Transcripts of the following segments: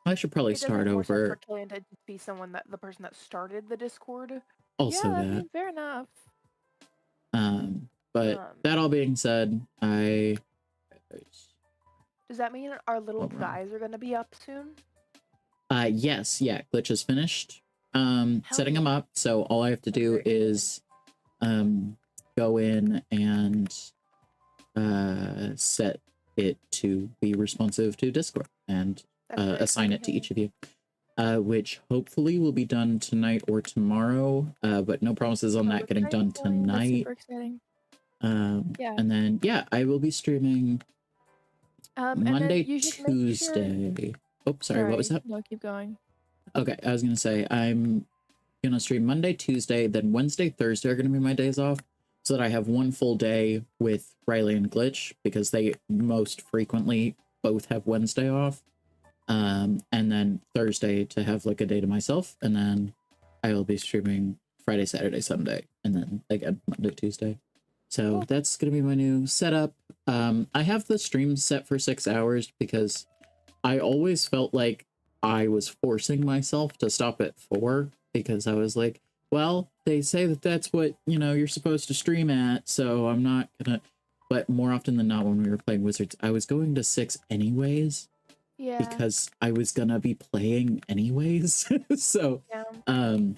I should probably It does start make more sense for over. Killian to be someone the person that started the Discord. Also Yeah, I that. mean, fair enough. But that all being said, Does that mean our little Well, wrong. guys are gonna be up soon? Yes, yeah, Glitch is finished. Setting yeah. them up, so all I have to do is go in and set it to be responsive to Discord and assign it to each of you. Which hopefully will be done tonight or tomorrow, but no promises on that getting done tonight. That's super exciting. Yeah. And then, yeah, I will be streaming Monday, Tuesday. Sure... Oh, sorry, what was that? No, keep going. Okay, I was going to say, I'm going to stream Monday, Tuesday, then Wednesday, Thursday are going to be my days off, so that I have one full day with Riley and Glitch, because they most frequently both have Wednesday off. And then Thursday to have like a day to myself, and then I will be streaming Friday, Saturday, Sunday, and then again Monday, Tuesday. So that's gonna be my new setup. I have the stream set for 6 hours because I always felt like I was forcing myself to stop at 4, because I was like, well, they say that that's what, you know, you're supposed to stream at, so I'm not gonna. But more often than not, when we were playing Wizards, I was going to 6 anyways. Yeah. Because I was gonna be playing anyways. So yeah.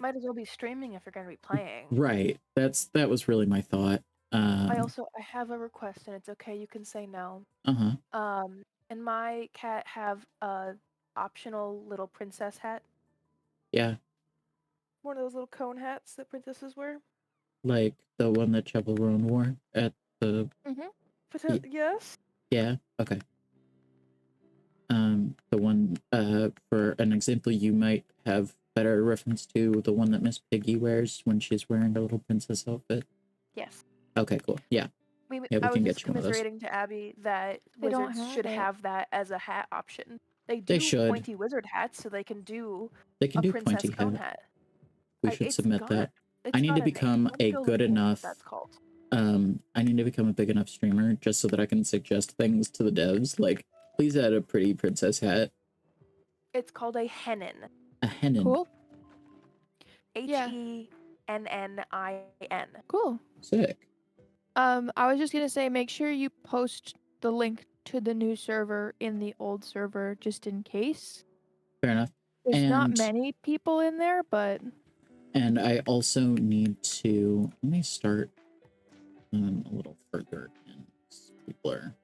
Might as well be streaming if you're gonna be playing. Right. That was really my thought. I have a request, and it's okay, you can say no. And my cat have a optional little princess hat. Yeah. One of those little cone hats that princesses wear. Like the one that Chapelroan wore at the Yes. Yeah, okay. The one, for an example, you might have better reference to the one that Miss Piggy wears when she's wearing a little princess outfit. Yes. Okay, cool. Yeah. We can was get just you one of those. commiserating to Abby that Wizards should have that as a hat option. They should. Pointy wizard hats, so they can do princess cone hat. We should submit that. I need to become a good enough. That's called. I need to become a big enough streamer just so that I can suggest things to the devs, like, please add a pretty princess hat. It's called a hennin. A hennin. Cool. Hennin. Cool. Sick. I was just gonna say, make sure you post the link to the new server in the old server, just in case. Fair enough. There's not many people in there, but... And I also need to... Let me start a little further in. People are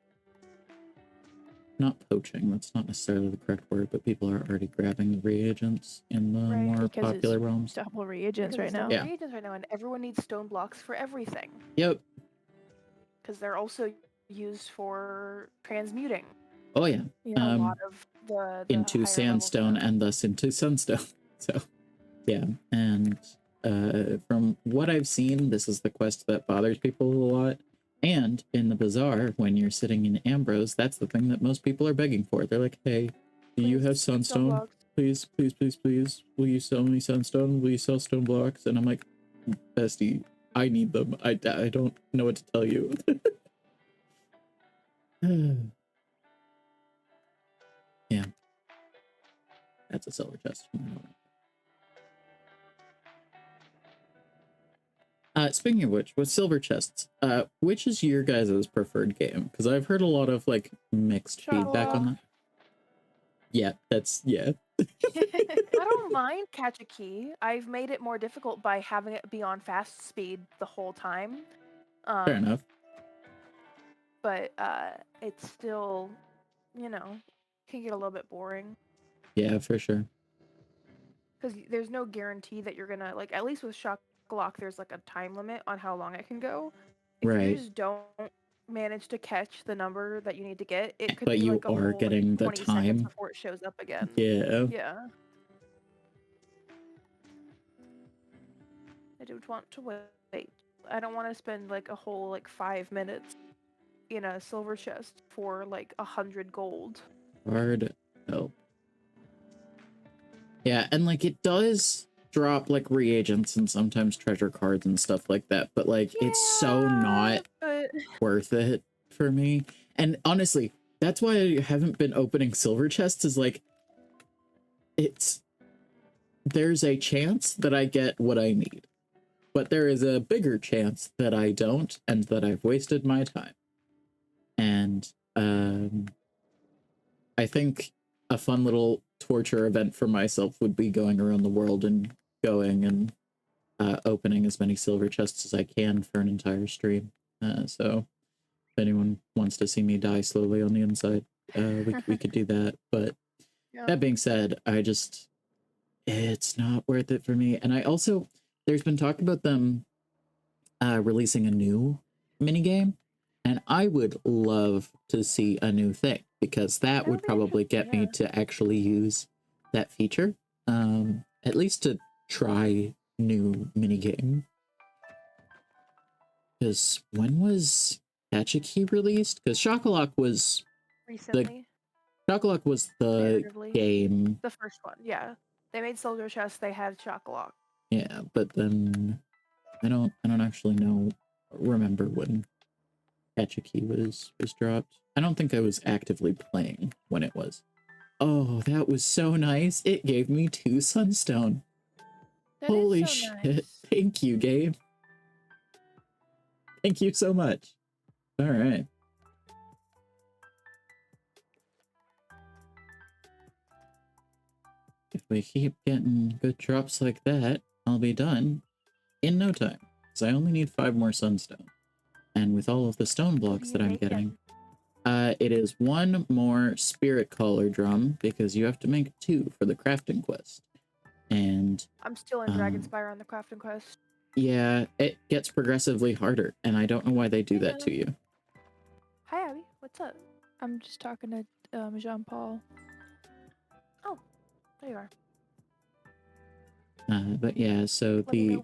not poaching, that's not necessarily the correct word, but people are already grabbing the reagents in the more popular realms. Double reagents right now. Reagents right now, and everyone needs stone blocks for everything. Yep. Because they're also used for transmuting. Oh yeah. A lot of the into sandstone and thus into sunstone. So yeah, and from what I've seen, this is the quest that bothers people a lot. And in the bazaar, when you're sitting in Ambrose, that's the thing that most people are begging for. They're like, hey, do you have sunstone? Please, please, please, please. Will you sell me sunstone? Will you sell stone blocks? And I'm like, bestie, I need them. I don't know what to tell you. Yeah. That's a silver chest. Speaking of which, with silver chests, which is your guys' preferred game? Because I've heard a lot of like mixed feedback on that. Yeah, yeah. I don't mind catch a key. I've made it more difficult by having it be on fast speed the whole time. Fair enough. But it's still, you know, can get a little bit boring. Yeah, for sure. Because there's no guarantee that you're gonna, like, at least with Shock Lock, there's like a time limit on how long it can go. If you just don't manage to catch the number that you need to get, it could be like a whole, getting like, the 20 time seconds before it shows up again. Yeah. Yeah. I don't want to wait. I don't want to spend like a whole like 5 minutes in a silver chest for like 100 gold. Hard help. Yeah, and like it does drop like reagents and sometimes treasure cards and stuff like that, but like it's so not worth it for me. And honestly, that's why I haven't been opening silver chests, is like there's a chance that I get what I need, but there is a bigger chance that I don't and that I've wasted my time. And I think a fun little torture event for myself would be going around the world and going and opening as many silver chests as I can for an entire stream. So if anyone wants to see me die slowly on the inside, we could do that. But that being said, it's not worth it for me. And I also, there's been talk about them releasing a new minigame, and I would love to see a new thing, because that would probably get me to actually use that feature, at least to try new minigame. Because when was Catch a Key released? Because Chocolat was recently. Chocolat was the game. The first one, yeah. They made Soldier Chest, they had Chocolat. Yeah, but then I don't actually remember when Catch a Key was dropped. I don't think I was actively playing when it was. Oh, that was so nice. It gave me 2 Sunstone. Holy shit. Nice. Thank you, Gabe. Thank you so much. All right. If we keep getting good drops like that, I'll be done in no time. So I only need 5 more Sunstone. And with all of the stone blocks that I'm getting, it is 1 more Spirit Caller drum, because you have to make 2 for the crafting quest. And I'm still in Dragonspire on the crafting quest. Yeah, it gets progressively harder, and I don't know why they do that to you. Hi, Abby. What's up? I'm just talking to Jean-Paul. Oh, there you are. But yeah, so the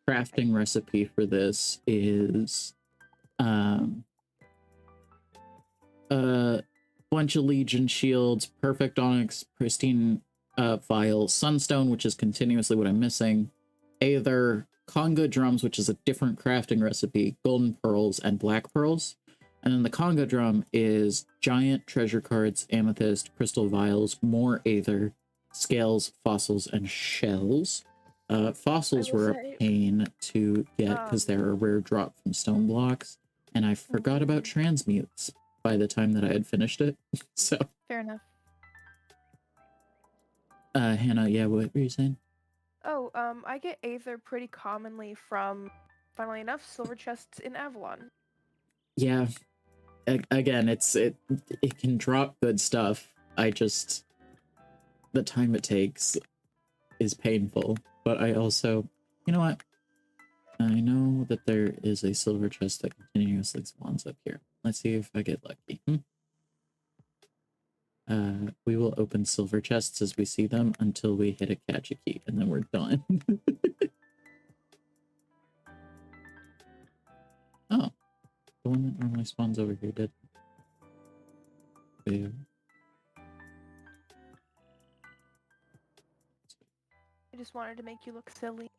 crafting recipe for this is a bunch of Legion shields, perfect onyx, pristine vial, sunstone, which is continuously what I'm missing, Aether, conga drums, which is a different crafting recipe, golden pearls, and black pearls. And then the conga drum is giant treasure cards, amethyst, crystal vials, more Aether, scales, fossils, and shells. Fossils were a pain to get because they're a rare drop from stone blocks, and I forgot about transmutes by the time that I had finished it. So fair enough. Hannah, yeah, what were you saying? Oh, I get Aether pretty commonly from, funnily enough, silver chests in Avalon. Yeah. Again, it can drop good stuff. The time it takes is painful. But I also, you know what? I know that there is a silver chest that continuously spawns up here. Let's see if I get lucky. We will open silver chests as we see them until we hit a catch a key, and then we're done. Oh, the one that normally spawns over here did. Ew. I just wanted to make you look silly.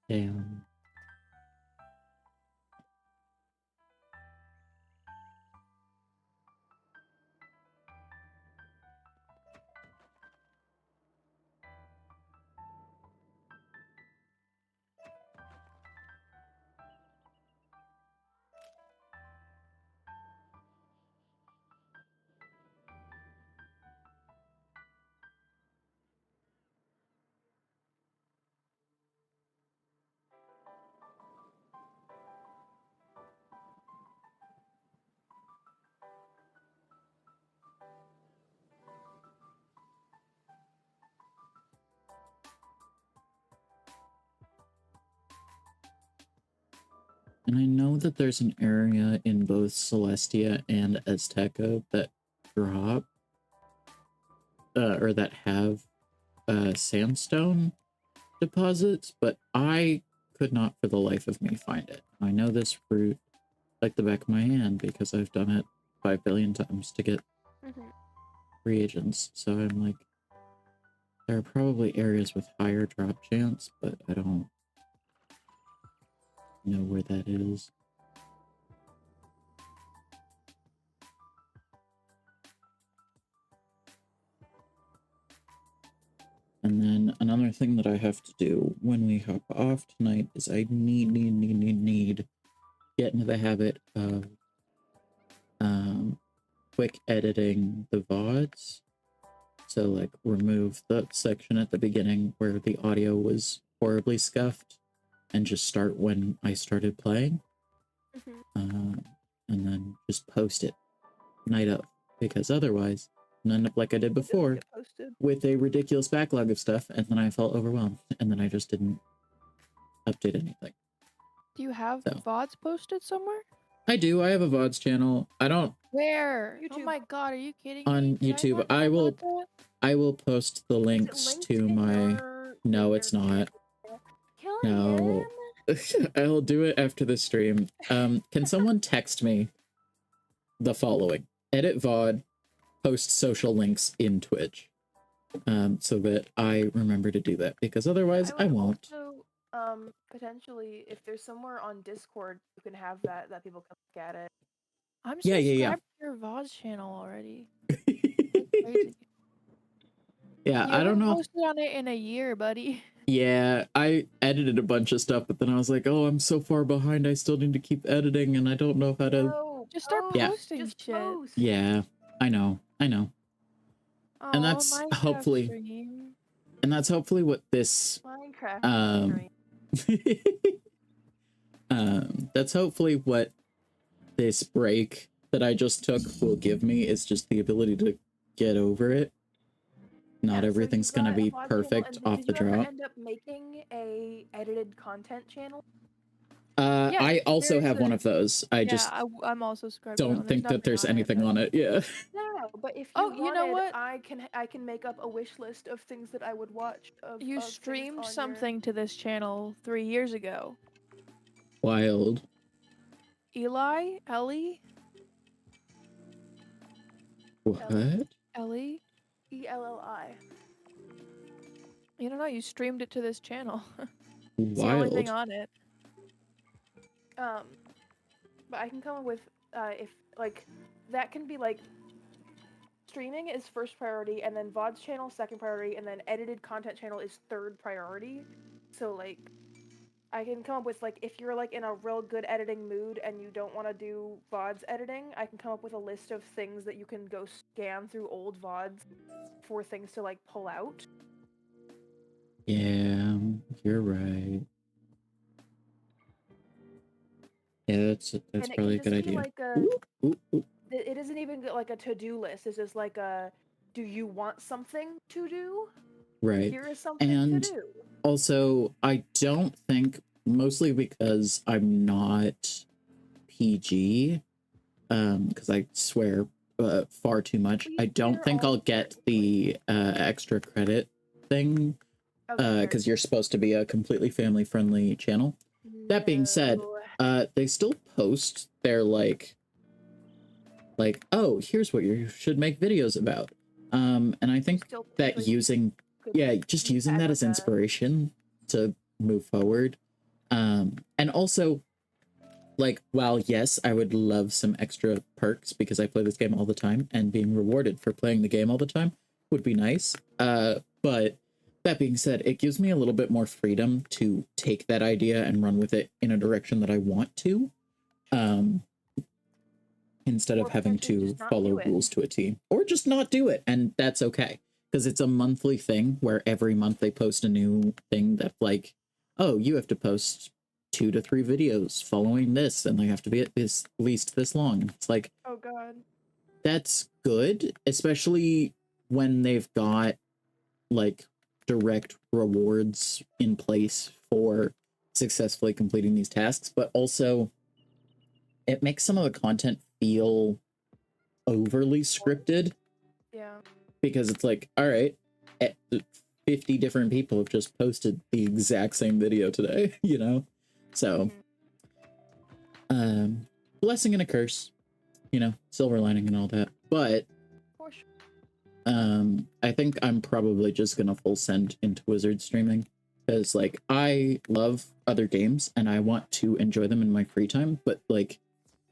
Damn. And I know that there's an area in both Celestia and Azteca that drop, or that have sandstone deposits, but I could not for the life of me find it. I know this route like the back of my hand because I've done it 5 billion times to get reagents. So I'm like, there are probably areas with higher drop chance, but I don't know where that is. then another thing that I have to do when we hop off tonight is I need get into the habit of quick editing the VODs. So like remove the section at the beginning where the audio was horribly scuffed and just start when I started playing. And then just post it night of, because otherwise I'll end up like I did before with a ridiculous backlog of stuff, and then I felt overwhelmed, and then I just didn't update anything. Do you have VODs posted somewhere? I do. I have a VODs channel. I don't. Where? YouTube. Oh my god, are you kidding on me? YouTube. I will post the links to my. No, it's not. No. I'll do it after the stream. Can someone text me the following? Edit VOD, post social links in Twitch. So that I remember to do that, because otherwise I won't. Also, potentially, if there's somewhere on Discord, you can have that people can look at it. I'm subscribed to your VODs channel already. That's crazy. Yeah, I don't know. You posted on it in a year, buddy. Yeah, I edited a bunch of stuff, but then I was like, oh, I'm so far behind, I still need to keep editing, and I don't know how to... No, just start posting shit. Post. Yeah, I know. Oh, and that's Minecraft hopefully... stream. And that's hopefully what this... Minecraft that's hopefully what this break that I just took will give me, is just the ability to get over it. Not everything's gonna be perfect off the drop. Did you ever end up making a edited content channel? I also have one of those. I'm also subscribed. Don't think that there's anything on it. Yeah. No, but if you know what, I can make up a wish list of things that I would watch. You streamed something to this channel 3 years ago. Wild. Ellie? What? Ellie? ELLI. You don't know, you streamed it to this channel. Wild. It's the only thing on it. But I can come up with if like that can be like streaming is first priority, and then VODs channel second priority, and then edited content channel is third priority. So like I can come up with, like, if you're like in a real good editing mood and you don't want to do VODs editing, I can come up with a list of things that you can go scan through old VODs for things to like pull out. Yeah, you're right. Yeah, that's probably a good idea. Like it isn't even like a to-do list. It's just like a, do you want something to do? Right. Here is something to do. Also, I don't think, mostly because I'm not PG, because I swear far too much, I don't think I'll get the extra credit thing, because you're supposed to be a completely family-friendly channel. No. That being said, they still post their like, oh, here's what you should make videos about. And I think that using that as inspiration to move forward. And also, like, while yes, I would love some extra perks because I play this game all the time, and being rewarded for playing the game all the time would be nice. But that being said, it gives me a little bit more freedom to take that idea and run with it in a direction that I want to. Instead of having to follow rules to a T, or just not do it. And that's okay, because it's a monthly thing where every month they post a new thing that, like, oh, you have to post 2 to 3 videos following this, and they have to be at least this long. It's like, oh god, that's good, especially when they've got like direct rewards in place for successfully completing these tasks, but also it makes some of the content feel overly scripted. Yeah. Because it's like, all right, 50 different people have just posted the exact same video today, you know? So, blessing and a curse, you know, silver lining and all that. But, I think I'm probably just gonna full send into Wizard streaming, because, like, I love other games and I want to enjoy them in my free time, but, like,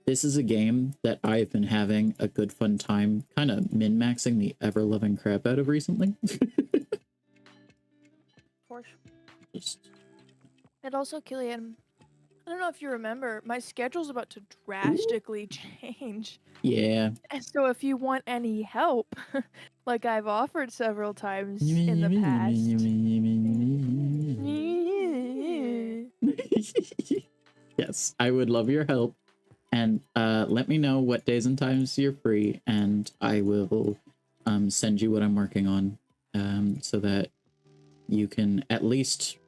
this is a game that I've been having a good fun time kind of min-maxing the ever-loving crap out of recently. course. And also, Killian, I don't know if you remember, my schedule's about to drastically change. Yeah. And so if you want any help, like I've offered several times in the past. Yes, I would love your help. And let me know what days and times you're free, and I will send you what I'm working on, so that you can at least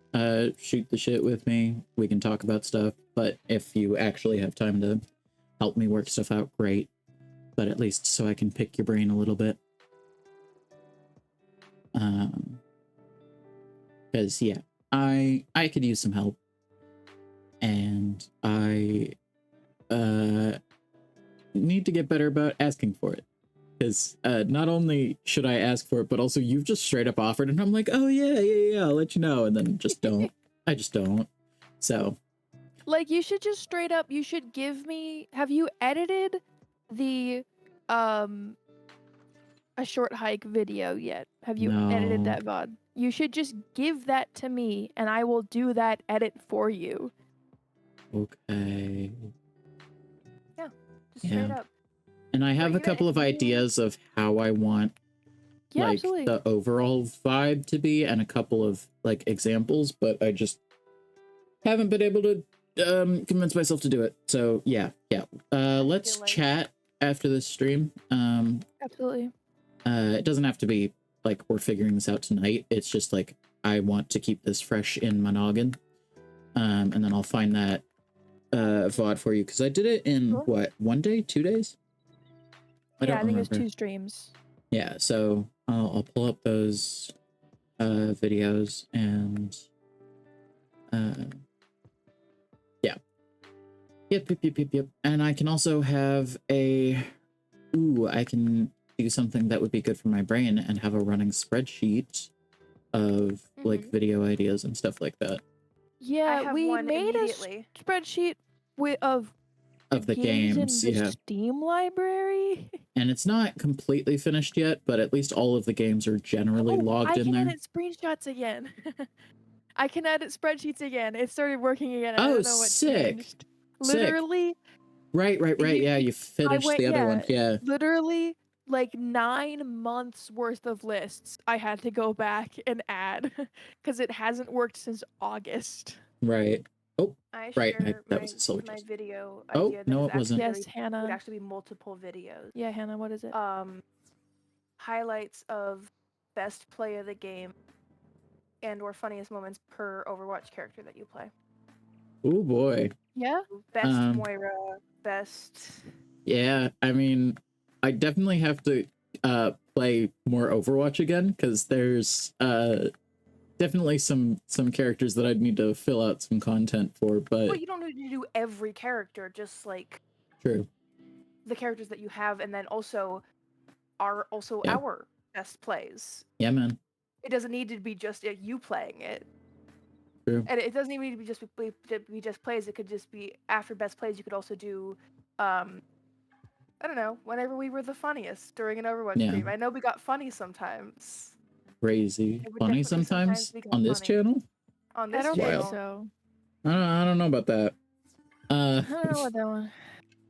shoot the shit with me. We can talk about stuff, but if you actually have time to help me work stuff out, great. But at least so I can pick your brain a little bit. Because yeah, I could use some help, and I need to get better about asking for it. Because not only should I ask for it, but also you've just straight up offered, and I'm like, oh yeah, I'll let you know, and then just don't. I just don't. So, like, you should just straight up, you should give me. Have you edited the a short hike video yet? Have you edited that VOD? You should just give that to me, and I will do that edit for you. Okay. Yeah, just straight up. And I have a couple of ideas of how I want like absolutely. the overall vibe to be, and a couple of like examples, but I just haven't been able to convince myself to do it. So yeah. Let's chat after this stream. Absolutely. It doesn't have to be like we're figuring this out tonight. It's just like I want to keep this fresh in my noggin. And then I'll find that VOD for you, because I did it in what, 1 day, 2 days? I think it was 2 streams. Yeah, so I'll pull up those videos, and yeah. Yep. And I can also have I can do something that would be good for my brain and have a running spreadsheet of like video ideas and stuff like that. Yeah, we made a spreadsheet of the games in the Steam library. And it's not completely finished yet, but at least all of the games are generally logged in there. I can edit screenshots again. I can edit spreadsheets again. It started working again. Oh, I don't know what changed. Literally. Right. Yeah, you finished the other one. Yeah. Literally, like 9 months worth of lists I had to go back and add because it hasn't worked since August. Right. Oh, right. That was a soldier. My video idea. Oh, no, it wasn't. Yes, Hannah. It would actually be multiple videos. Yeah, Hannah, what is it? Highlights of best play of the game and or funniest moments per Overwatch character that you play. Oh boy. Yeah? Best Moira, best... Yeah, I mean, I definitely have to play more Overwatch again, because there's definitely some characters that I'd need to fill out some content for, but... Well, you don't need to do every character, just like... True. The characters that you have, and then also are also our best plays. Yeah, man. It doesn't need to be just you playing it. True. And it doesn't even need to be just plays. It could just be after best plays. You could also do, I don't know, whenever we were the funniest during an Overwatch stream. I know we got funny sometimes. Crazy funny sometimes on this channel. On this channel. I don't think so. I don't know about that. I don't know about that one.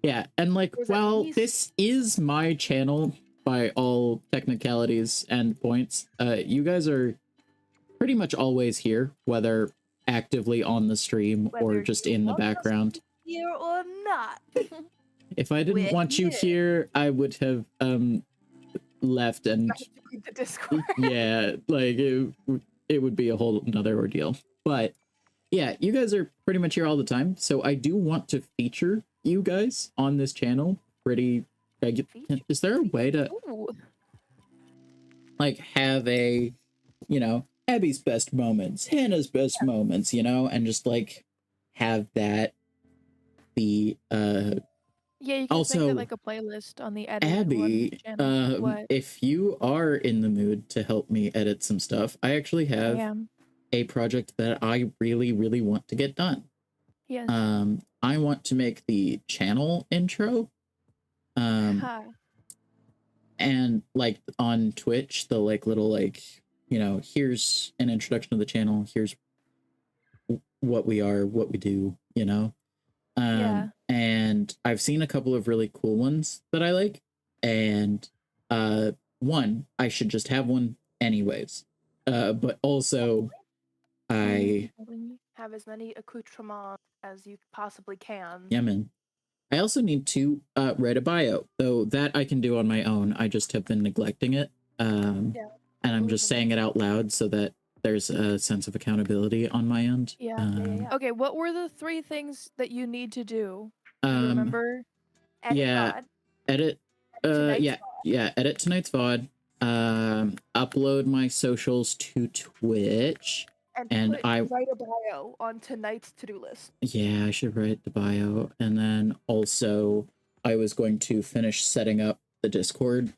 Yeah, and like, well, this is my channel by all technicalities and points. You guys are pretty much always here, whether actively on the stream or just in the background. Here or not. If I didn't want you here, I would have left and the Discord. Yeah, like it would be a whole another ordeal. But yeah, you guys are pretty much here all the time, so I do want to feature you guys on this channel pretty regular. Is there a way to like have a, you know, Abby's best moments, Hannah's best moments, you know, and just like have that be yeah, you can also make it like a playlist on the edit Abby, if you are in the mood to help me edit some stuff, I actually have a project that I really want to get done. Yes. I want to make the channel intro. And like on Twitch, the like little like, you know, here's an introduction to the channel. Here's what we are, what we do, you know. And I've seen a couple of really cool ones that I like, and one, I should just have one anyways, but also I have as many accoutrements as you possibly can. Yeah, man. I also need to write a bio, though that I can do on my own. I just have been neglecting it, and I'm just saying it out loud so that there's a sense of accountability on my end. Okay, what were the 3 things that you need to do? Do you remember? Edit edit tonight's VOD. Upload my socials to Twitch. And I write a bio on tonight's to-do list. Yeah, I should write the bio. And then also I was going to finish setting up the Discord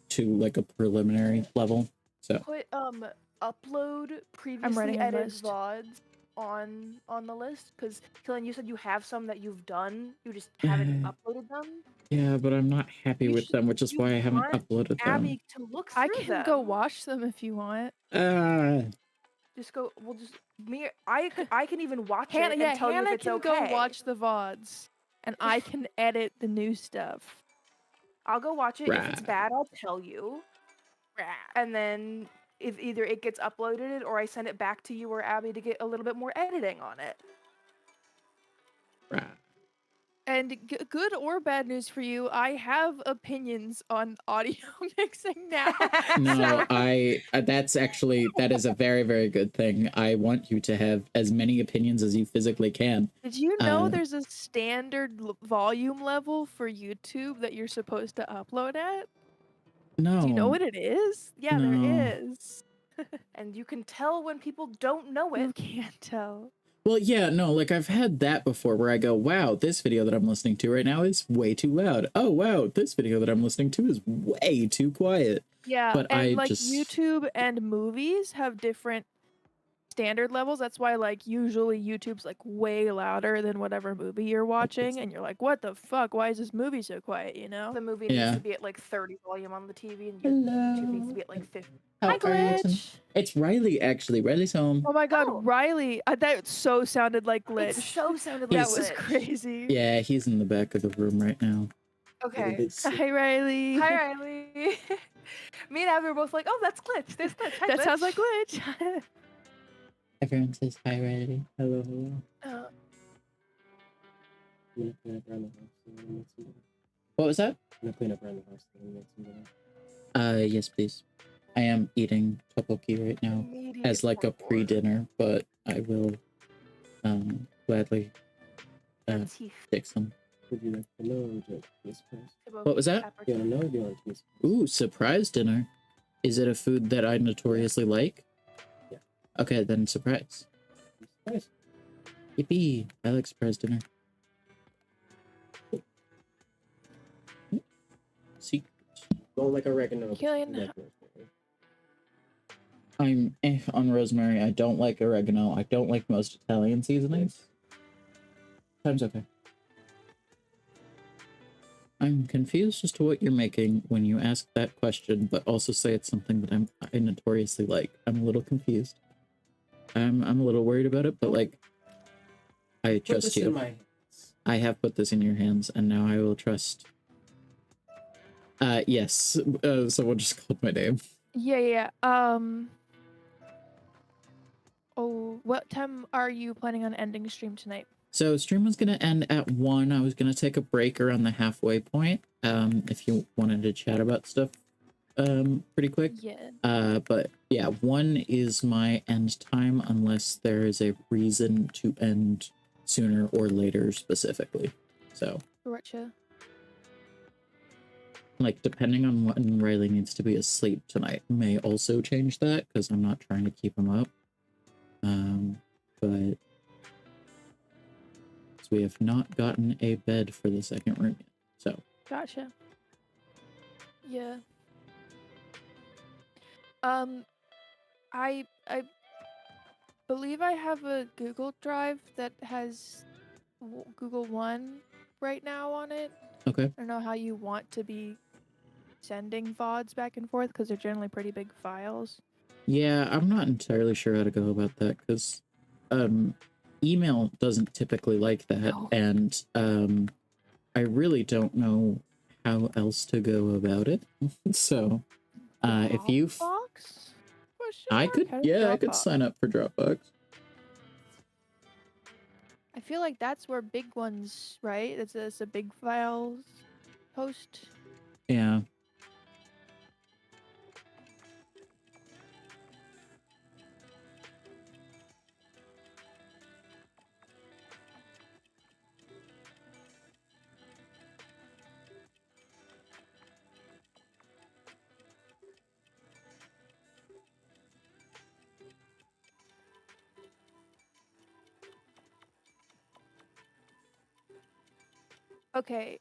to like a preliminary level. So put upload previously edited VODs on the list, because Killian, you said you have some that you've done, you just haven't uploaded them. Yeah, but I'm not happy with them, which is why I haven't uploaded them. To look through I can go watch them if you want. Just go. We'll just I can even watch it and tell you if it's okay. Hannah can go watch the VODs, and I can edit the new stuff. I'll go watch it. If it's bad, I'll tell you. And then if either it gets uploaded or I send it back to you or Abby to get a little bit more editing on it. And good or bad news for you, I have opinions on audio mixing now. No, that is a very, very good thing. I want you to have as many opinions as you physically can. Did you know there's a standard volume level for YouTube that you're supposed to upload at? No. Do you know what it is? Yeah, there is. And you can tell when people don't know it. You can't tell. Well, yeah, no, like I've had that before where I go, wow, this video that I'm listening to right now is way too loud. Oh, wow, this video that I'm listening to is way too quiet. Yeah, but and YouTube and movies have different standard levels. That's why like usually YouTube's like way louder than whatever movie you're watching, and you're like, what the fuck? Why is this movie so quiet, you know? The movie needs to be at like 30 volume on the TV, and YouTube needs to be at like 50. Hi, Glitch! It's Riley, actually. Riley's home. Oh my god, Riley! That so sounded like Glitch. It so sounded like That was crazy. Yeah, he's in the back of the room right now. Okay. Hi, Riley. Hi, Riley. Me and Abby were both like, oh, that's Glitch. There's Glitch. Hi, that Glitch. Sounds like Glitch. Everyone says hi, Riley. Hello, hello. What was that? I'm gonna clean up around the house. Yes, please. I am eating tteokbokki right now as like a pre-dinner, but I will gladly take some. Would you like to know or just be surprised? What was that? Do you want to know or do you want to be surprised? Ooh, surprise dinner. Is it a food that I notoriously like? Yeah. Okay, then surprise. Surprise. Yippee! I like surprise dinner. Secret. Don't like oregano. Killian. I'm on rosemary. I don't like oregano. I don't like most Italian seasonings. Time's okay. I'm confused as to what you're making when you ask that question, but also say it's something that I notoriously like. I'm a little confused. I'm a little worried about it, but like, I trust you. I have put this in your hands, and now I will trust. Yes. Someone just called my name. Yeah. Oh, what time are you planning on ending stream tonight? So stream was gonna end at 1. I was gonna take a break around the halfway point. If you wanted to chat about stuff, pretty quick. Yeah. But yeah, 1 is my end time unless there is a reason to end sooner or later specifically. So. Gotcha. Like, depending on when Riley needs to be asleep tonight, may also change that, because I'm not trying to keep him up. But we have not gotten a bed for the second room yet, so. Gotcha. Yeah. I believe I have a Google Drive that has Google One right now on it. Okay. I don't know how you want to be sending VODs back and forth because they're generally pretty big files. Yeah, I'm not entirely sure how to go about that because email doesn't typically like that, No. and I really don't know how else to go about it. So, if you, Dropbox? I could, yeah, I could sign up for Dropbox. I feel like that's where big ones, right? It's a big files host. Yeah. Okay,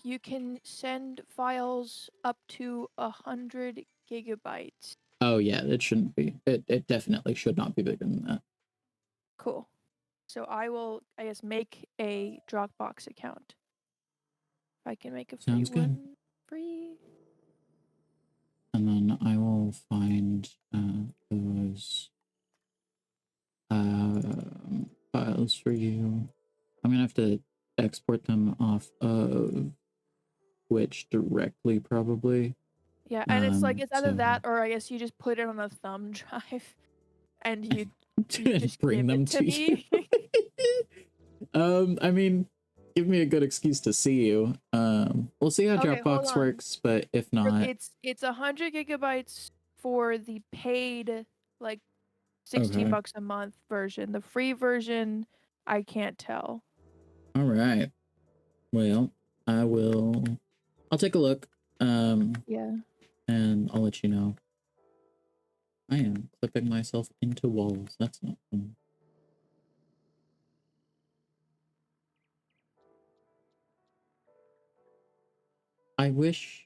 you can send files up to 100 gigabytes. Oh yeah, it shouldn't be. It definitely should not be bigger than that. Cool. So I will, I guess, make a Dropbox account. If I can make a free one. Free. And then I will find those files for you. I'm gonna have to export them off of Twitch directly, probably. Yeah, and it's like it's either that or I guess you just put it on a thumb drive and you just bring them to me. I mean, give me a good excuse to see you. We'll see how Dropbox works, but if not, it's 100 gigabytes for the paid like 16 bucks a month version. The free version, I can't tell. All right. Well, I'll take a look. Yeah. And I'll let you know. I am clipping myself into walls. That's not fun. I wish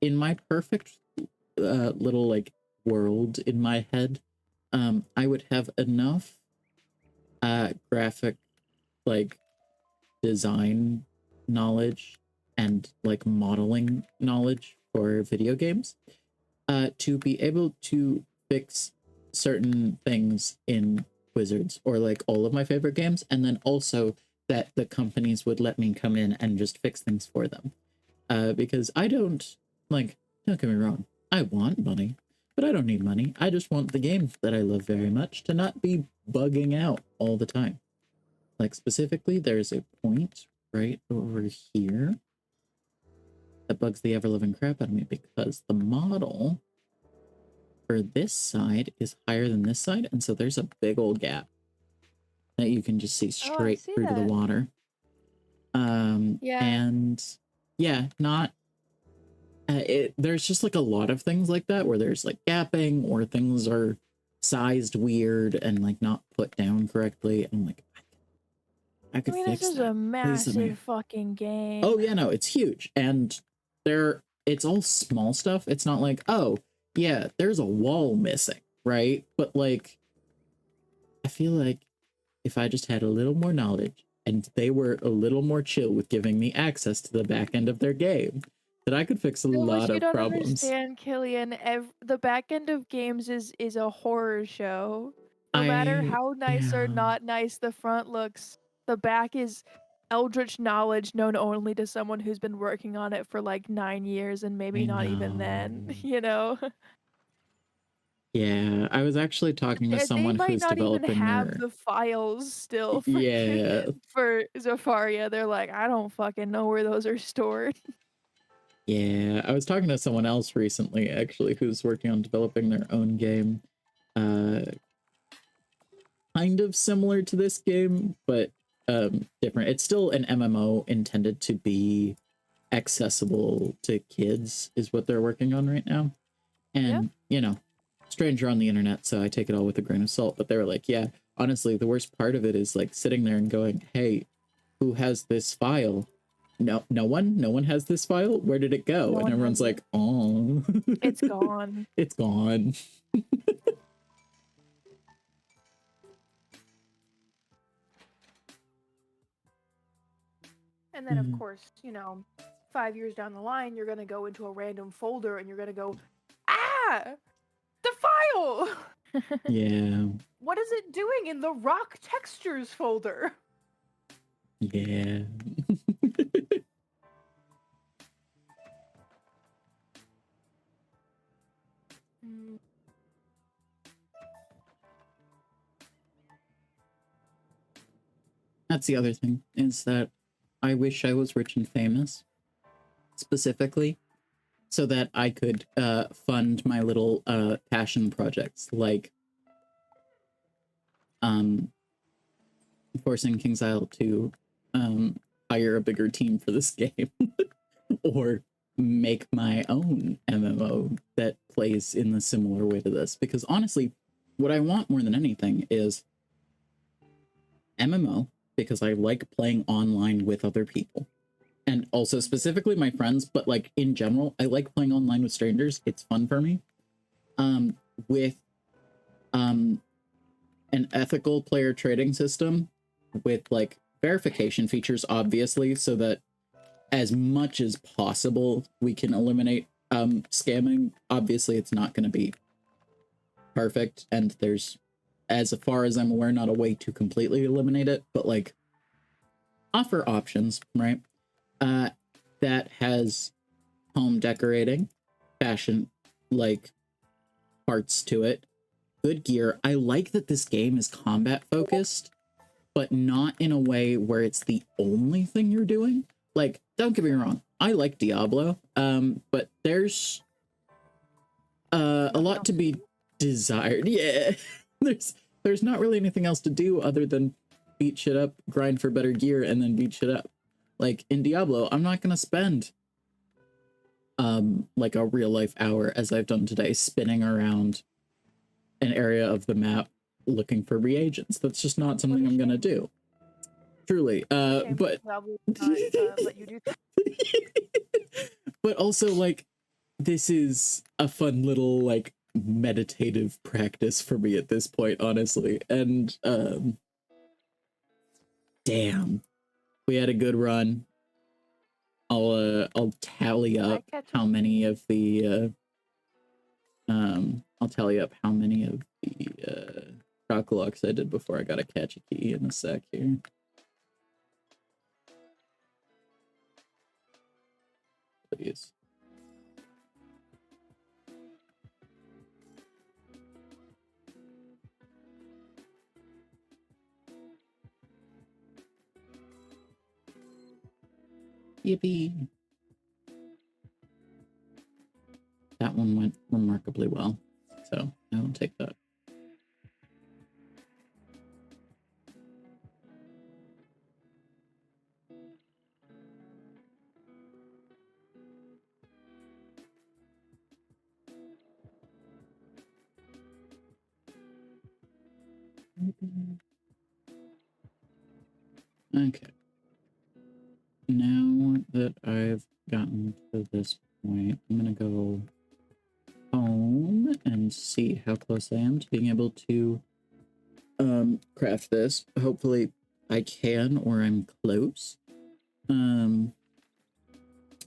in my perfect little like world in my head, I would have enough graphic like design knowledge and like modeling knowledge for video games to be able to fix certain things in Wizards or like all of my favorite games, and then also that the companies would let me come in and just fix things for them. Because I don't get me wrong, I want money, but I don't need money. I just want the games that I love very much to not be bugging out all the time. Like specifically, there's a point right over here that bugs the ever-loving crap out of me because the model for this side is higher than this side, and so there's a big old gap that you can just see straight through to the water. And yeah, not there's just like a lot of things like that where there's like gapping or things are sized weird and like not put down correctly. I'm like, I could fix that. This is a massive fucking game. Oh yeah, no, it's huge, and it's all small stuff. It's not like, oh yeah, there's a wall missing, right? But like, I feel like if I just had a little more knowledge and they were a little more chill with giving me access to the back end of their game, that I could fix a lot of problems. Understand, Killian, the back end of games is a horror show. No matter how nice or not nice the front looks, the back is eldritch knowledge known only to someone who's been working on it for like 9 years and maybe not even then, you know? Yeah, I was actually talking to someone who's developing they might not even have the files still for, for Zafaria. They're like, I don't fucking know where those are stored. Yeah, I was talking to someone else recently, actually, who's working on developing their own game. Kind of similar to this game, but different. It's still an MMO intended to be accessible to kids, is what they're working on right now. And, you know, stranger on the internet, so I take it all with a grain of salt. But they were like, yeah, honestly, the worst part of it is like sitting there and going, hey, who has this file? No one has this file. Where did it go? And everyone's like, oh, it's gone. It's gone. And then, of course, you know, 5 years down the line, you're going to go into a random folder and you're going to go, ah, the file? Yeah. What is it doing in the rock textures folder? Yeah. That's the other thing, is that I wish I was rich and famous, specifically, so that I could fund my little passion projects, like forcing KingsIsle to hire a bigger team for this game, or make my own MMO that plays in a similar way to this. Because honestly, what I want more than anything is MMO, because I like playing online with other people. And also specifically my friends, but like in general, I like playing online with strangers. It's fun for me. With an ethical player trading system with like verification features, obviously, so that as much as possible we can eliminate scamming. Obviously, it's not going to be perfect, and there's, as far as I'm aware, not a way to completely eliminate it, but like offer options, right? That has home decorating, fashion, like parts to it, good gear. I like that this game is combat focused, but not in a way where it's the only thing you're doing. Like, don't get me wrong, I like Diablo, but there's a lot to be desired. Yeah, there's not really anything else to do other than beat shit up, grind for better gear, and then beat shit up. Like in Diablo, I'm not gonna spend like a real life hour, as I've done today, spinning around an area of the map looking for reagents. That's just not something I'm gonna do. Truly. But let you do that. But also, like, this is a fun little like meditative practice for me at this point, honestly. And damn, we had a good run. I'll tally up how many of the I'll tally up how many of the chocologs I did before I got to catch a key in a sec here. Please. Yippee. That one went remarkably well, so I will take that. Okay. Now that I've gotten to this point, I'm gonna go home and see how close I am to being able to craft this. Hopefully I can, or I'm close. And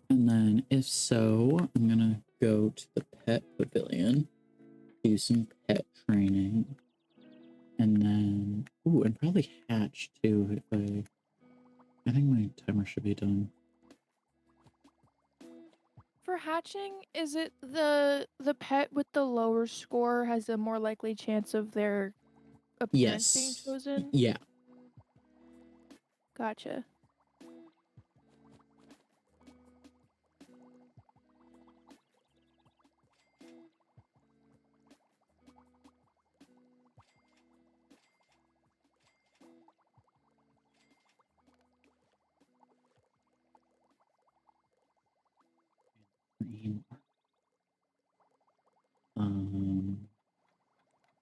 then if so, I'm gonna go to the pet pavilion, do some pet training, and then and probably hatch too. If I think my timer should be done. For hatching, is it the pet with the lower score has a more likely chance of their appearance being chosen? Yeah. Gotcha.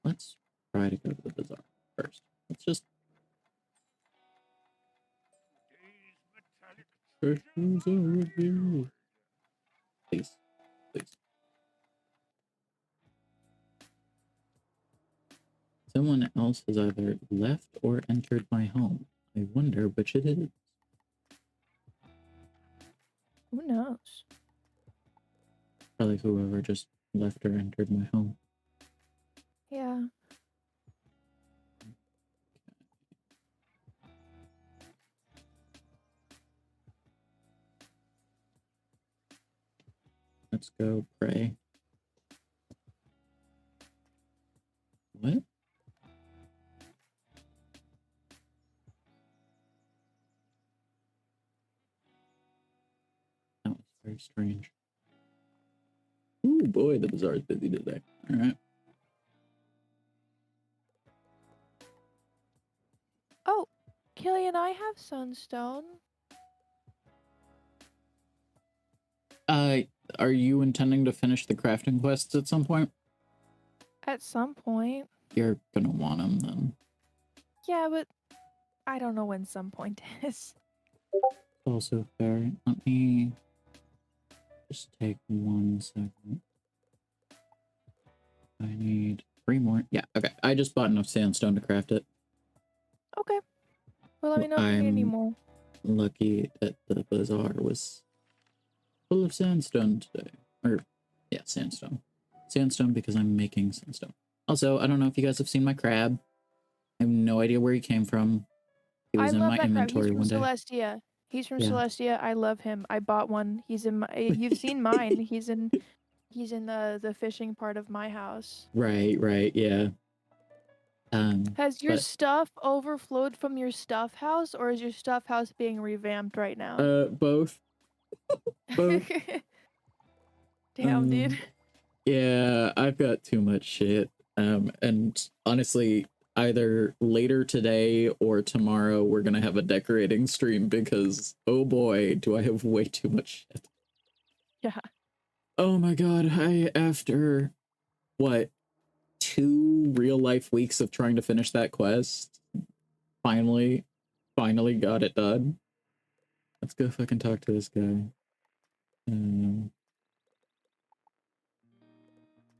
Let's try to go to the bazaar first. Let's just please. Someone else has either left or entered my home. I wonder which it is. Who knows? Probably whoever just left or entered my home. Yeah. Let's go pray. What? That was very strange. Ooh, boy, the bazaar is busy today. All right. Oh, Killian, I have sunstone. Are you intending to finish the crafting quests at some point? At some point. You're gonna want them then. Yeah, but I don't know when some point is. Also fair. Let me just take 1 second. I need 3 more. Yeah, okay. I just bought enough sandstone to craft it. Okay. Well, let me know if you need any more. Lucky that the bazaar was full of sandstone today. Or, yeah, sandstone. Sandstone because I'm making sandstone. Also, I don't know if you guys have seen my crab. I have no idea where he came from. He was in my inventory one day. Celestia. He's from Celestia. I love him. I bought one. He's in my. You've seen mine. He's in the fishing part of my house. Right, yeah. Has your stuff overflowed from your stuff house, or is your stuff house being revamped right now? Both. Both. Damn, dude. Yeah, I've got too much shit. And honestly, either later today or tomorrow we're gonna have a decorating stream because oh boy, do I have way too much shit. Yeah. Oh my god, after what 2 real life weeks of trying to finish that quest, finally got it done. Let's go fucking talk to this guy.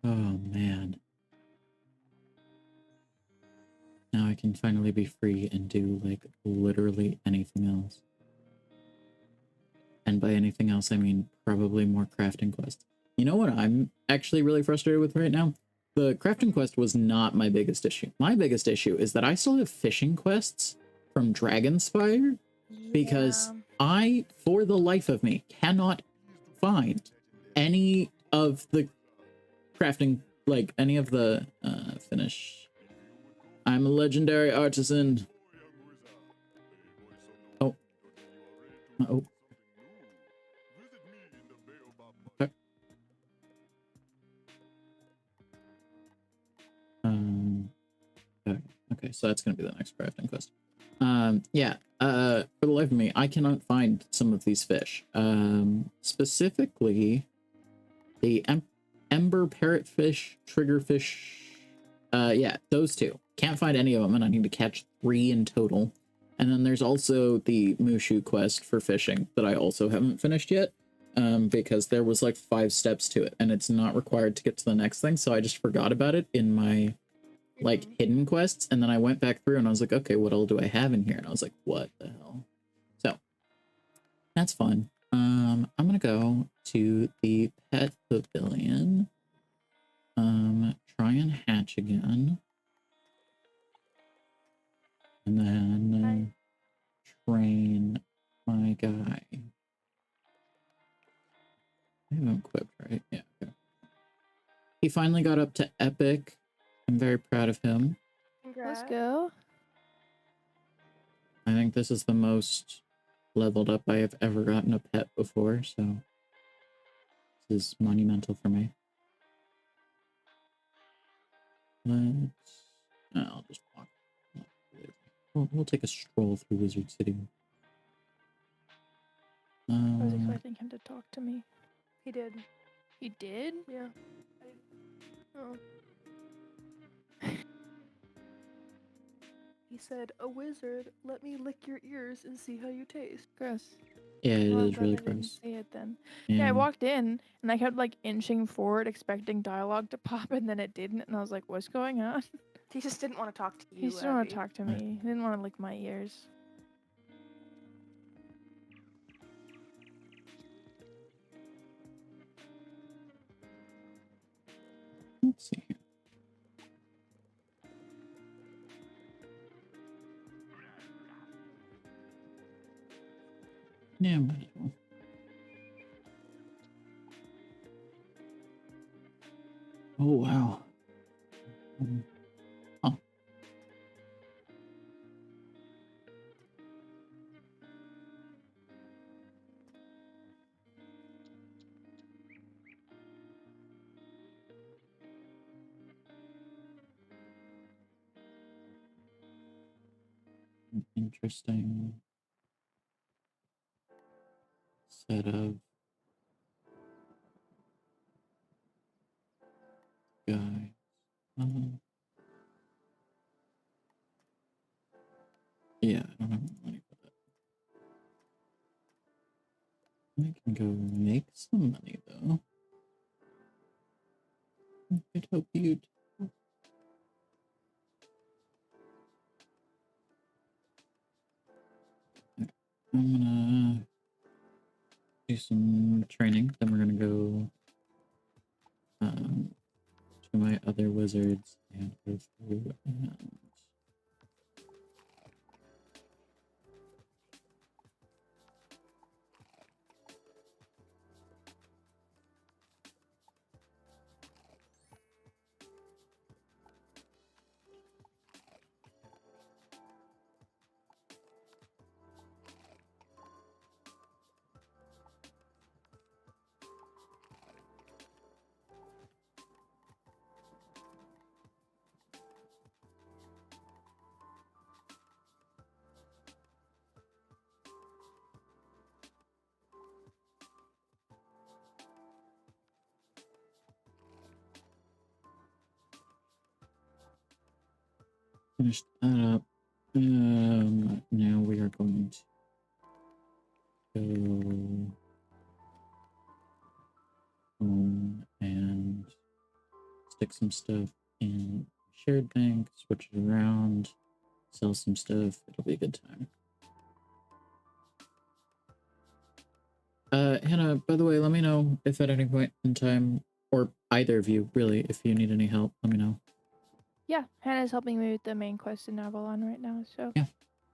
Oh man. Now I can finally be free and do like literally anything else. And by anything else, I mean probably more crafting quests. You know what I'm actually really frustrated with right now? The crafting quest was not my biggest issue. My biggest issue is that I still have fishing quests from Dragonspire because I, for the life of me, cannot find any of the crafting, like any of the finish. I'm a legendary artisan. Oh. Oh. Okay. Okay, so that's gonna be the next crafting quest. Yeah, for the life of me, I cannot find some of these fish. Specifically, the ember parrotfish, triggerfish. Yeah, those 2. Can't find any of them, and I need to catch 3 in total. And then there's also the Mushu quest for fishing that I also haven't finished yet, because there was like 5 steps to it, and it's not required to get to the next thing, so I just forgot about it in my like hidden quests, and then I went back through and I was like, okay, what all do I have in here? And I was like, what the hell? So that's fun. I'm gonna go to the pet pavilion, try and hatch again, and then train my guy. I haven't equipped, right? Yeah, okay. He finally got up to epic. I'm very proud of him. Congrats. Let's go. I think this is the most leveled up I have ever gotten a pet before, so this is monumental for me. I'll just walk. We'll take a stroll through Wizard City. I was expecting him to talk to me. He did. He did? Yeah. Oh. He said, "A wizard, let me lick your ears and see how you taste." Gross. Yeah, it is really I didn't gross. see it then. Yeah, I walked in and I kept like inching forward, expecting dialogue to pop, and then it didn't, and I was like, "What's going on?" He just didn't want to talk to you. He just didn't want to talk to me. He didn't want to lick my ears. Let's see here. Yeah, might as well. Oh, wow. Huh. Interesting set of guys. Yeah, I don't have money for that. I can go make some money though. I could help you too. I'm gonna do some training, then we're gonna go to my other wizards and go through and finish that up. Now we are going to go home and stick some stuff in shared bank, switch it around, sell some stuff. It'll be a good time. Hannah, by the way, let me know if at any point in time, or either of you, really, if you need any help, let me know. Yeah, Hannah's helping me with the main quest in Avalon right now, so. Yeah,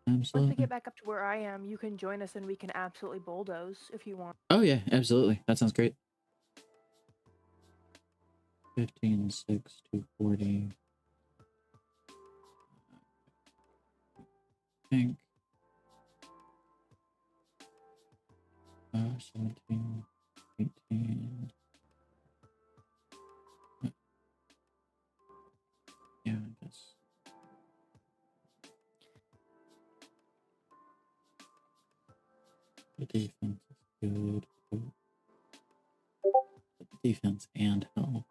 absolutely. Once we get back up to where I am, you can join us and we can absolutely bulldoze if you want. Oh, yeah, absolutely. That sounds great. 15, 6, 240. Pink. 17, 18. Yeah, I guess. The defense is good. Defense and health.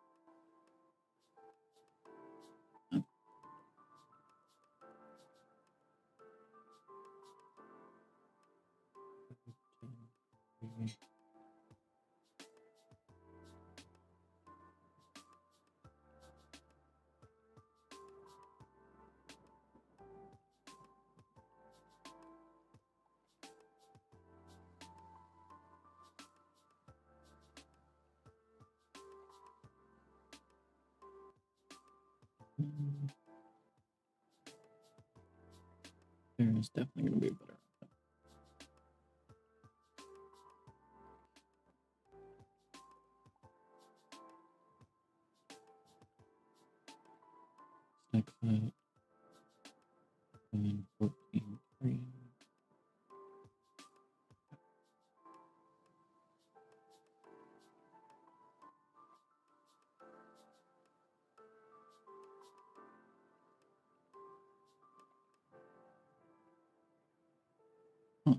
There's definitely going to be better. Stack that. And 14, 3. Huh.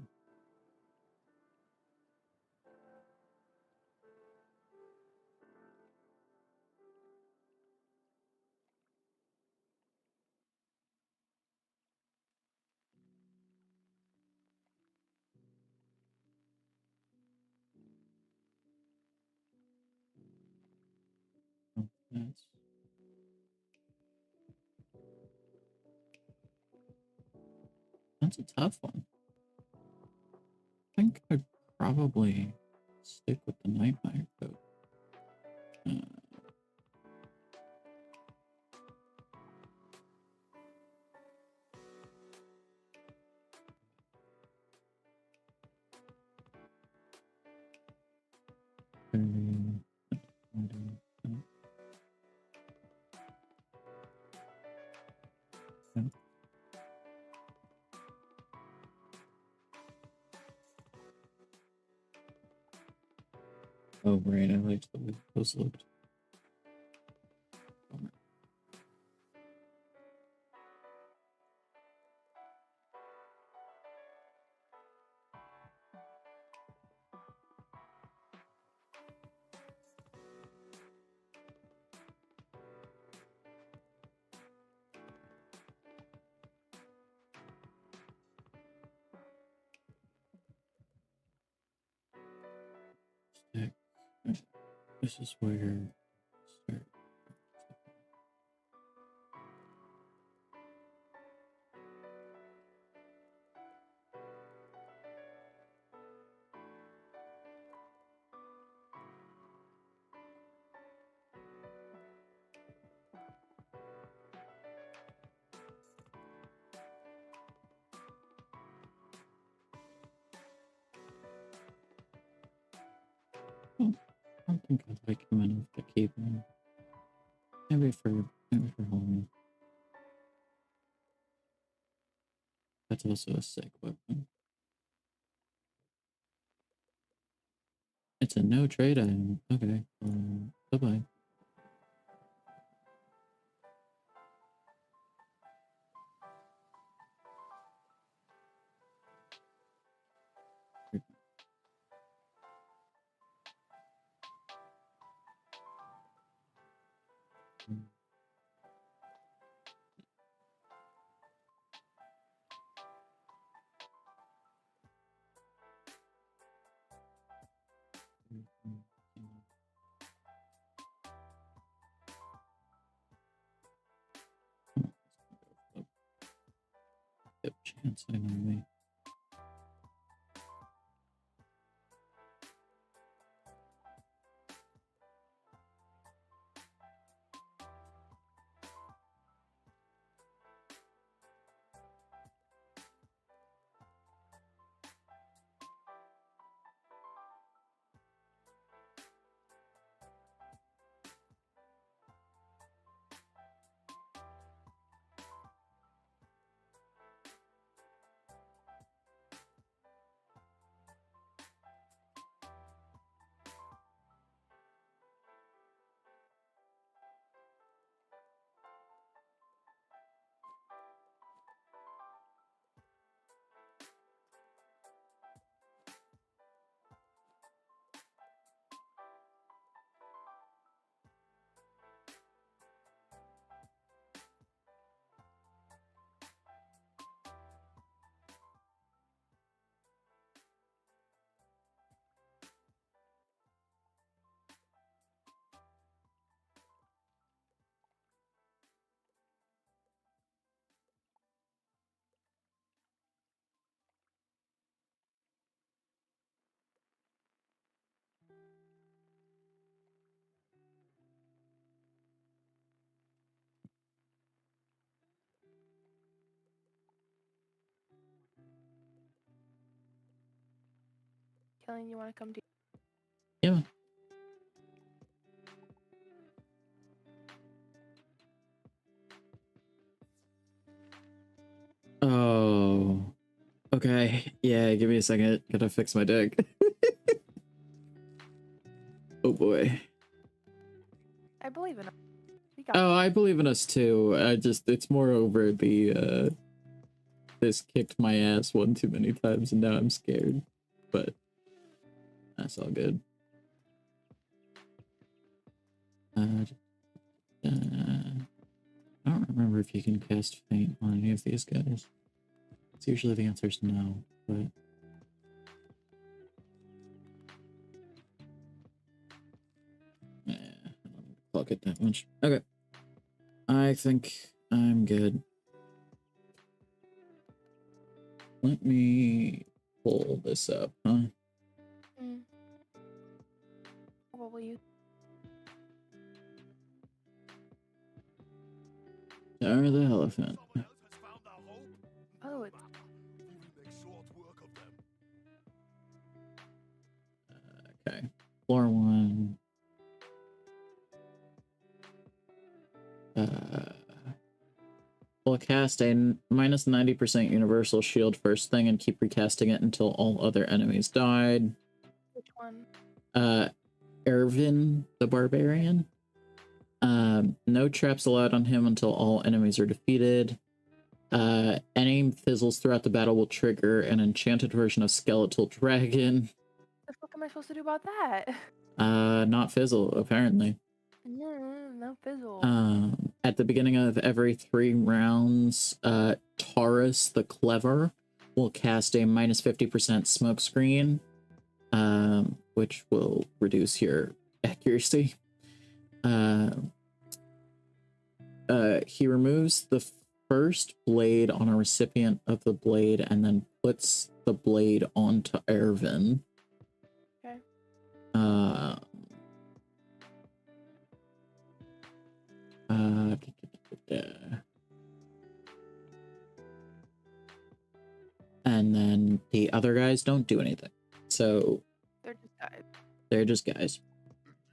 Oh, that's a tough one. I think I'd probably stick with the Nightmare Coat. Oh, right. I liked the way those looked. This is where start. I don't think I like him enough to keep him. Maybe for Halloween. That's also a sick weapon. It's a no trade item. Okay. Bye-bye. Chance anyway. Kelly, you want to come to? Yeah. Oh. Okay. Yeah, give me a second. Gotta fix my deck. Oh boy. I believe in us. Oh, I believe in us too. It's more over the this kicked my ass one too many times and now I'm scared. But that's all good. I don't remember if you can cast Faint on any of these guys. It's usually the answer is no, but yeah, I don't clock it that much. Okay. I think I'm good. Let me pull this up, huh? What will you? Tower the Elephant. Oh, it's. Okay. Floor 1. will cast a minus 90% universal shield first thing and keep recasting it until all other enemies died. Which one? Ervin the Barbarian. No traps allowed on him until all enemies are defeated. Any fizzles throughout the battle will trigger an enchanted version of Skeletal Dragon. What the fuck am I supposed to do about that? Not fizzle, apparently. No fizzle. At the beginning of every 3 rounds, Taurus the Clever will cast a minus 50% smoke screen, which will reduce your accuracy. He removes the first blade on a recipient of the blade and then puts the blade onto Ervin. Okay. And then the other guys don't do anything. So they're just guys. They're just guys.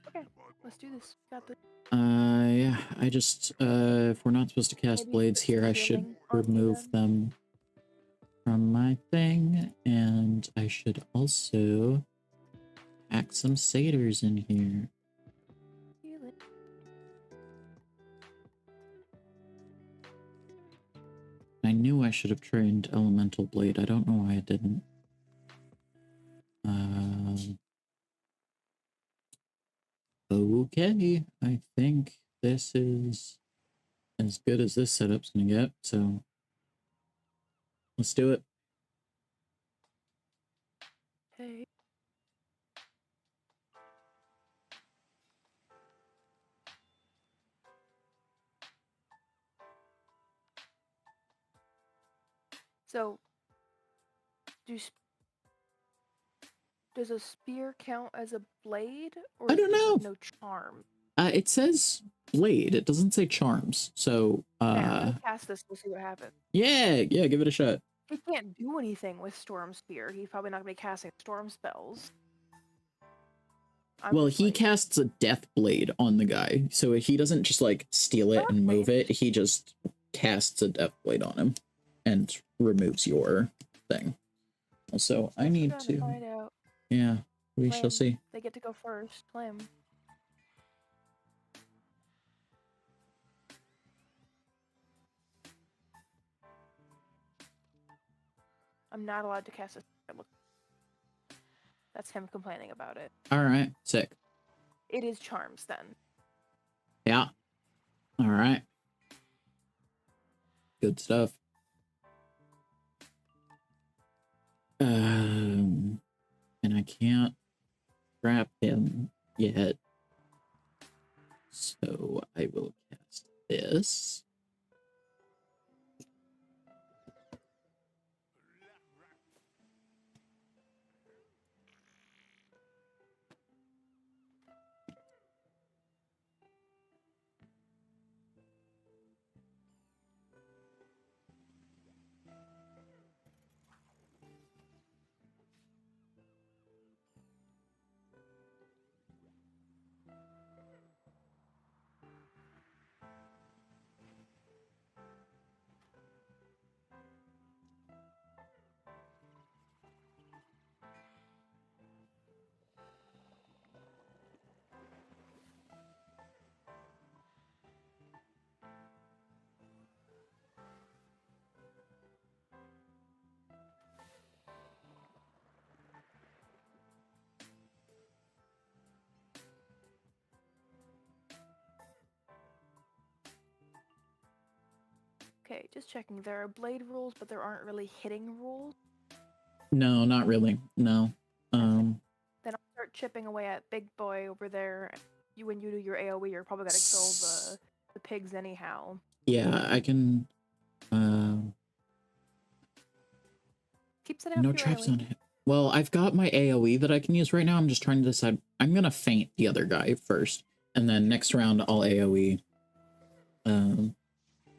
Okay, let's do this. Got this. Yeah, I just if we're not supposed to cast Maybe blades here, I should remove them from my thing, and I should also pack some satyrs in here. I knew I should have trained Elemental Blade. I don't know why I didn't. Okay, I think this is as good as this setup's gonna get, so let's do it. Okay. So, does a spear count as a blade? Or I don't know. No charm? It says blade. It doesn't say charms. So, I'm gonna cast this. We'll see what happens. Yeah, give it a shot. He can't do anything with Storm Spear. He's probably not gonna be casting storm spells. Well, he casts a death blade on the guy, so he doesn't just like steal it and move it. He just casts a death blade on him and removes your thing. Also, I need to find out. Yeah, we shall see. They get to go first. Slim. I'm not allowed to cast a. That's him complaining about it. All right, sick. It is charms then. Yeah. All right. Good stuff. And I can't trap him yet. So I will cast this. Okay, just checking. There are blade rules, but there aren't really hitting rules. No, not really. No. Then I'll start chipping away at Big Boy over there. When you do your AoE, you're probably gonna kill the pigs anyhow. Yeah, I can. Keep setting up no your traps AoE. on him. Well, I've got my AoE that I can use right now. I'm just trying to decide. I'm gonna feint the other guy first, and then next round I'll AoE.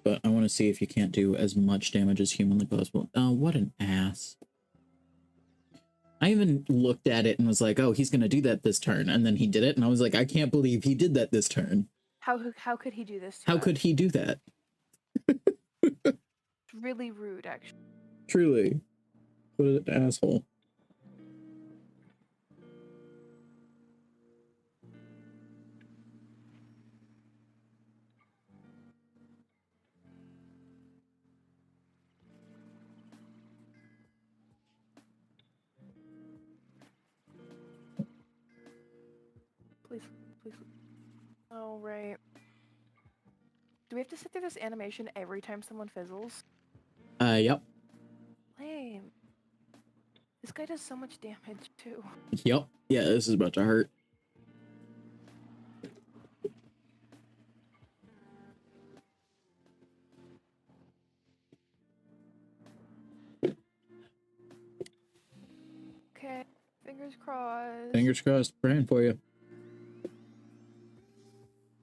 But I want to see if you can't do as much damage as humanly possible. Oh, what an ass. I even looked at it and was like, oh, he's going to do that this turn. And then he did it. And I was like, I can't believe he did that this turn. How could he do this? How could he do that? really rude, actually. Truly. What an asshole. Please. Oh, right. Do we have to sit through this animation every time someone fizzles? Yep. Lame. This guy does so much damage, too. Yep. Yeah, this is about to hurt. Okay, fingers crossed. Fingers crossed, praying for you.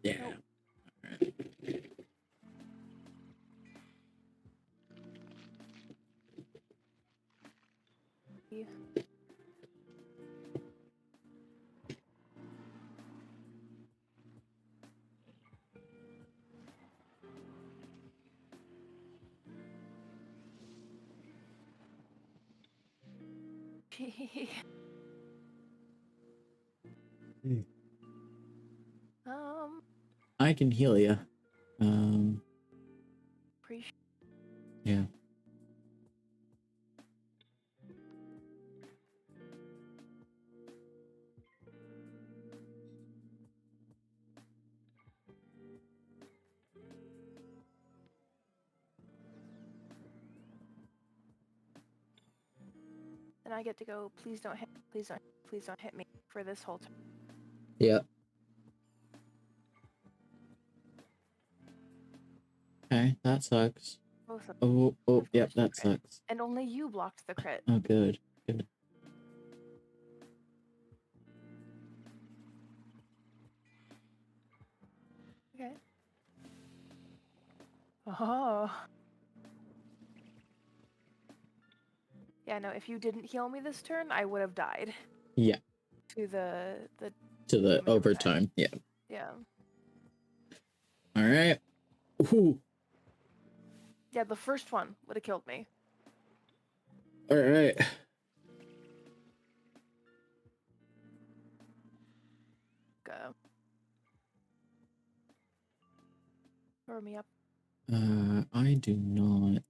Yeah. Nope. I can heal you. Appreciate. Yeah. And I get to go, please don't hit me for this whole time. Yeah. Okay, that sucks. Both of them. Oh, yep, that crit. sucks. And only you blocked the crit. Oh, good. Okay. Oh. Yeah, no, if you didn't heal me this turn, I would have died. Yeah. To the overtime. Yeah. Yeah. All right. Ooh. Yeah, the first one would have killed me. All right. Go. Throw me up. I do not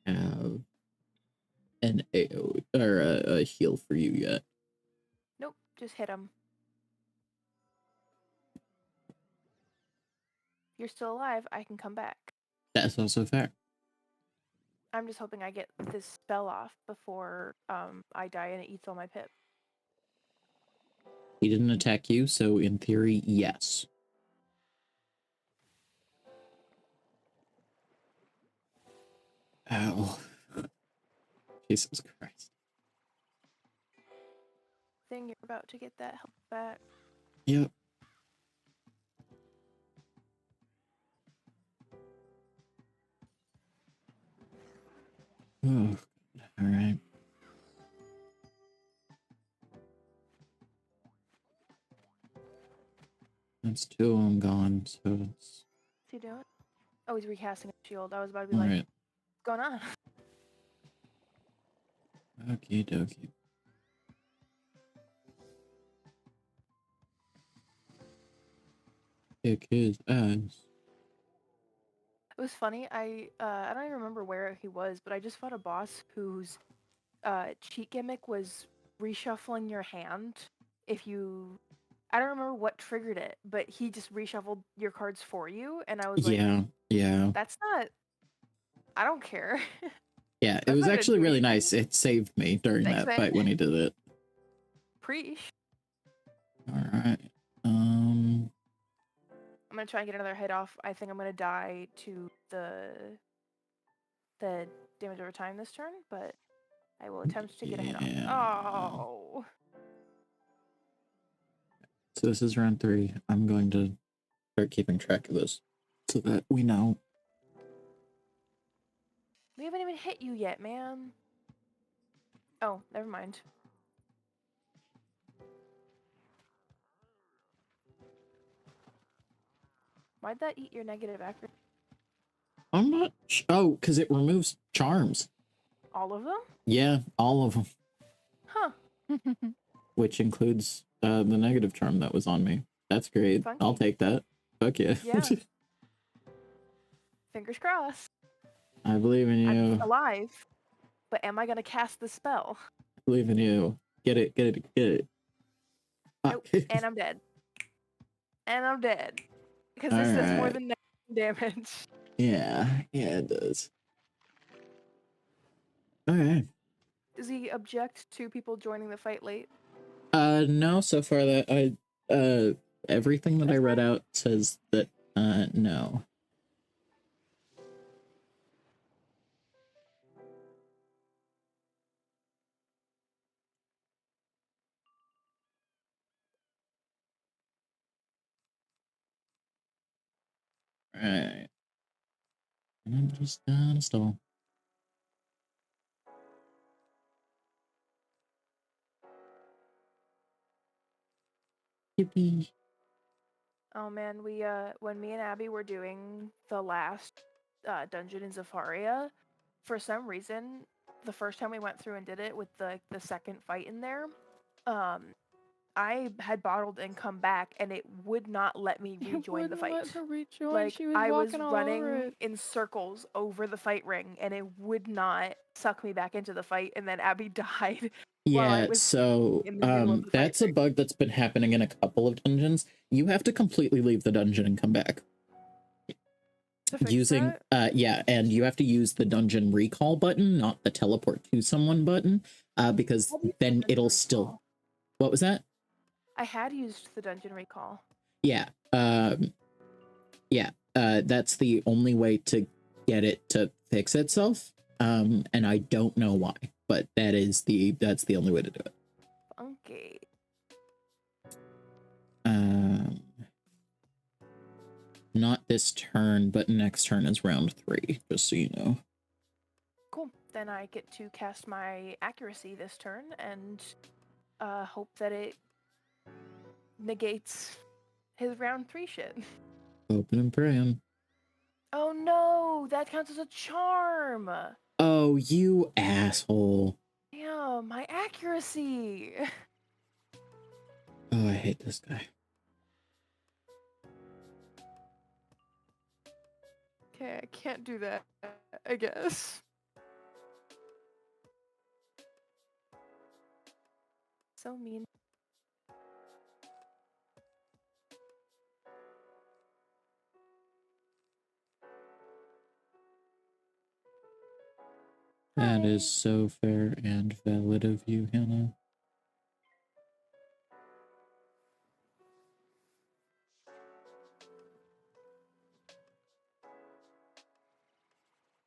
have an AO or a heal for you yet. Nope, just hit him. If you're still alive, I can come back. That's also fair. I'm just hoping I get this spell off before I die and it eats all my pip. He didn't attack you, so in theory, yes. Ow. Jesus Christ. Thing, you're about to get that health back. Yep. Oh, all right. That's two of them gone, so it's... What's he doing? Oh, he's recasting a shield. I was about to be all like, right. what's going on? Okie dokie. Kick his ass. It was funny. I don't even remember where he was, but I just fought a boss whose cheat gimmick was reshuffling your hand if you... I don't remember what triggered it, but he just reshuffled your cards for you, and I was like, yeah. That's not... I don't care. Yeah, it was actually really nice. It saved me during that fight when he did it. Preach. All right. I'm gonna try and get another hit off. I think I'm gonna die to the damage over time this turn, but I will attempt to get a hit off. Oh. So this is round 3. I'm going to start keeping track of this so that we know. We haven't even hit you yet, man. Oh, never mind. Why'd that eat your negative accuracy? I'm not. Oh, because it removes charms. All of them? Yeah, all of them. Huh. Which includes the negative charm that was on me. That's great. Funky. I'll take that. Fuck yeah. Yeah. Fingers crossed. I believe in you. I'm alive, but am I gonna cast the spell? I believe in you. Get it, get it, get it. Nope. And I'm dead. And I'm dead. Because this does more than damage. Yeah, it does. Okay. Does he object to people joining the fight late? No, so far that everything that I read out says that no. Alright. And I'm just gonna stall. Yippee. Oh man, we when me and Abby were doing the last dungeon in Zafaria, for some reason, the first time we went through and did it with the second fight in there, I had bottled and come back, and it would not let me rejoin the fight. Let her rejoin. Like She was I was walking all running over it. in circles over the fight ring, and it would not suck me back into the fight. And then Abby died. Yeah, so that's a bug that's been happening in a couple of dungeons. You have to completely leave the dungeon and come back. Using yeah, and you have to use the dungeon recall button, not the teleport to someone button, because then it'll still. What was that? I had used the dungeon recall. Yeah, that's the only way to get it to fix itself. And I don't know why, but that's the only way to do it. Funky. Not this turn, but next turn is round 3, just so you know. Cool. Then I get to cast my accuracy this turn and hope that it negates his round 3 shit. Hoping and praying. Oh no, that counts as a charm. Oh, you asshole. Damn, my accuracy. Oh, I hate this guy. Okay, I can't do that, I guess. So mean. That is so fair and valid of you, Hannah.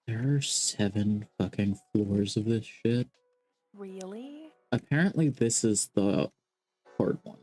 There are 7 fucking floors of this shit. Really? Apparently this is the hard one.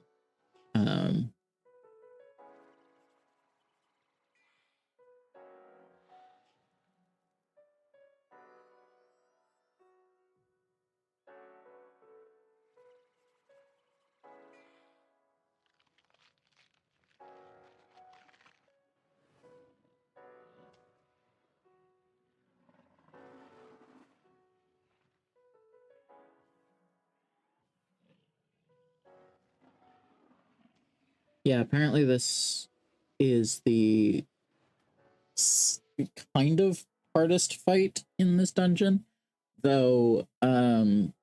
Yeah, apparently this is the kind of hardest fight in this dungeon, though the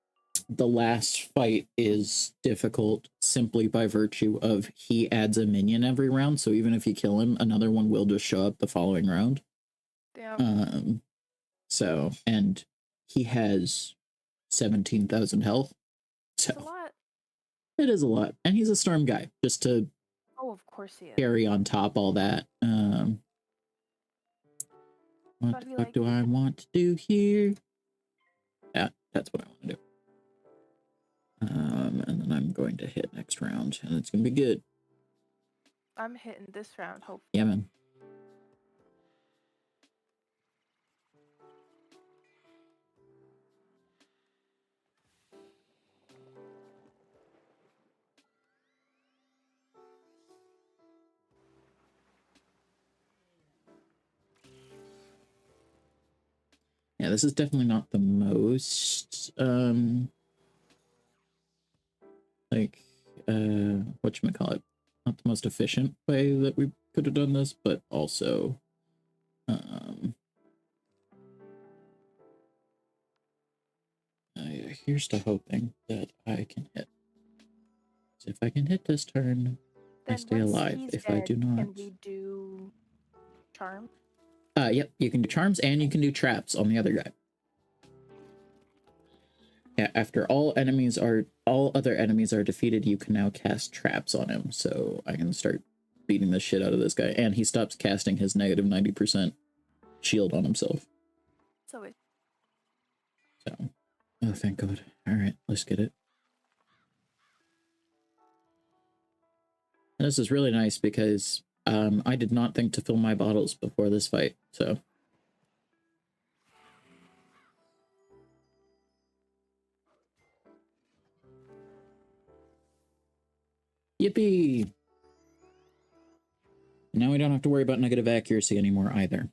last fight is difficult simply by virtue of he adds a minion every round, so even if you kill him, another one will just show up the following round. Damn. So, and he has 17,000 health. So That's a lot. It is a lot. And he's a storm guy, just to of course he is. carry on top all that. What the fuck do I want to do here? Yeah, that's what I want to do. And then I'm going to hit next round, and it's going to be good. I'm hitting this round, hopefully. Yeah, man. Yeah, this is definitely not the most, like, whatchamacallit, not the most efficient way that we could have done this, but also, here's to hoping that I can hit. So if I can hit this turn, I stay alive. If I do not... Can we do charm? Yep, you can do charms and you can do traps on the other guy. Yeah, after all other enemies are defeated, you can now cast traps on him. So I can start beating the shit out of this guy, and he stops casting his negative 90% shield on himself. So, oh, thank God. All right, let's get it. And this is really nice because I did not think to fill my bottles before this fight, so. Yippee! Now we don't have to worry about negative accuracy anymore either.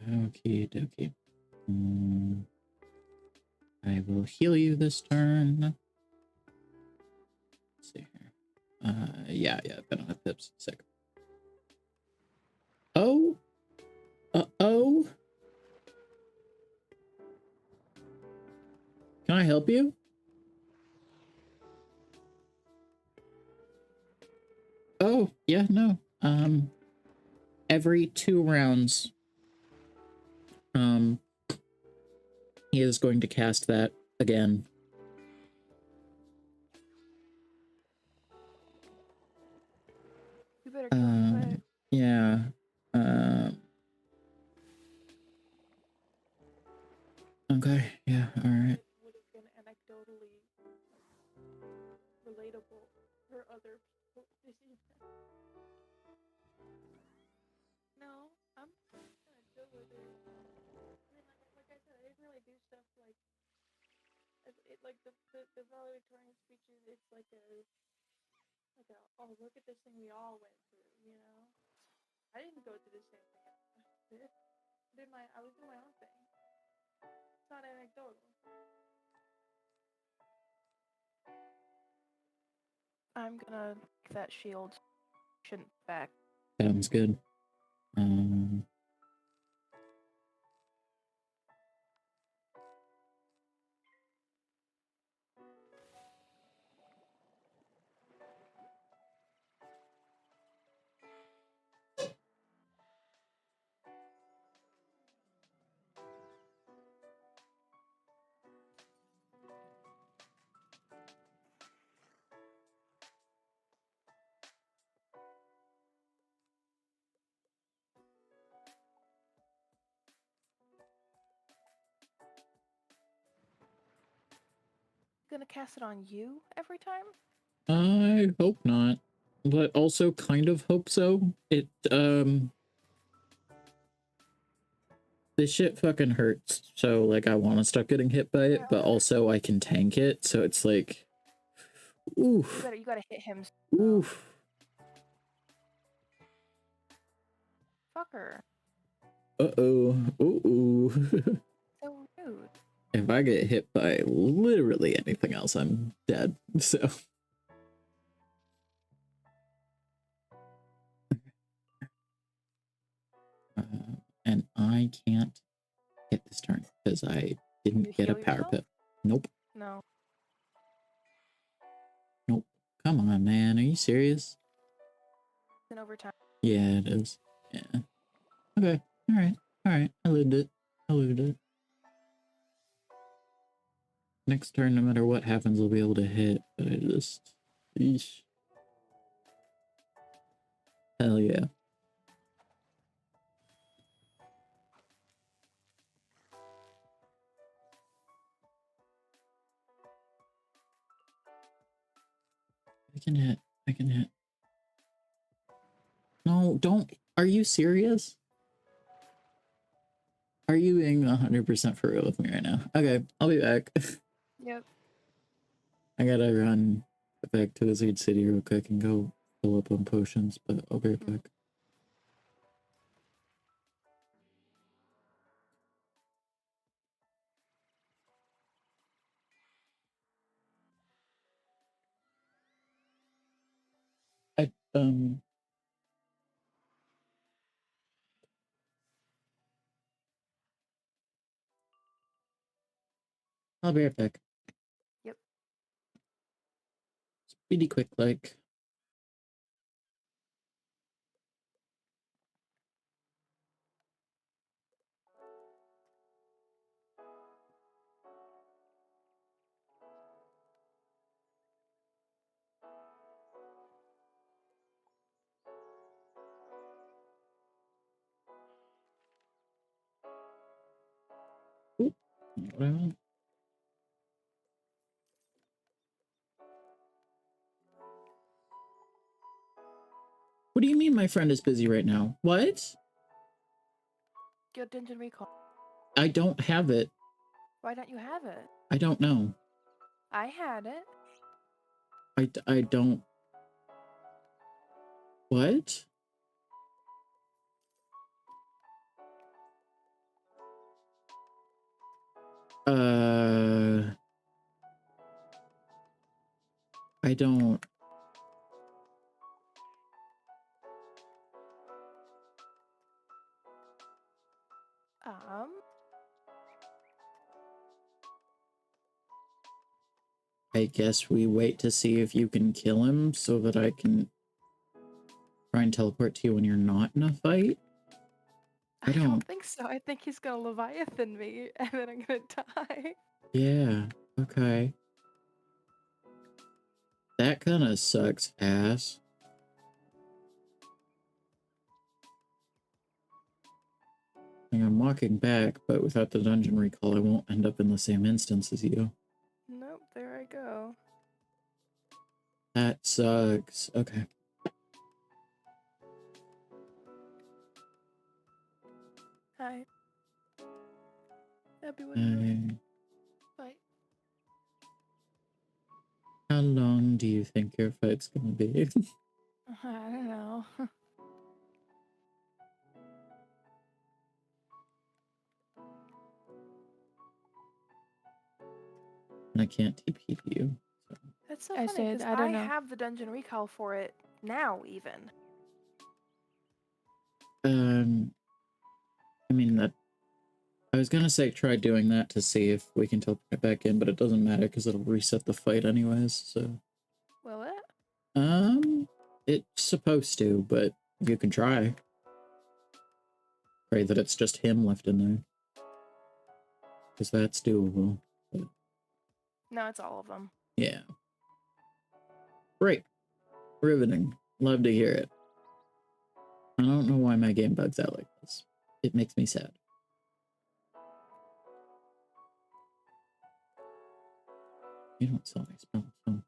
Okie dokie. I will heal you this turn. Let's see here. Yeah, I don't have pips. Sick. Oh? Oh? Can I help you? Oh, yeah, no. Every 2 rounds, he is going to cast that again. You better kill him quick. Yeah. Okay, yeah, alright. Would have been anecdotally relatable for other people to see that. No, I'm gonna deal with it. I mean, like I said, I didn't really do stuff like the valedictorian speeches. It's like a oh, look at this thing we all went through, you know. I didn't go through the same thing. I was doing my own thing. It's not anecdotal. I'm gonna that shield shouldn't back. Sounds good. Gonna cast it on you every time? I hope not, but also kind of hope so. It, this shit fucking hurts, so, like, I want to stop getting hit by it, but also I can tank it, so it's like, oof. You gotta hit him. Oof. Fucker. Uh-oh. Uh-oh. So rude. If I get hit by literally anything else, I'm dead, so. And I can't hit this turn because I didn't get a power pip. Nope. No. Nope. Come on, man. Are you serious? It's an overtime. Yeah, it is. Yeah. Okay. Alright. Alright. I lived it. Next turn, no matter what happens, I'll be able to hit, but I just... Eesh. Hell yeah. I can hit. No, don't. Are you serious? Are you being 100% for real with me right now? Okay, I'll be back. Yep. I gotta run back to Wizard City real quick and go fill up on potions, but I'll be right back. I'll be right back. Yep. Speedy quick like. Ooh, not what I want. What do you mean my friend is busy right now? What? Get Dungeon Recall. I don't have it. Why don't you have it? I don't know. I had it. I don't. What? I don't. I guess we wait to see if you can kill him so that I can try and teleport to you when you're not in a fight. I don't think so. I think he's gonna Leviathan me and then I'm gonna die. Yeah, okay. That kind of sucks ass. I'm walking back, but without the dungeon recall, I won't end up in the same instance as you. Nope, there I go. That sucks. Okay. Hi. Happy Wednesday. Bye. How long do you think your fight's gonna be? I don't know. And I can't TP you. So. That's so funny because I have the dungeon recall for it now, even. I mean that. I was gonna say try doing that to see if we can teleport it back in, but it doesn't matter because it'll reset the fight anyways. So. Will it? It's supposed to, but you can try. Pray that it's just him left in there, because that's doable. But... No, it's all of them. Yeah. Great. Riveting. Love to hear it. I don't know why my game bugs out like this. It makes me sad. You don't sell my spells, so...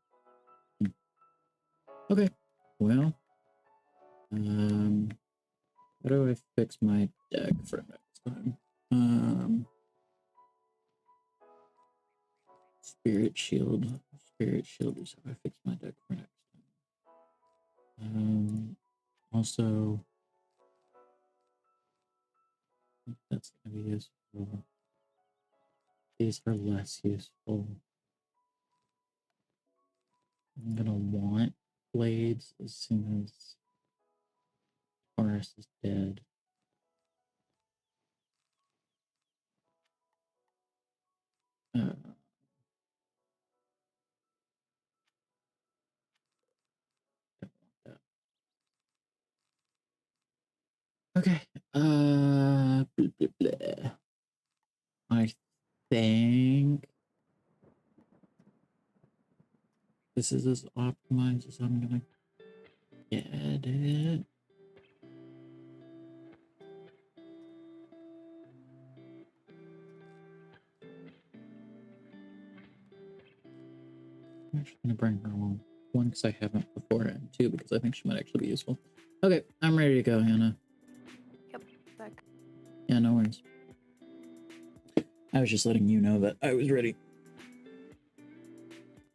Okay. Well. How do I fix my deck for next time? Spirit Shield. Spirit Shield is how I fix my deck for next time. Also, that's gonna be useful. These are less useful. I'm gonna want blades as soon as Taurus is dead. Okay. Blah, blah, blah. I think this is as optimized as I'm gonna get it. I'm actually gonna bring her along. One, because I haven't before, and two, because I think she might actually be useful. Okay, I'm ready to go, Hannah. Yep, back. Yeah, no worries. I was just letting you know that I was ready.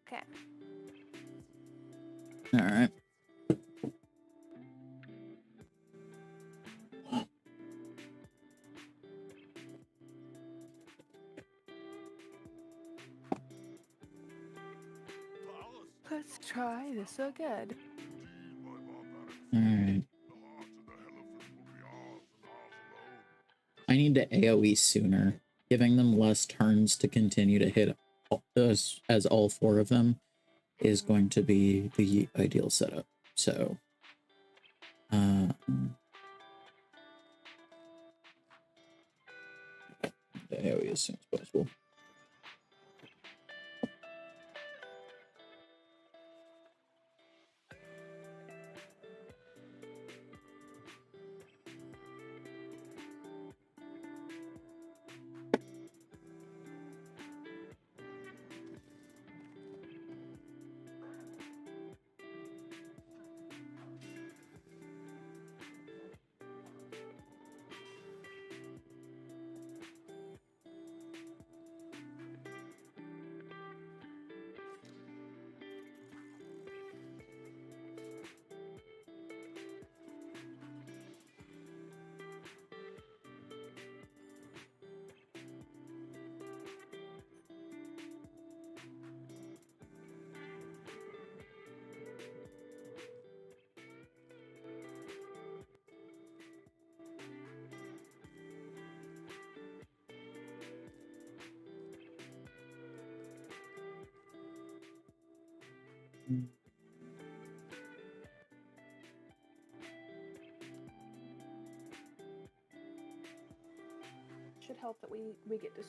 Okay. All right. Let's try this again. All right. I need to AoE sooner. Giving them less turns to continue to hit us as all 4 of them is going to be the ideal setup. So, the AoE as soon as possible. Should help that we get to.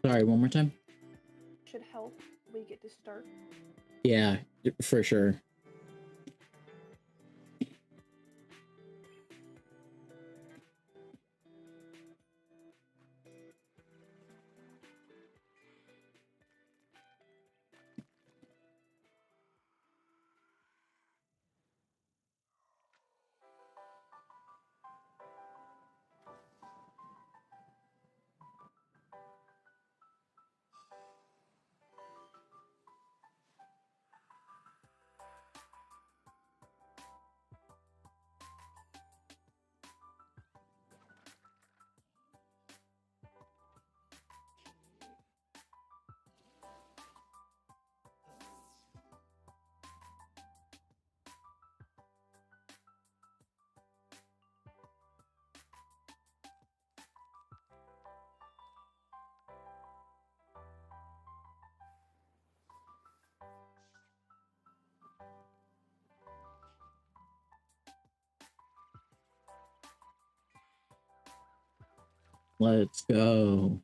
Sorry, one more time. Should help we get to start. Yeah, for sure. Let's go.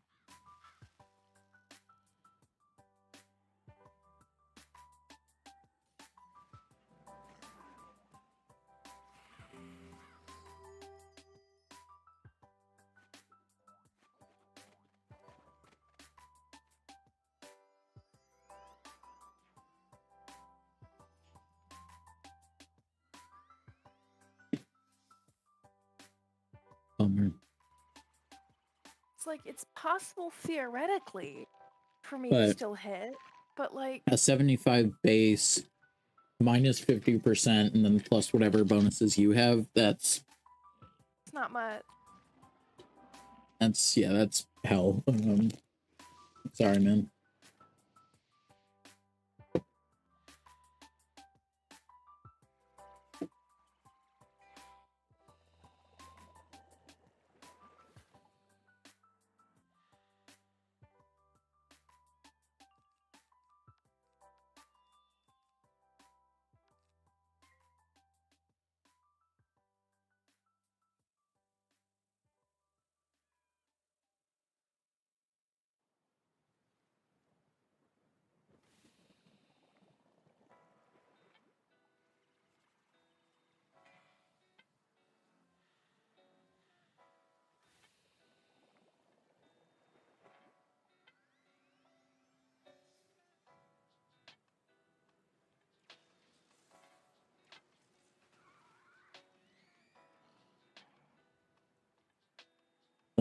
Bummer. It's like it's possible theoretically for me to still hit, but like a 75 base minus 50% and then plus whatever bonuses you have, that's it's not much. That's hell. Sorry, man.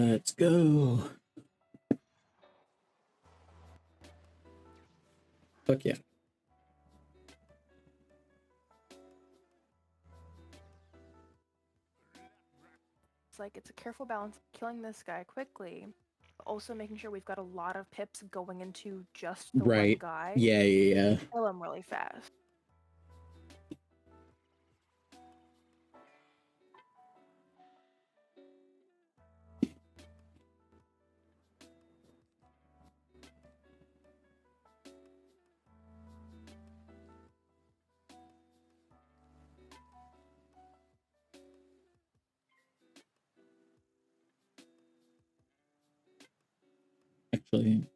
Let's go. Fuck yeah. It's like it's a careful balance of killing this guy quickly, but also making sure we've got a lot of pips going into just the one guy. Yeah. Kill him really fast. Actually,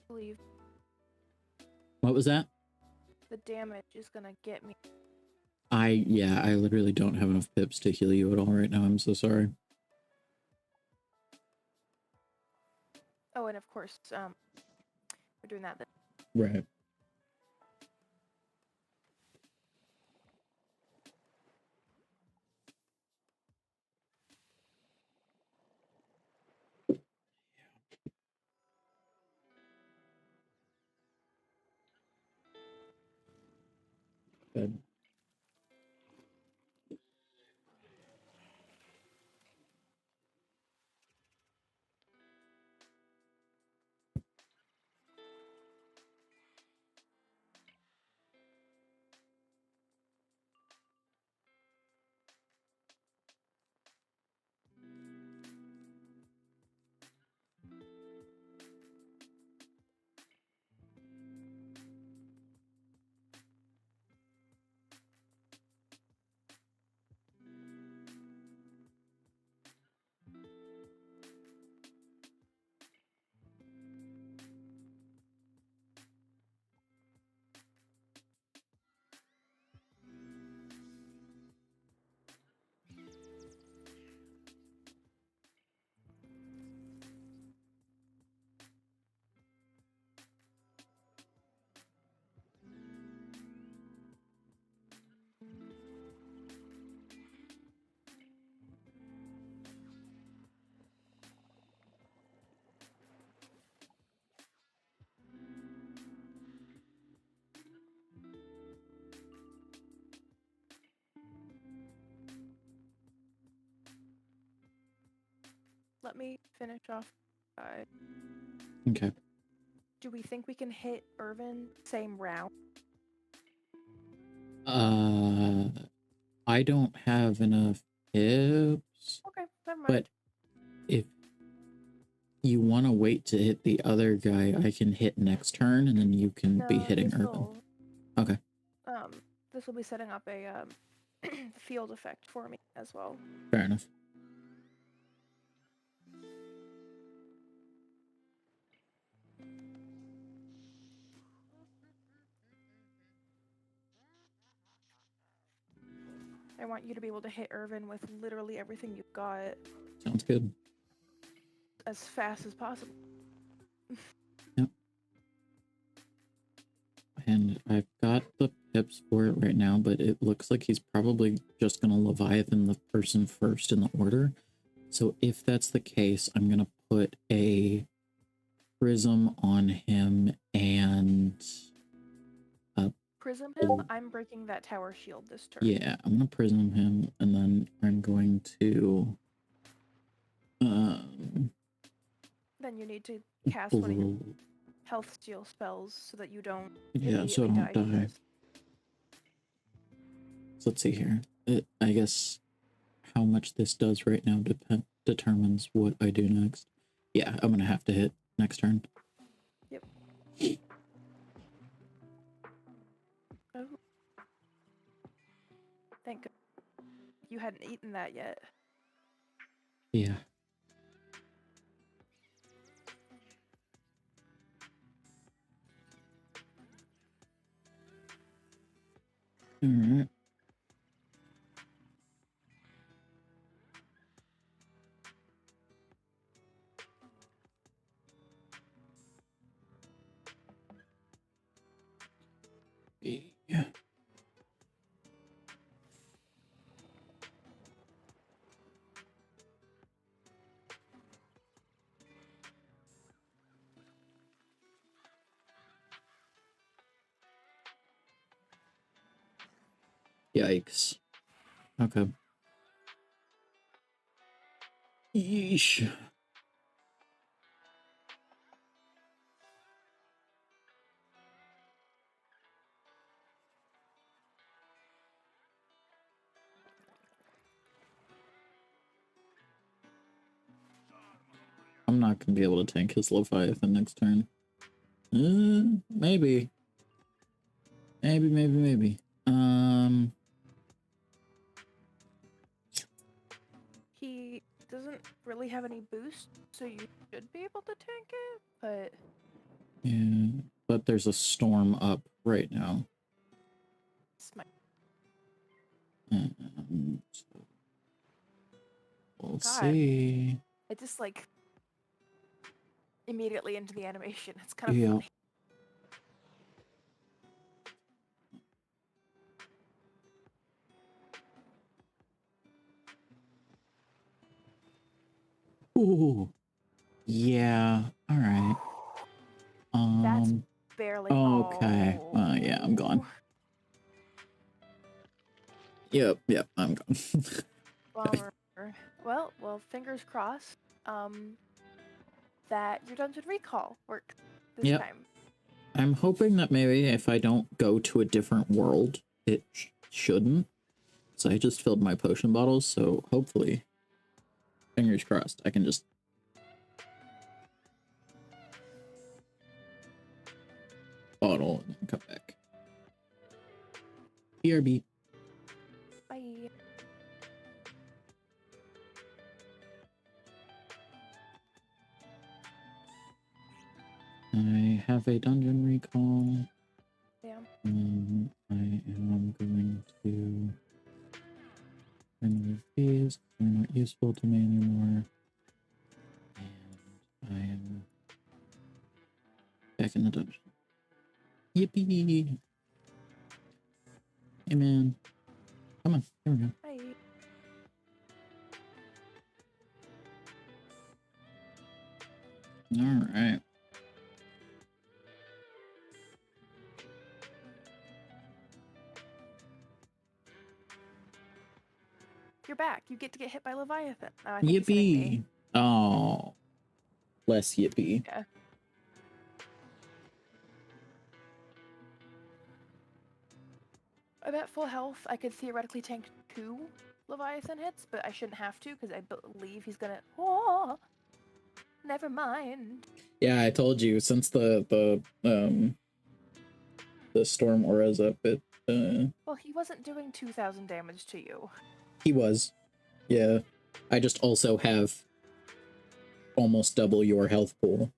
Believe. What was that? The damage is gonna get me. I literally don't have enough pips to heal you at all right now. I'm so sorry. Oh, and of course, we're doing that then. Right. Good. Let me finish off. Okay. Do we think we can hit Irvin same round? I don't have enough pips. Okay, never mind. But if you want to wait to hit the other guy, I can hit next turn, and then you can be hitting Irvin. Okay. This will be setting up a field effect for me as well. Fair enough. I want you to be able to hit Irvin with literally everything you've got. Sounds good. As fast as possible. Yep. And I've got the pips for it right now, but it looks like he's probably just going to Leviathan the person first in the order. So if that's the case, I'm going to put a prism on him and... Prism him? I'm breaking that tower shield this turn. Yeah, I'm going to prism him, and then I'm going to... Then you need to cast one of your health steal spells so that you don't so I don't die. So let's see here. I guess how much this does right now determines what I do next. Yeah, I'm going to have to hit next turn. Yep. hadn't eaten that yet. Yeah. All right. Yeah. Yikes. Okay. Yeesh. I'm not gonna be able to tank his Leviathan next turn. Maybe. Maybe. He doesn't really have any boost, so you should be able to tank it, but... Yeah, but there's a storm up right now. So we'll see. It just, like, immediately into the animation. It's kind of funny. Ooh. Yeah. All right. That's barely. Okay. Yeah, I'm gone. Yep, I'm gone. Bummer. Well, fingers crossed. That your dungeon recall worked this time. I'm hoping that maybe if I don't go to a different world, it shouldn't. So I just filled my potion bottles, so hopefully, fingers crossed, I can just bottle and then come back. BRB. Bye. I have a dungeon recall. Yeah. I am going to remove these. They're not useful to me anymore. And I am back in the dungeon. Yippee! Hey man. Come on, here we go. Bye. Alright. You're back. You get to get hit by Leviathan. Yippee! Oh. Less yippee. Yeah. I'm at full health. I could theoretically tank 2 Leviathan hits, but I shouldn't have to because I believe he's gonna. Oh, never mind. Yeah, I told you since the storm aura's up, it. Well, he wasn't doing 2,000 damage to you. He was. Yeah. I just also have almost double your health pool.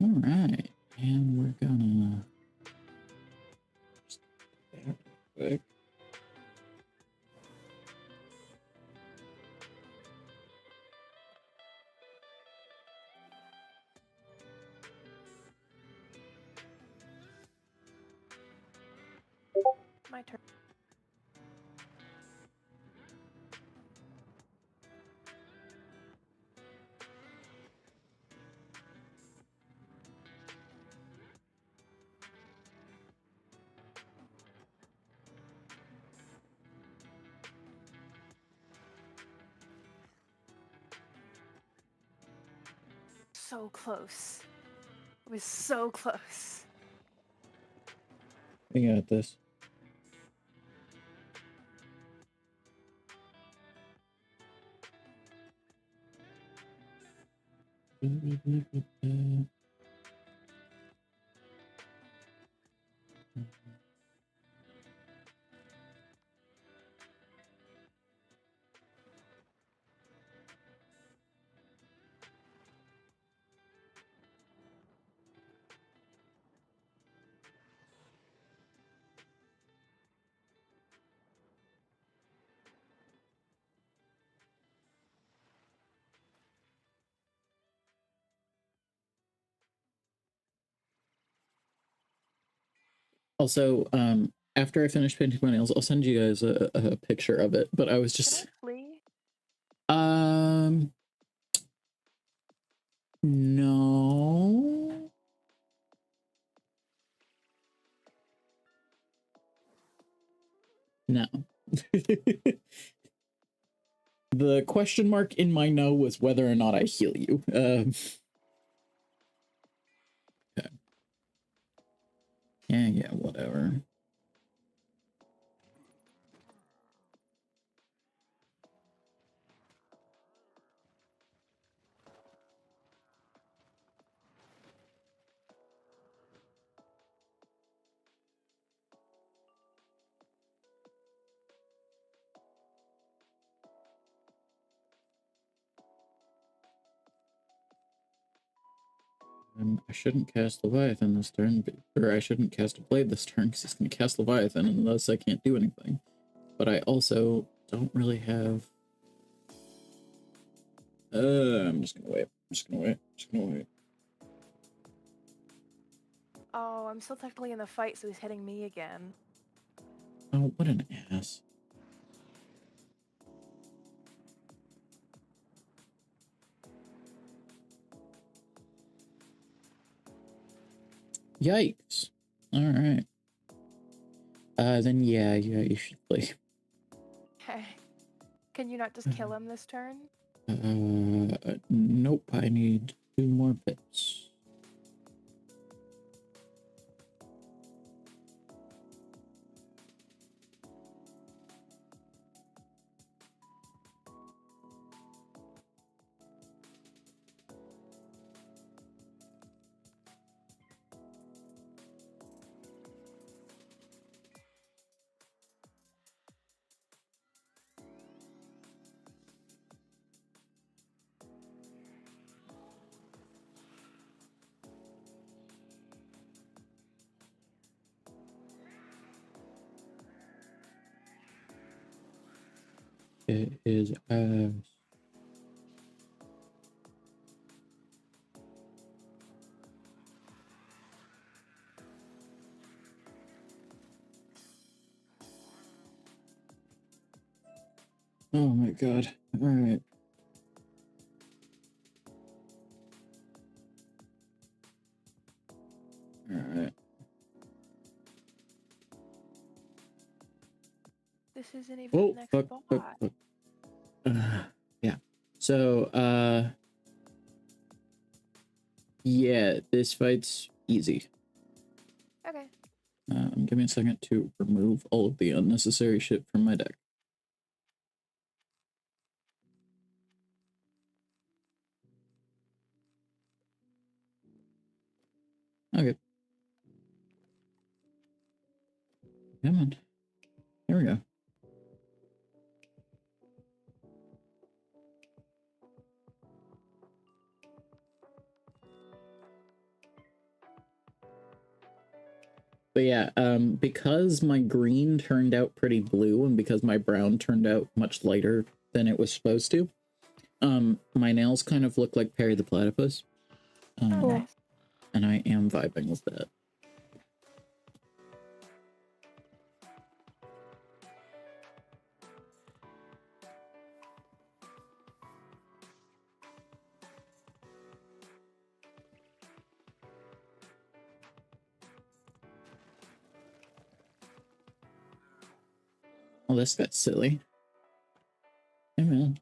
All right, and we're gonna quick. My turn. So close. It was so close. We got this. Also, after I finish painting my nails, I'll send you guys a picture of it. But I was just... No. No. The question mark in my no was whether or not I heal you. Okay. Yeah, whatever. I shouldn't cast Leviathan this turn, or I shouldn't cast a Blade this turn because he's going to cast Leviathan, and thus I can't do anything. But I also don't really have... I'm just going to wait. Oh, I'm still technically in the fight, so he's hitting me again. Oh, what an ass. Yikes. Alright. Then yeah, you should play. Okay. Can you not just kill him this turn? Nope, I need 2 more bits. It is ass. Oh my god. Alright. Alright. This isn't even the next spot. Yeah. So, yeah, this fight's easy. Okay. Give me a second to remove all of the unnecessary shit from my deck. Okay. Come on. Here we go. But yeah, because my green turned out pretty blue and because my brown turned out much lighter than it was supposed to, my nails kind of look like Perry the Platypus. Nice. And I am vibing with that. Well, this got silly. Hey, man.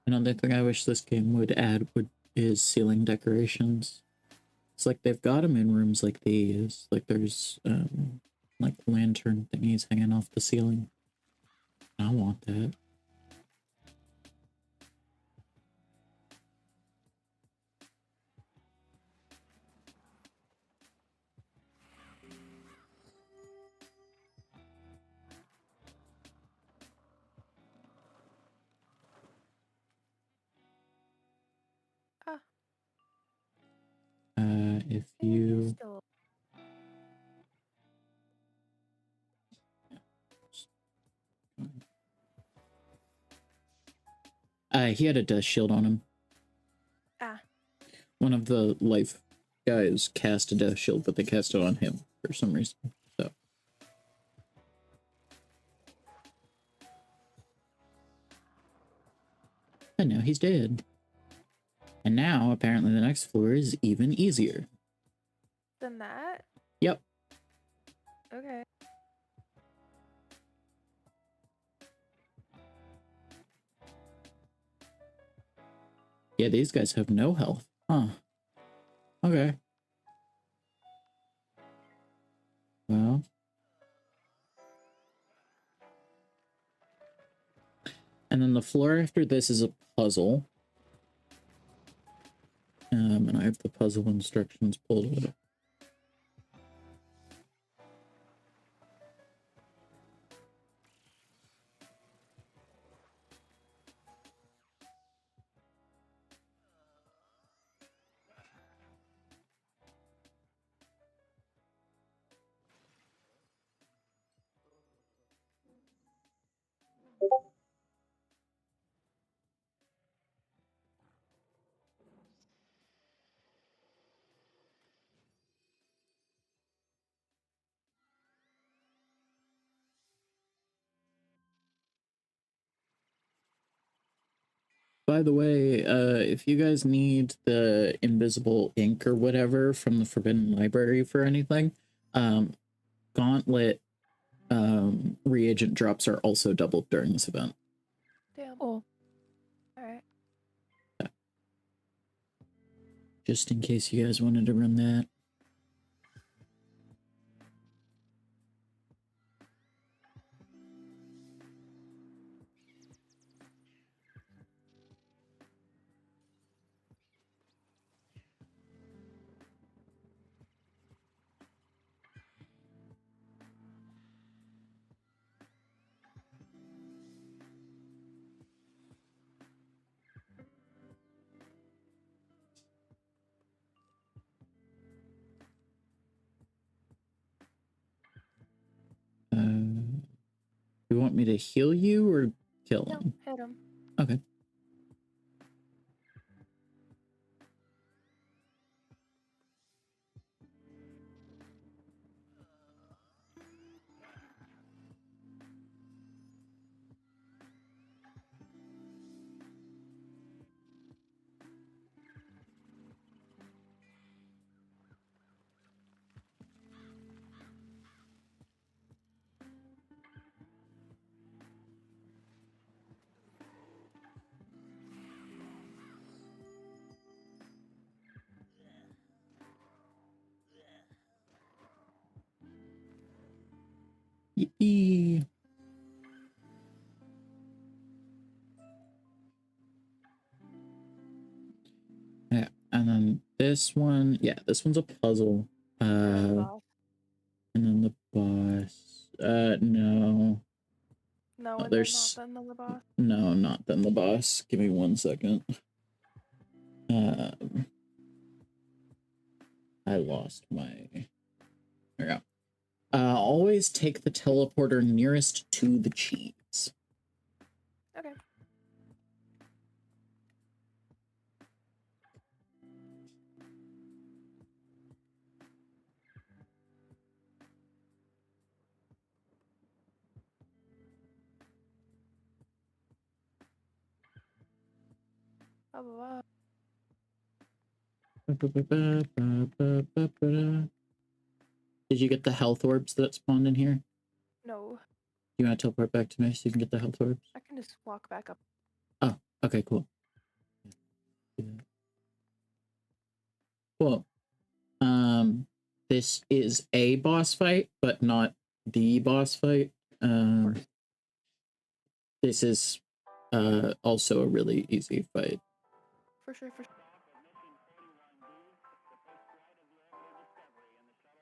Another thing I wish this game would add is ceiling decorations. It's like they've got them in rooms like these. Like there's like lantern thingies hanging off the ceiling. I want that. If you he had a death shield on him. One of the life guys cast a death shield, but they cast it on him for some reason. So and now he's dead. And now apparently the next floor is even easier than that. Yep. Okay. Yeah, these guys have no health. Huh. Okay. Well. And then the floor after this is a puzzle. And I have the puzzle instructions pulled up. By the way, if you guys need the invisible ink or whatever from the Forbidden Library for anything, Gauntlet reagent drops are also doubled during this event. Damn. Oh. Alright. Yeah. Just in case you guys wanted to run that. You want me to heal you or kill him? No, hit him. Okay. Yippee. Yeah, and then this one, yeah, this one's a puzzle. And then the boss. No. No, Oh, there's not then the boss. No, not then the boss. Give me 1 second. I lost my. There we go. Always take the teleporter nearest to the cheese. Okay. Did you get the health orbs that spawned in here? No. You want to teleport back to me so you can get the health orbs? I can just walk back up. Oh, okay, cool. Well, this is a boss fight, but not the boss fight. This is also a really easy fight. For sure, for sure.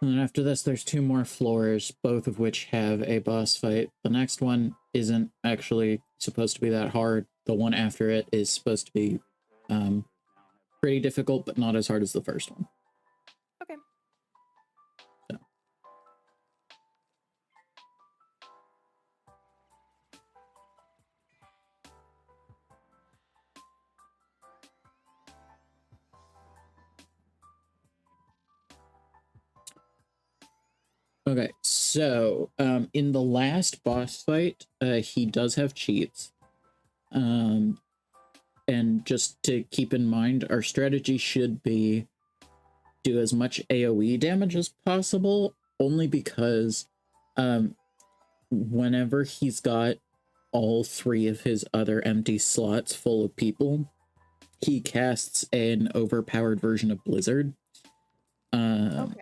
And then after this, there's 2 more floors, both of which have a boss fight. The next one isn't actually supposed to be that hard. The one after it is supposed to be pretty difficult, but not as hard as the first one. Okay. So. Okay, so in the last boss fight, he does have cheats. And just to keep in mind, our strategy should be do as much AoE damage as possible, only because whenever he's got all 3 of his other empty slots full of people, he casts an overpowered version of Blizzard. Okay.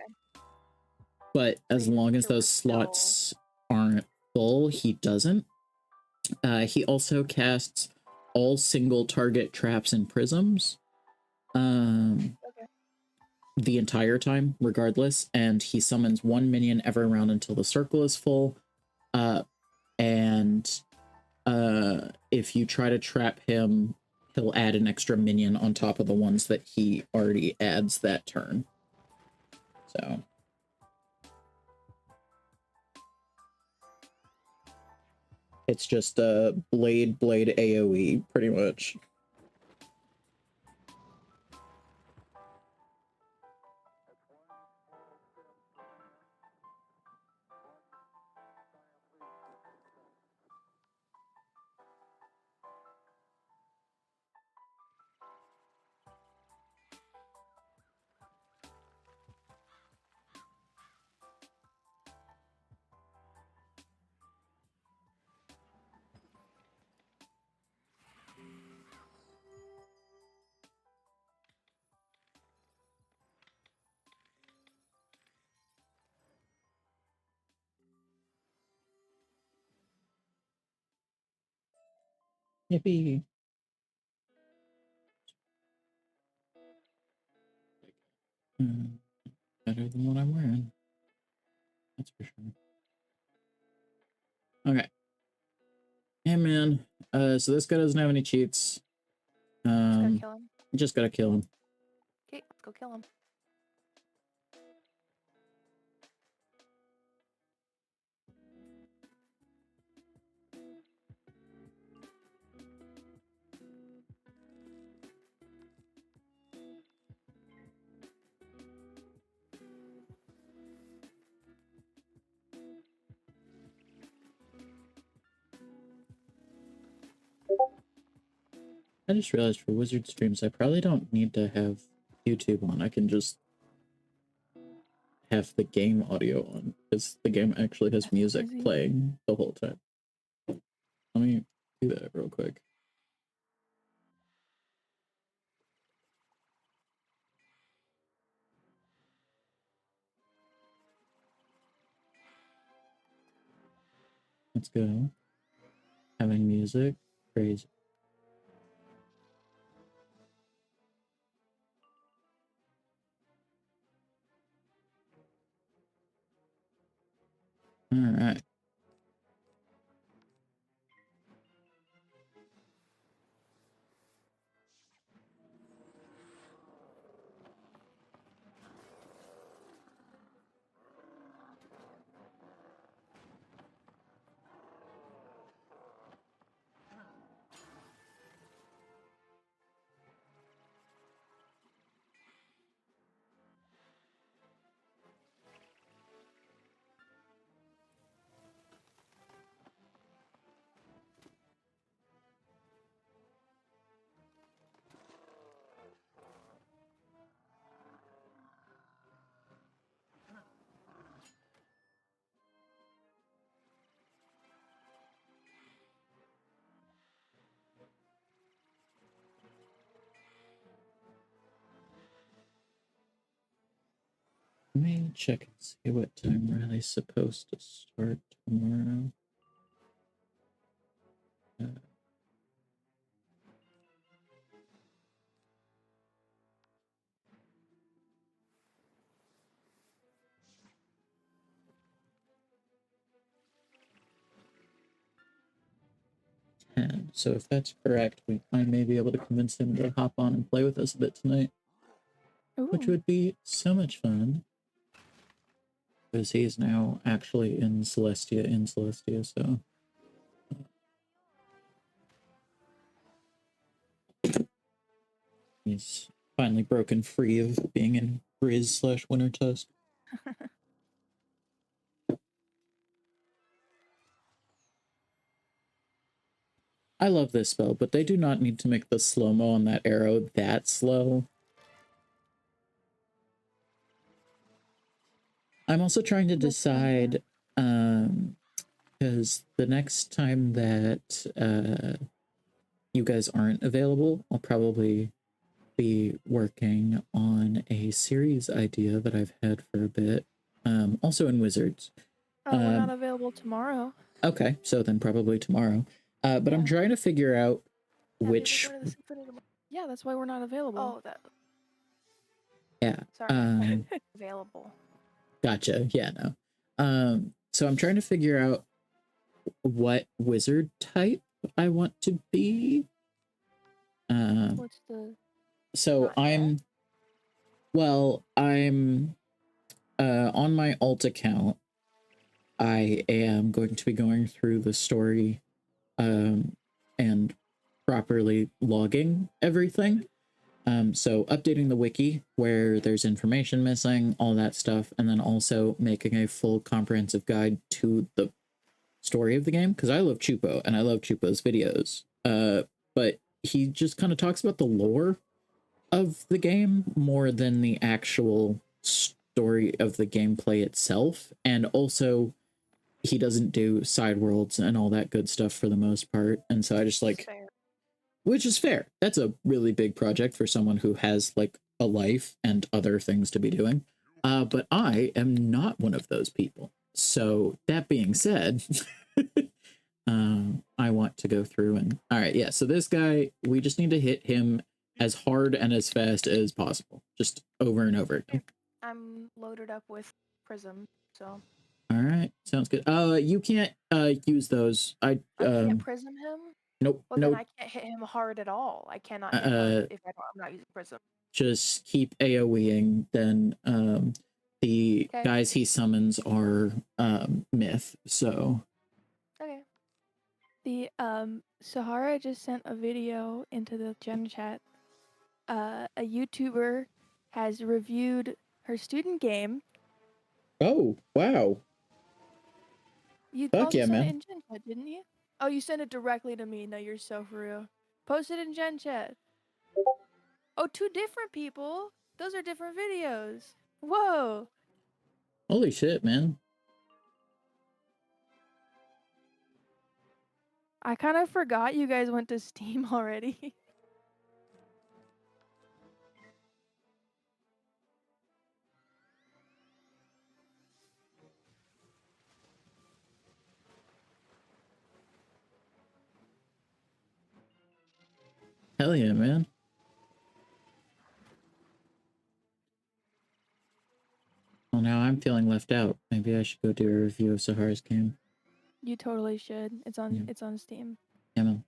But as long as those slots aren't full, he doesn't. He also casts all single target traps and prisms the entire time, regardless, and he summons 1 minion every round until the circle is full. And if you try to trap him, he'll add an extra minion on top of the ones that he already adds that turn. So... it's just a blade AoE, pretty much. Yippee. Better than what I'm wearing. That's for sure. Okay. Hey, man. So this guy doesn't have any cheats. Just gotta kill him. Just gotta kill him. Okay, let's go kill him. I just realized for Wizard streams, I probably don't need to have YouTube on. I can just have the game audio on, because the game actually has music playing the whole time. Let me do that real quick. Let's go. Having music. Crazy. All right. Let me check and see what time Riley's supposed to start tomorrow. So if that's correct, I may be able to convince him to hop on and play with us a bit tonight. Ooh. Which would be so much fun. Because he's now actually in Celestia, so... He's finally broken free of being in Grizz / Winter Tusk. I love this spell, but they do not need to make the slow-mo on that arrow that slow. I'm also trying to decide, because the next time that you guys aren't available, I'll probably be working on a series idea that I've had for a bit, also in Wizards. Oh, we're not available tomorrow. Okay, so then probably tomorrow. But yeah. I'm trying to figure out which... Yeah, that's why we're not available. Oh, that... Yeah. Sorry. Available. Gotcha. Yeah, no. So I'm trying to figure out what wizard type I want to be. What's the... So I'm on my alt account. I am going to be going through the story and properly logging everything. So updating the wiki where there's information missing, all that stuff, and then also making a full comprehensive guide to the story of the game, because I love Chupo and I love Chupo's videos. But he just kind of talks about the lore of the game more than the actual story of the gameplay itself, and also he doesn't do side worlds and all that good stuff for the most part, and so I just like, which is fair. That's a really big project for someone who has like a life and other things to be doing, but I am not one of those people. So that being said, I want to go through and all right, yeah, so this guy, we just need to hit him as hard and as fast as possible, just over and over again. I'm loaded up with Prism, so all right, sounds good. You can't use those. I can't Prism him. Nope. Well, then I can't hit him hard at all. I cannot hit him if I'm not using Prism. Just keep AoEing. Then the guys he summons are myth. So okay. The Sahara just sent a video into the gen chat. A YouTuber has reviewed her student game. Oh wow! You also sent it in gen chat, didn't you? Oh, you sent it directly to me. No, you're so for real. Post it in gen chat. Oh, 2 different people. Those are different videos. Whoa. Holy shit, man. I kind of forgot you guys went to Steam already. Hell yeah, man. Well, now I'm feeling left out. Maybe I should go do a review of Sahara's game. You totally should. It's on Steam. Yeah, man.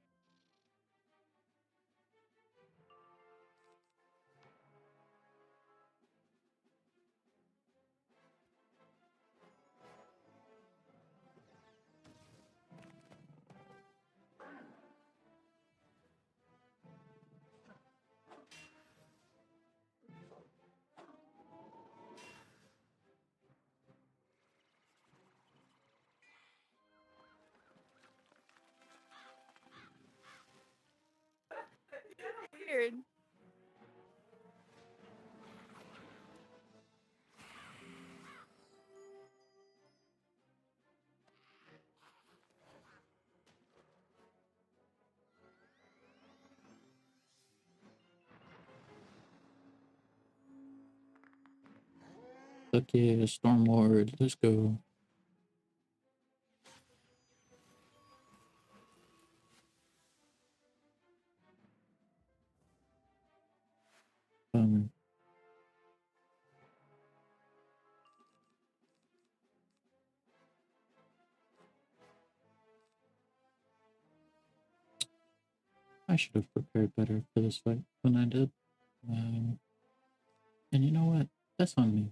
Weird. Okay, Storm Lord, let's go. I should have prepared better for this fight than I did. And you know what? That's on me.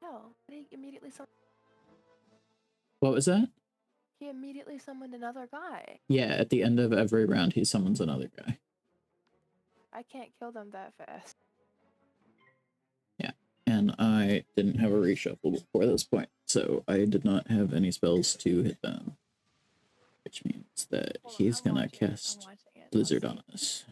No, he immediately summoned. What was that? He immediately summoned another guy. Yeah, at the end of every round, he summons another guy. I can't kill them that fast. Yeah, and I didn't have a reshuffle before this point, so I did not have any spells to hit them. Which means that he's gonna cast Blizzard on us.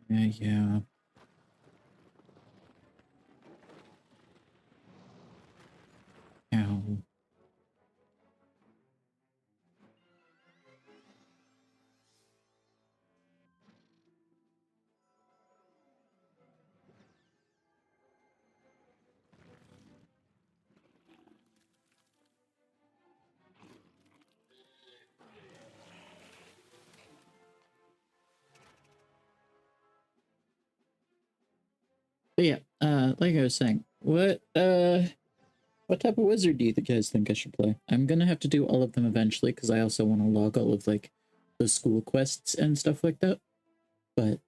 Yeah. Ow. But yeah, like I was saying, what type of wizard do you guys think I should play? I'm gonna have to do all of them eventually because I also want to log all of like the school quests and stuff like that. But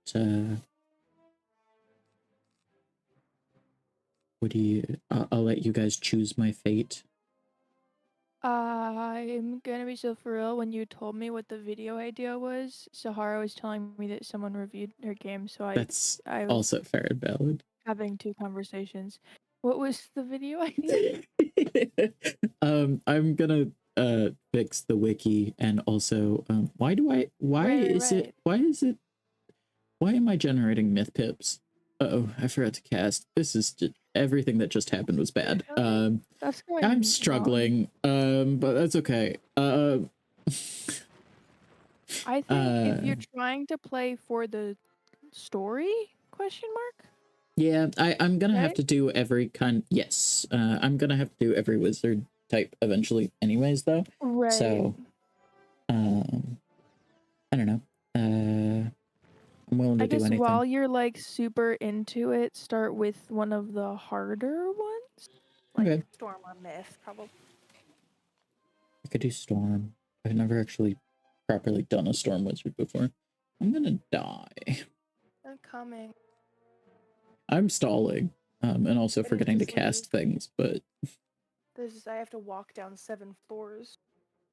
what do you? I'll let you guys choose my fate. I'm gonna be so for real. When you told me what the video idea was, Sahara was telling me that someone reviewed her game, so I That's was also fair and valid. having two conversations. What was the video idea? I'm gonna fix the wiki and also why am I generating myth pips? Uh-oh, I forgot to cast. This is just everything that just happened was bad. That's going I'm struggling. But that's okay. I think if you're trying to play for the story, question mark? Yeah, I'm gonna have to do every kind. Yes, I'm gonna have to do every wizard type eventually, anyways. Though, Right. So, I don't know. I'm willing to do anything. While you're like super into it, start with one of the harder ones. Like Okay. Storm or Myth, probably. I could do Storm. I've never actually properly done a Storm wizard before. I'm gonna die. I'm coming. I'm stalling, and also forgetting to cast things, but I have to walk down 7 floors.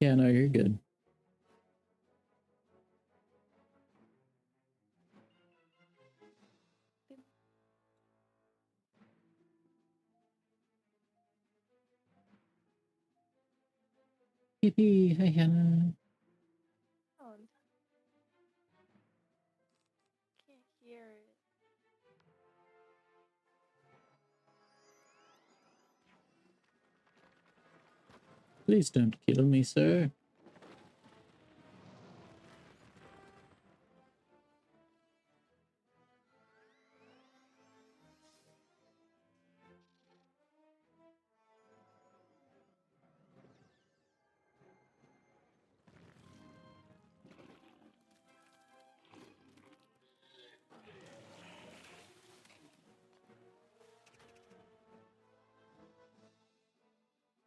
Yeah, no, you're good. Yippee! Hi, Hannah. Oh, can't hear it. Please don't kill me, sir.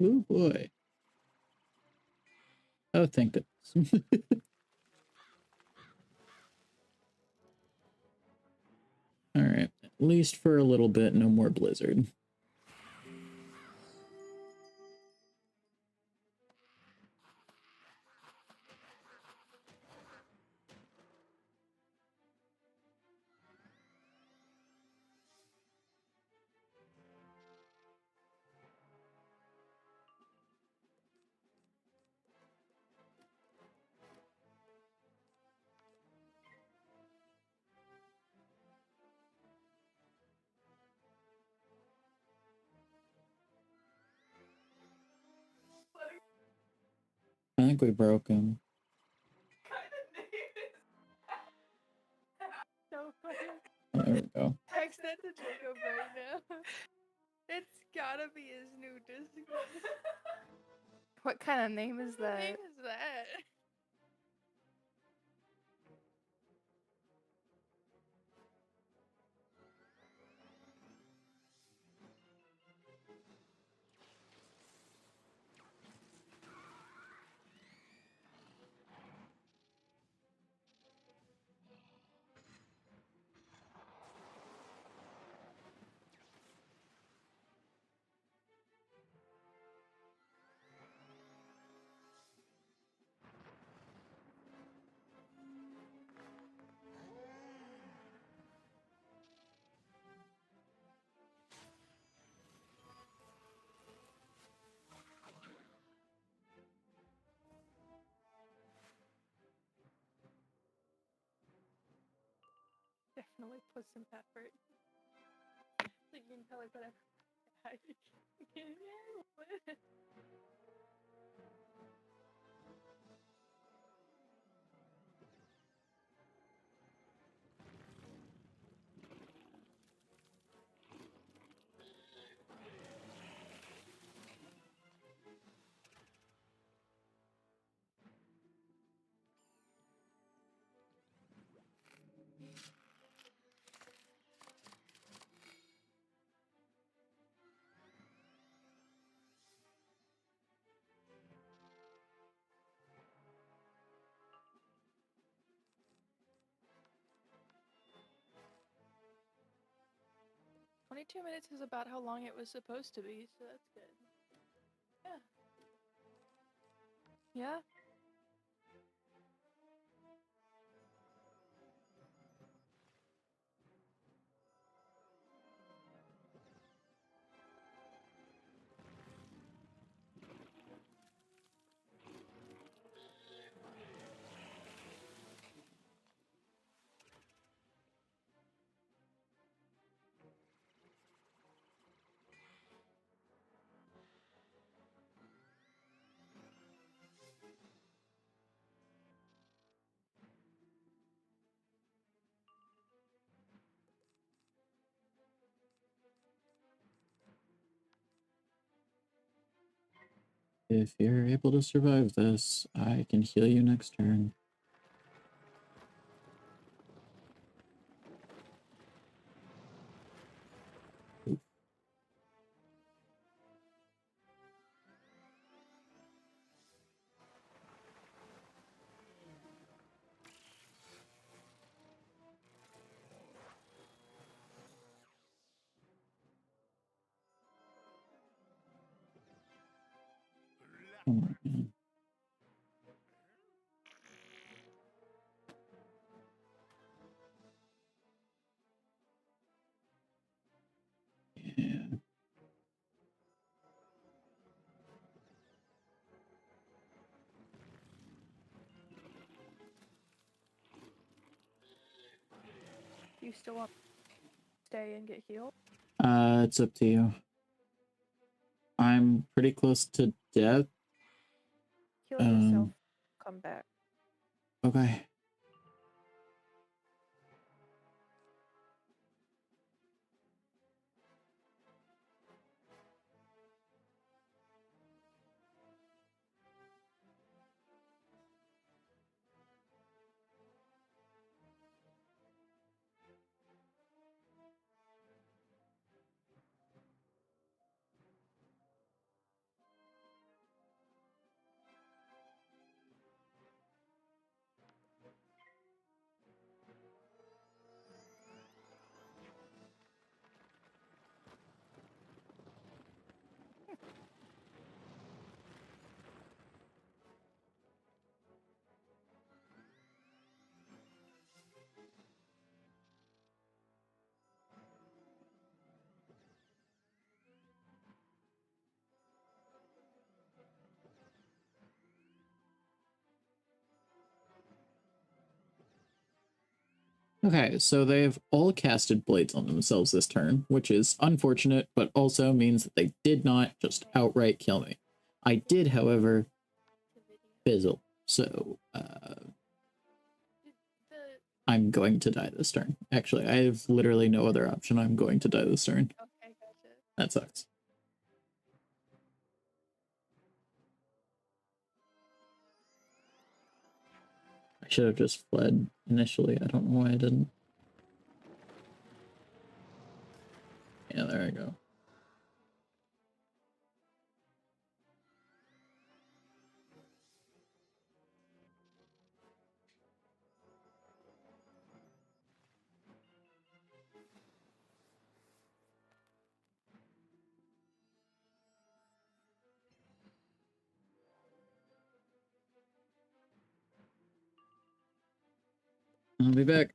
Oh boy. Oh, thank goodness. Alright, at least for a little bit, no more blizzard. I think we broke him. So funny. There we go. Text that to Jacob right now. It's gotta be his new Discord. What kind of name is What that? name is that? Definitely put some effort. So you can tell I put effort. I can't help it. $22 is about how long it was supposed to be, so that's good. Yeah. Yeah? If you're able to survive this, I can heal you next turn. Come on. Yeah. Do you still want to stay and get healed? It's up to you. I'm pretty close to death. Heal yourself. Come back. Okay. Okay, so they've all casted blades on themselves this turn, which is unfortunate, but also means that they did not just outright kill me. I did, however, fizzle, so I'm going to die this turn. Actually, I have literally no other option. I'm going to die this turn. Okay, gotcha. That sucks. I should have just fled initially. I don't know why I didn't. Yeah, there I go. I'll be back.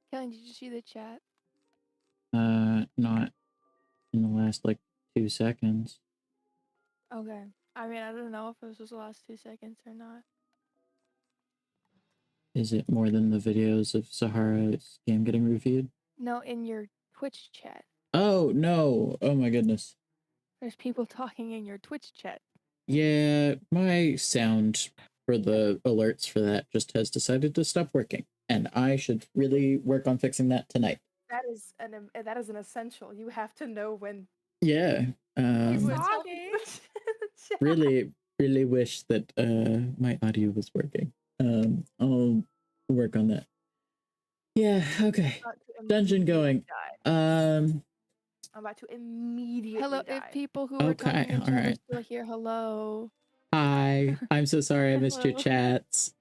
Kelly, did you see the chat? Not in the last, like, 2 seconds. Okay. I mean, I don't know if this was the last 2 seconds or not. Is it more than the videos of Sahara's game getting reviewed? No, in your Twitch chat. Oh, no. Oh, my goodness. There's people talking in your Twitch chat. Yeah, my sound for the alerts for that just has decided to stop working. And I should really work on fixing that tonight. That is an essential. You have to know when. Yeah. Really wish that my audio was working. I'll work on that. Yeah, okay. Dungeon going. I'm about to immediately Hello, die. if people who are talking in chat are still here, hello. Hi. I'm so sorry I missed your chats.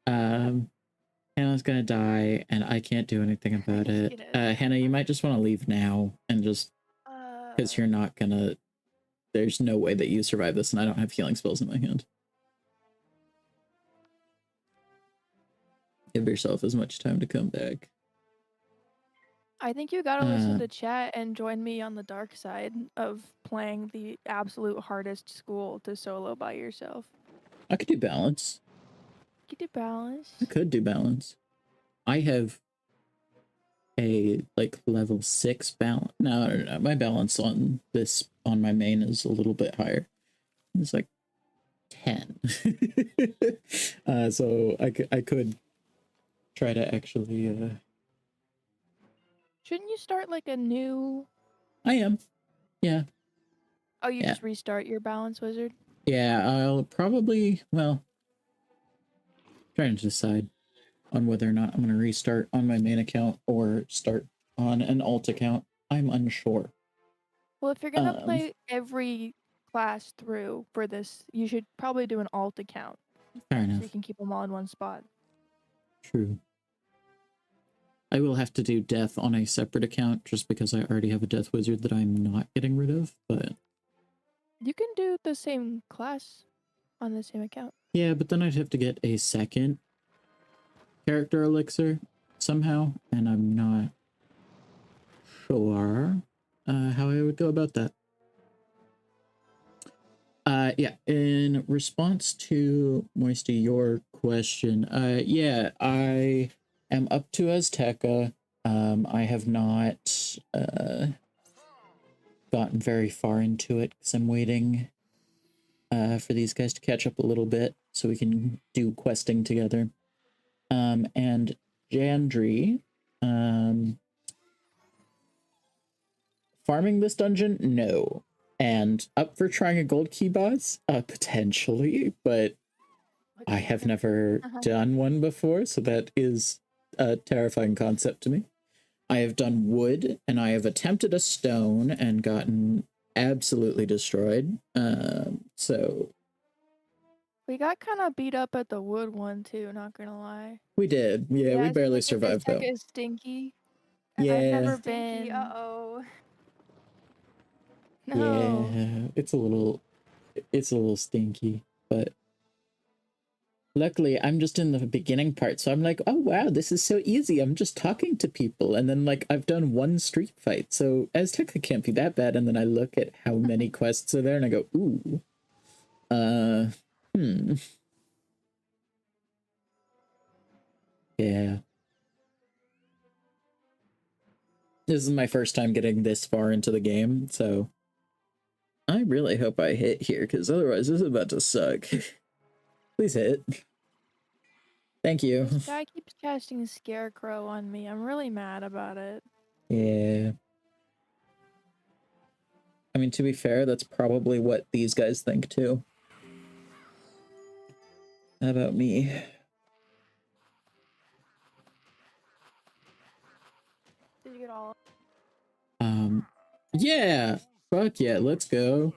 Hannah's gonna die, and I can't do anything about it. Hannah, you might just want to leave now, and just because you're not gonna. There's no way that you survive this, and I don't have healing spells in my hand. Give yourself as much time to come back. I think you gotta listen to chat and join me on the dark side of playing the absolute hardest school to solo by yourself. I could do balance. You could do balance. I could do balance. I have a like level 6 balance. No. My balance on my main is a little bit higher. It's like 10. So I could try to actually Shouldn't you start like a new? I am. Yeah. Oh, you just restart your balance wizard? Yeah, I'll probably, well, trying to decide on whether or not I'm going to restart on my main account or start on an alt account. I'm unsure. Well, if you're going to play every class through for this, you should probably do an alt account. Fair enough. So you can keep them all in one spot. True. I will have to do death on a separate account just because I already have a death wizard that I'm not getting rid of, but... You can do the same class on the same account. Yeah, but then I'd have to get a second character elixir somehow, and I'm not sure how I would go about that. Yeah, in response to Moisty, your question, yeah, I am up to Azteca. I have not gotten very far into it because I'm waiting for these guys to catch up a little bit so we can do questing together. And Jandry, farming this dungeon? No. And up for trying a gold key boss? Potentially, but I have never done one before, so that is a terrifying concept to me. I have done wood, and I have attempted a stone and gotten absolutely destroyed. So... We got kind of beat up at the wood one, too, not gonna lie. We did. Yeah, we barely survived, though. Is stinky. Yeah. I've never been... Uh-oh. No. Yeah, it's a little stinky, but luckily I'm just in the beginning part, so I'm like, oh wow, this is so easy. I'm just talking to people, and then like I've done one street fight, so Azteca can't be that bad. And then I look at how many quests are there, and I go, ooh, yeah. This is my first time getting this far into the game, so I really hope I hit here, because otherwise this is about to suck. Please hit. Thank you. This guy keeps casting a scarecrow on me. I'm really mad about it. Yeah. I mean, to be fair, that's probably what these guys think too. How about me? Did you get all? Yeah. Fuck yeah, let's go.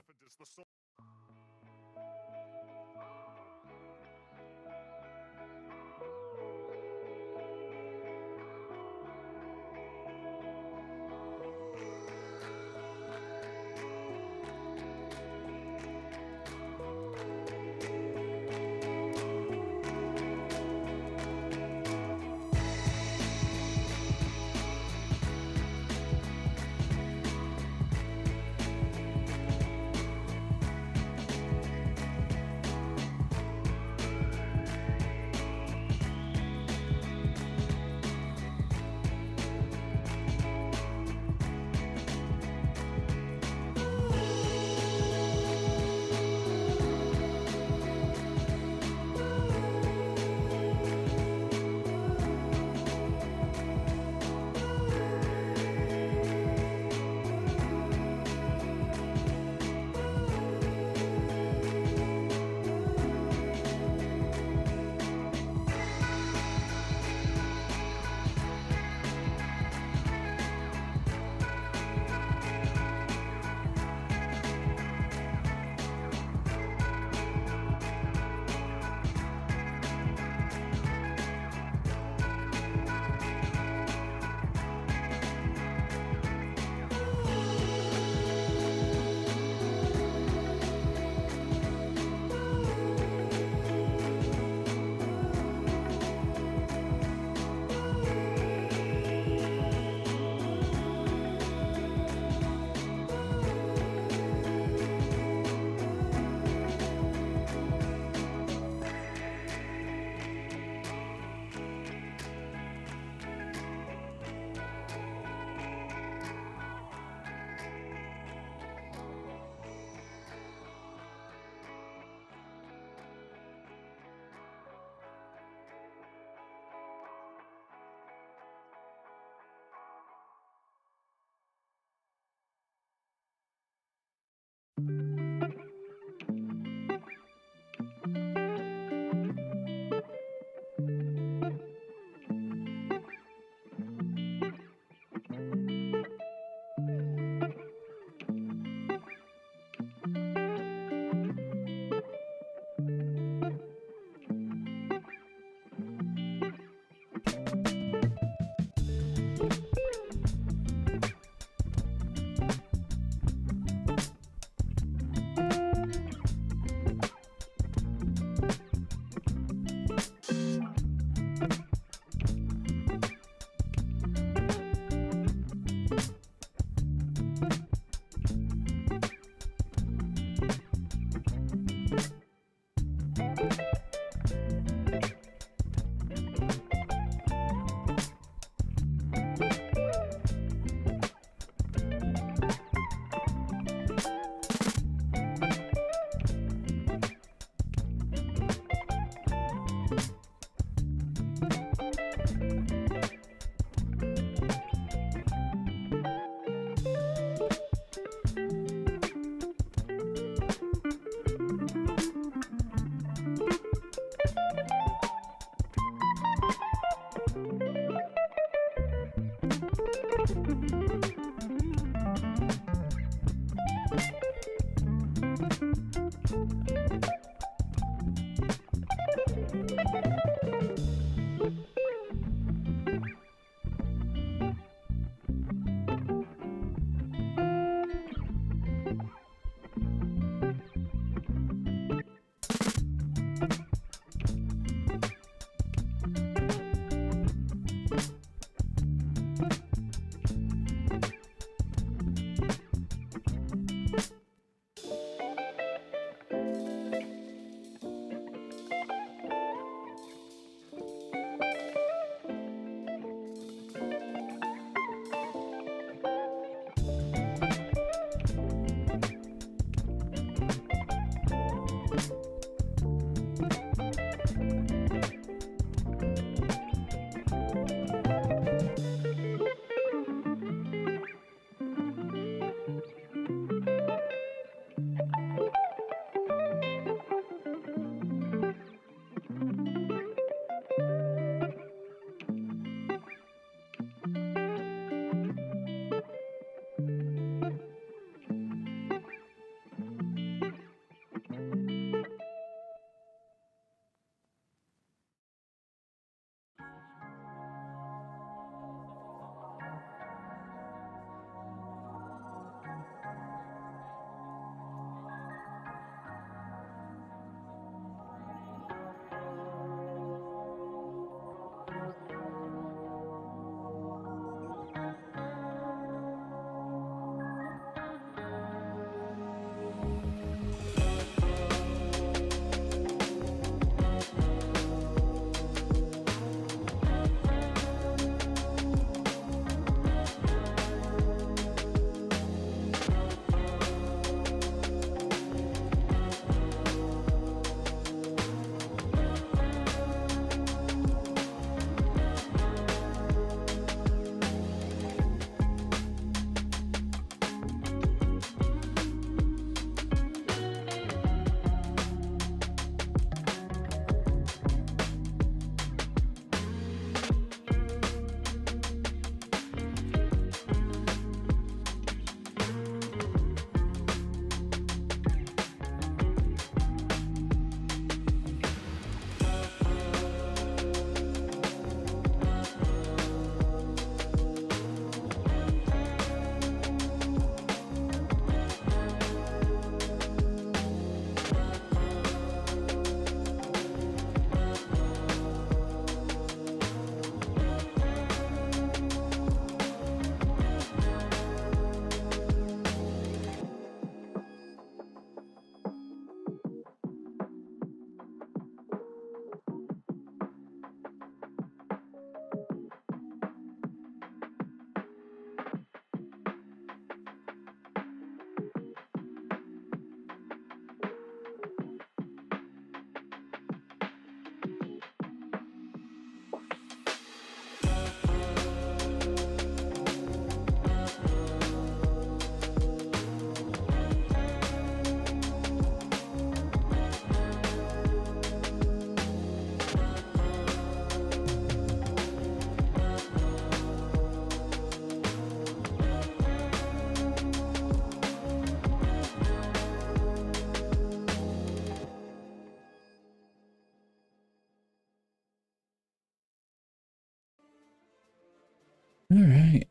right.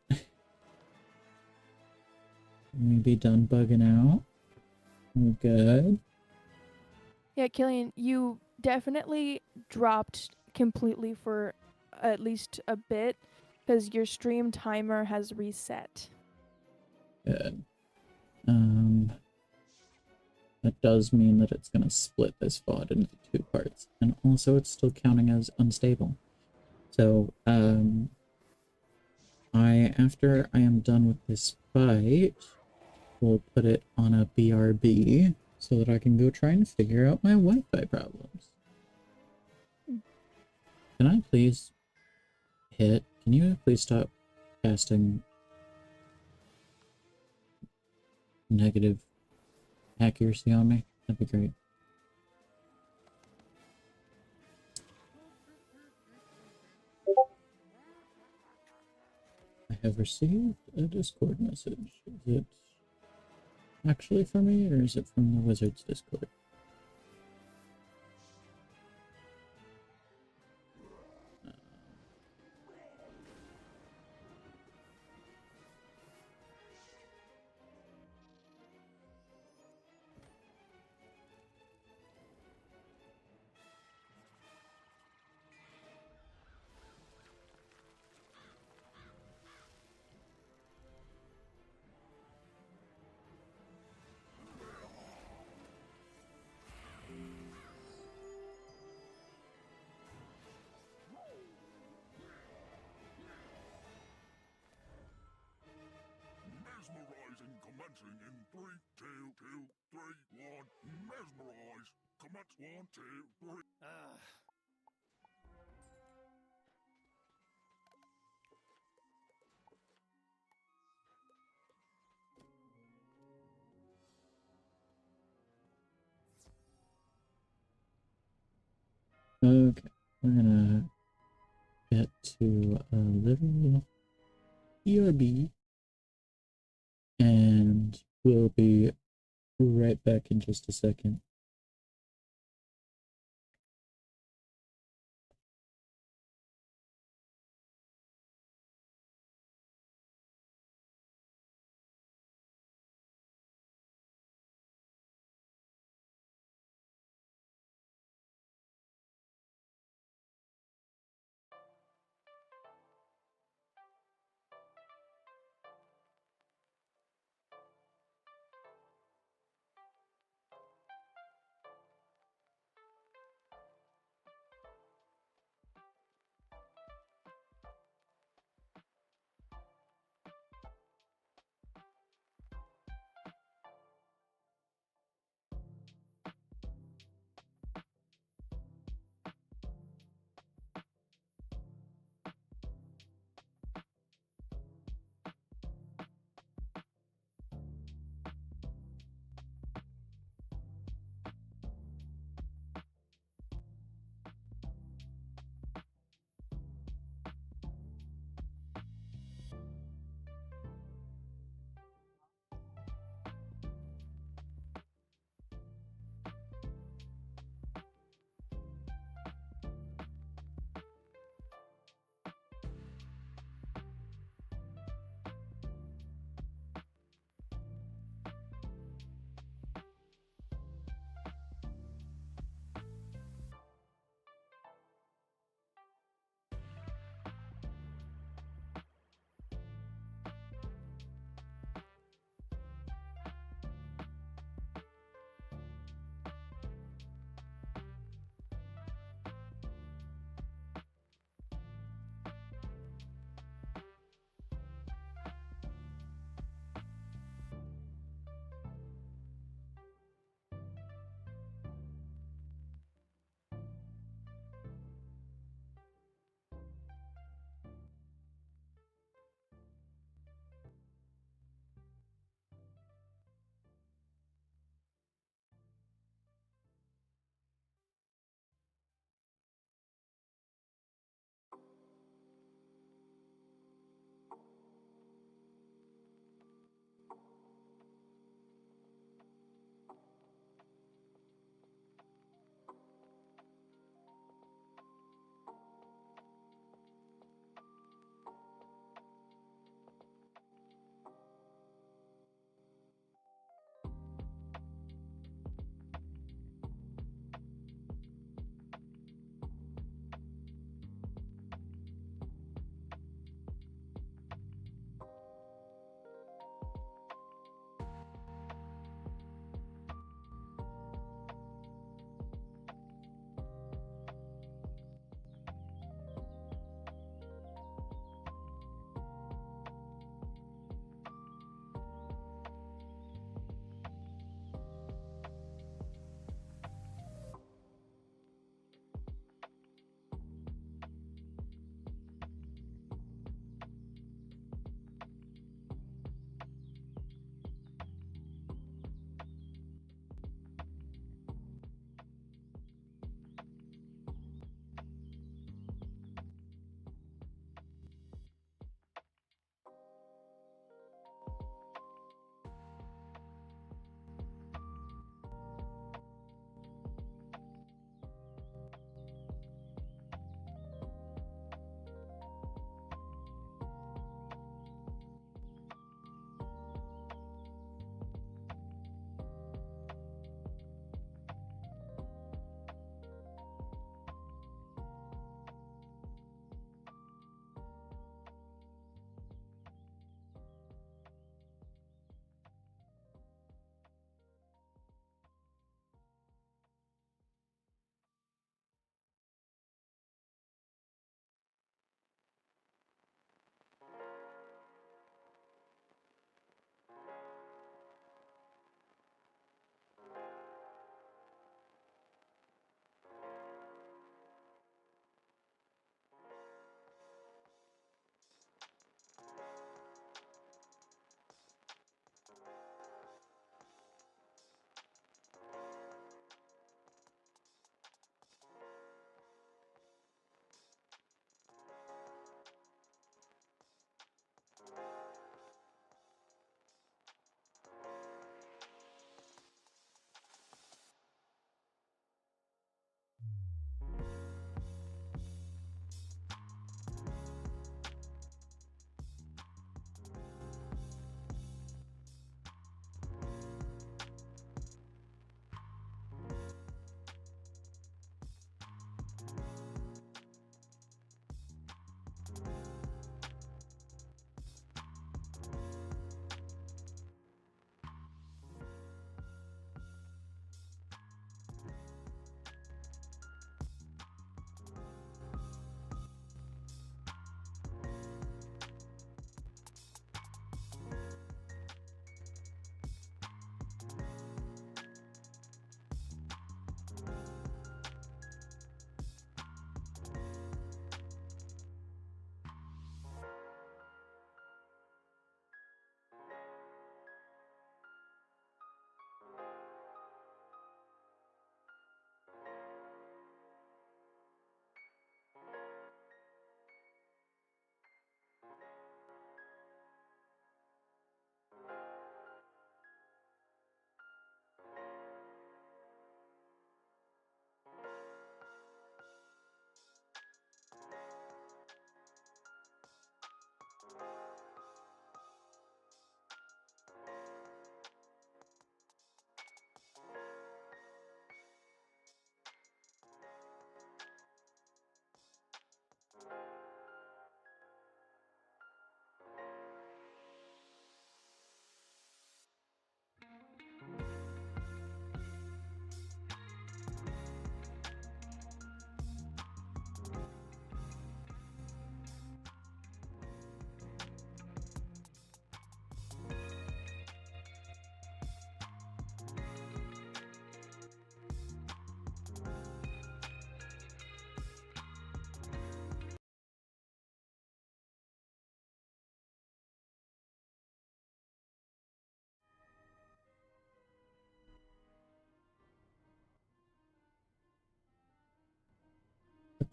Can we be done bugging out? We're good. Yeah, Killian, you definitely dropped completely for at least a bit because your stream timer has reset. Good. That does mean that it's going to split this VOD into 2 parts. And also it's still counting as unstable. So, after I am done with this fight, we'll put it on a BRB so that I can go try and figure out my Wi-Fi problems. Can I please can you please stop casting negative accuracy on me? That'd be great. I have received a Discord message. Is it actually from me, or is it from the Wizard's Discord? Commencing in 3, 2, 2, 3, 1. Mesmerize. Commence 1, 2, 3. Okay, we're gonna get to a little BRB, and we'll be right back in just a second.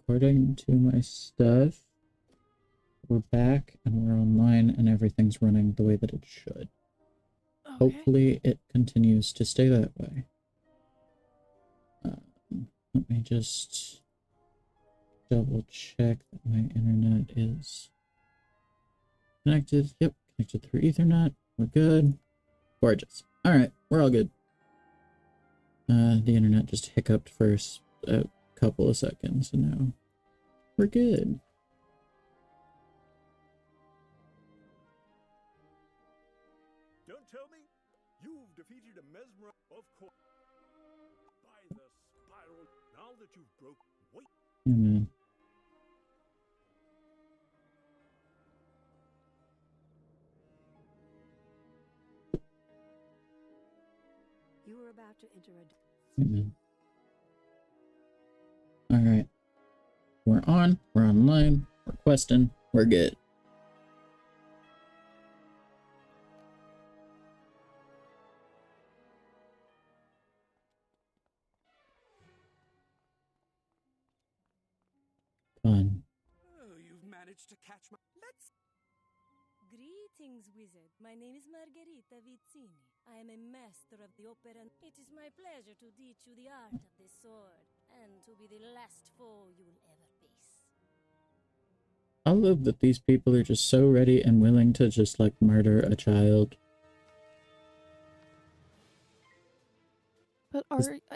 according to my stuff, we're back and we're online and everything's running the way that it should. Okay. Hopefully it continues to stay that way. Let me just double check that my internet is connected. Yep, connected through Ethernet. We're good. Gorgeous. Alright, we're all good. The internet just hiccuped for a couple of seconds, and now we're good. Don't tell me you've defeated a mesmer, of course. By the spiral, now that you've broke, wait. Yeah, man. You were about to enter a... Alright. We're on, we're online, we're questing, we're good. Fun. Oh, you've managed to catch my... Let's... Greetings, wizard. My name is Margherita Vizzini. I am a master of the opera. It is my pleasure to teach you the art of the sword, and to be the last foe you will ever face. I love that these people are just so ready and willing to just, like, murder a child. But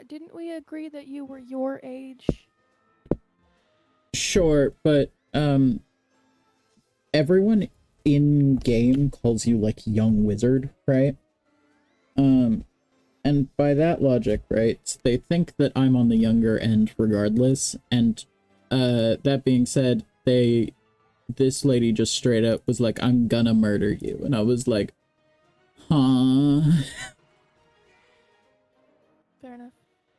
didn't we agree that you were your age? Sure, but, everyone in game calls you, like, young wizard, right? And by that logic, right, they think that I'm on the younger end regardless, and, that being said, this lady just straight up was like, I'm gonna murder you, and I was like, huh? Fair enough.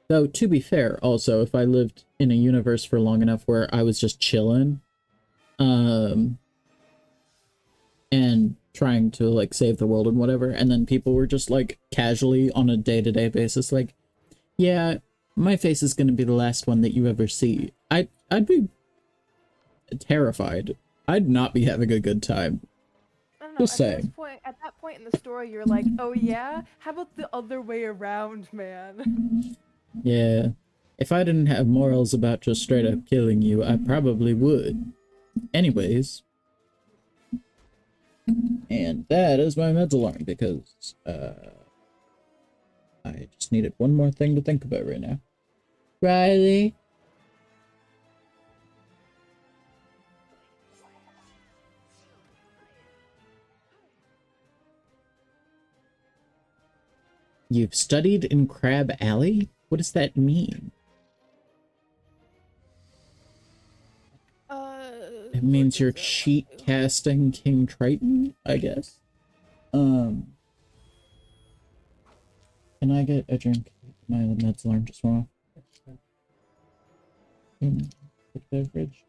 Though, to be fair, also, if I lived in a universe for long enough where I was just chilling, and trying to, like, save the world and whatever, and then people were just, like, casually on a day-to-day basis, like, yeah, my face is gonna be the last one that you ever see. I'd be terrified. I'd not be having a good time. I don't know. Just saying. At that point in the story, you're like, oh yeah? How about the other way around, man? Yeah. If I didn't have morals about just straight up killing you, I probably would. Anyways. And that is my meds alarm, because, I just needed one more thing to think about right now. Riley? You've studied in Crab Alley? What does that mean? It means you're cheat casting King Triton, I guess. Can I get a drink? My meds alarm just went off. The beverage.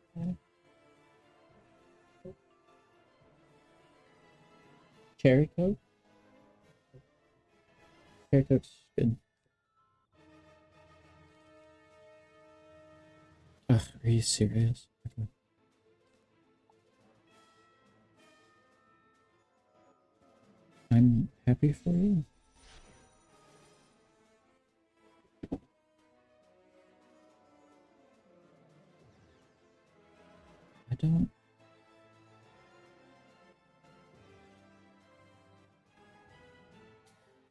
Cherry Coke? Cherry Coke's good. Ugh, are you serious? Okay. I'm happy for you. I don't...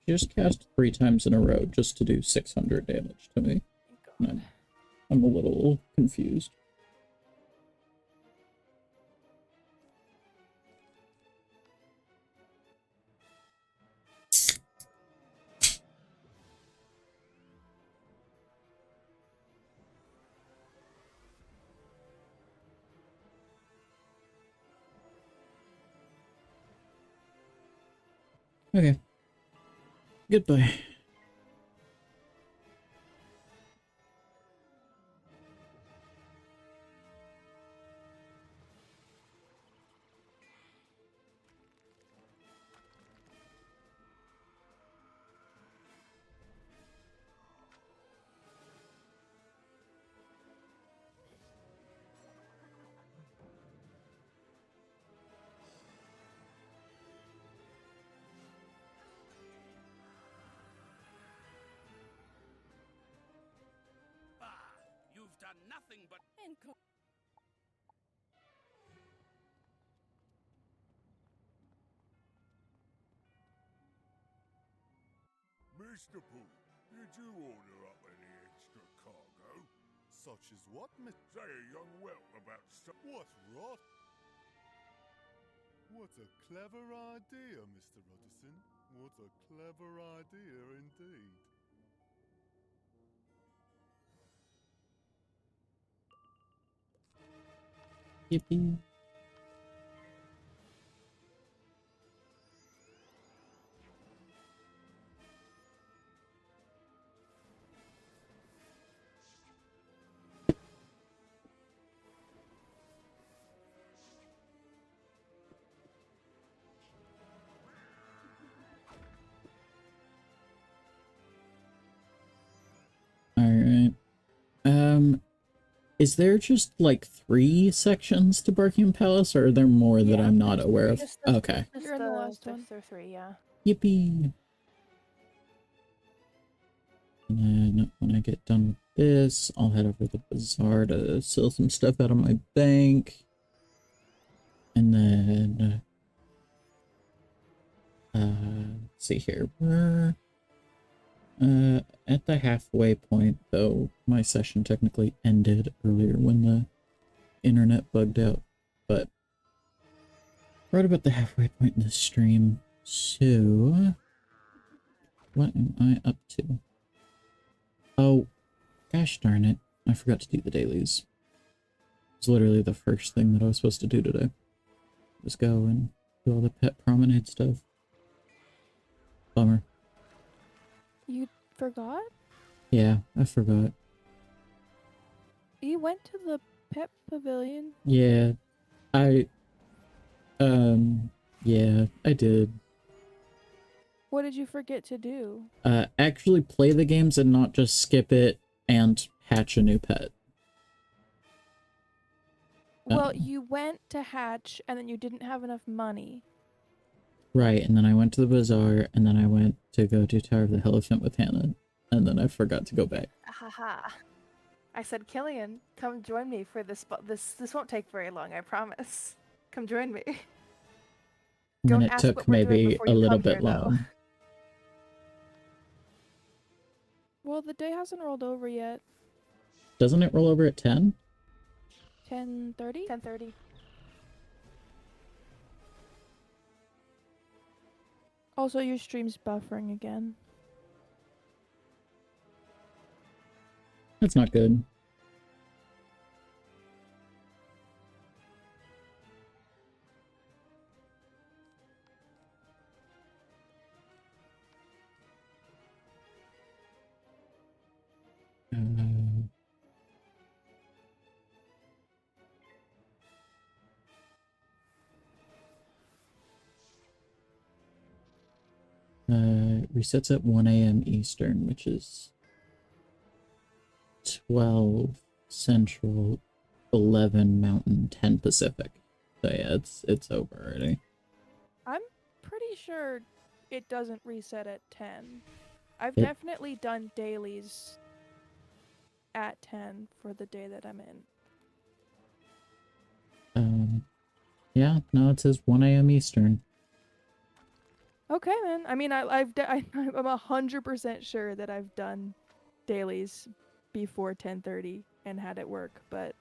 She just cast 3 times in a row just to do 600 damage to me. I'm a little confused. Okay. Goodbye. done nothing but... Mr. Pooh, did you order up any extra cargo? Such as what, Say a young whelp about What's rot? What a clever idea, Mr. Ruddison. What a clever idea indeed. Yippee. Alright. Is there just like 3 sections to Buckingham Palace, or are there more that I'm not aware of? Okay. You're in the last one. There are 3, yeah. Yippee! And then when I get done with this, I'll head over to the bazaar to sell some stuff out of my bank. And then, let's see here. We're at the halfway point, though my session technically ended earlier when the internet bugged out. But right about the halfway point in the stream. So, what am I up to? Oh, gosh darn it. I forgot to do the dailies. It's literally the first thing that I was supposed to do today. Was go and do all the pet promenade stuff. Bummer. You forgot? Yeah, I forgot. You went to the pet pavilion? Yeah, yeah, I did. What did you forget to do? Actually play the games and not just skip it and hatch a new pet. Well, you went to hatch and then you didn't have enough money. Right, and then I went to the bazaar, and then I went to go to Tower of the Elephant with Hannah, and then I forgot to go back. Haha. I said, Killian, come join me for this. This won't take very long, I promise. Come join me. And then it took maybe a little bit long. Well, the day hasn't rolled over yet. Doesn't it roll over at 10? 10:30? 10:30. Also, your stream's buffering again. That's not good. Resets at 1 a.m. Eastern, which is 12 Central, 11 Mountain, 10 Pacific. So yeah, it's over already. I'm pretty sure it doesn't reset at 10. I've definitely done dailies at 10 for the day that I'm in. Yeah, no, it says 1 a.m. Eastern. Okay, man. I mean, I'm 100% sure that I've done dailies before 10:30 and had it work, but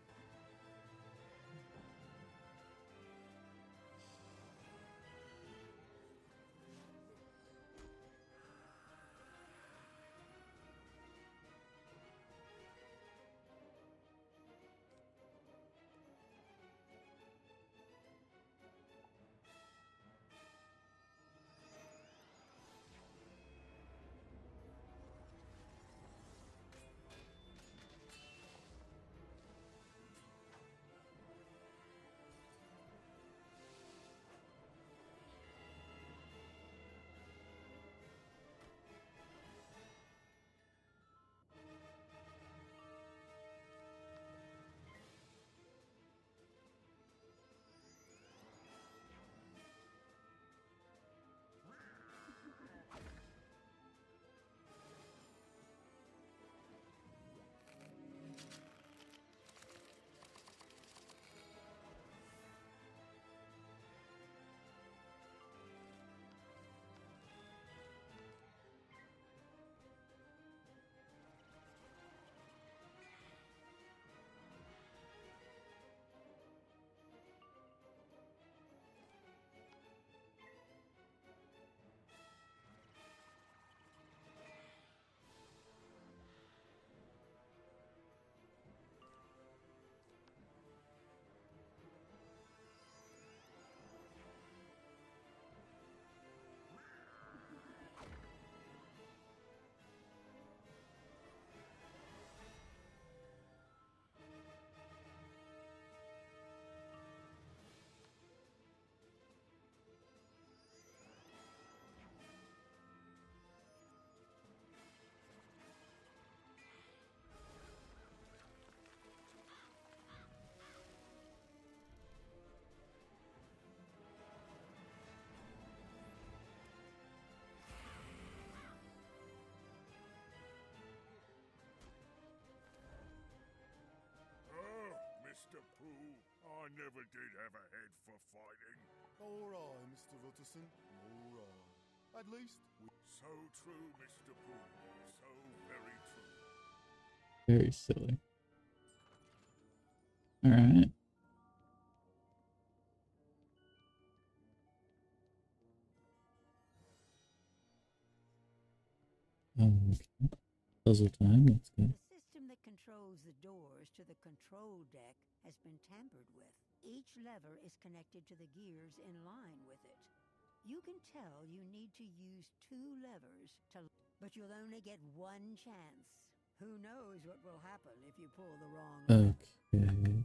never did have a head for fighting. Alright, Mr. Utterson. Alright. At least So true, Mr. Pooh. So very true. Very silly. Alright. Okay. Puzzle time, let's go. The system that controls the doors to the control deck has been tampered with. Each lever is connected to the gears in line with it. You can tell you need to use 2 levers but you'll only get 1 chance. Who knows what will happen if you pull the wrong lever. Okay.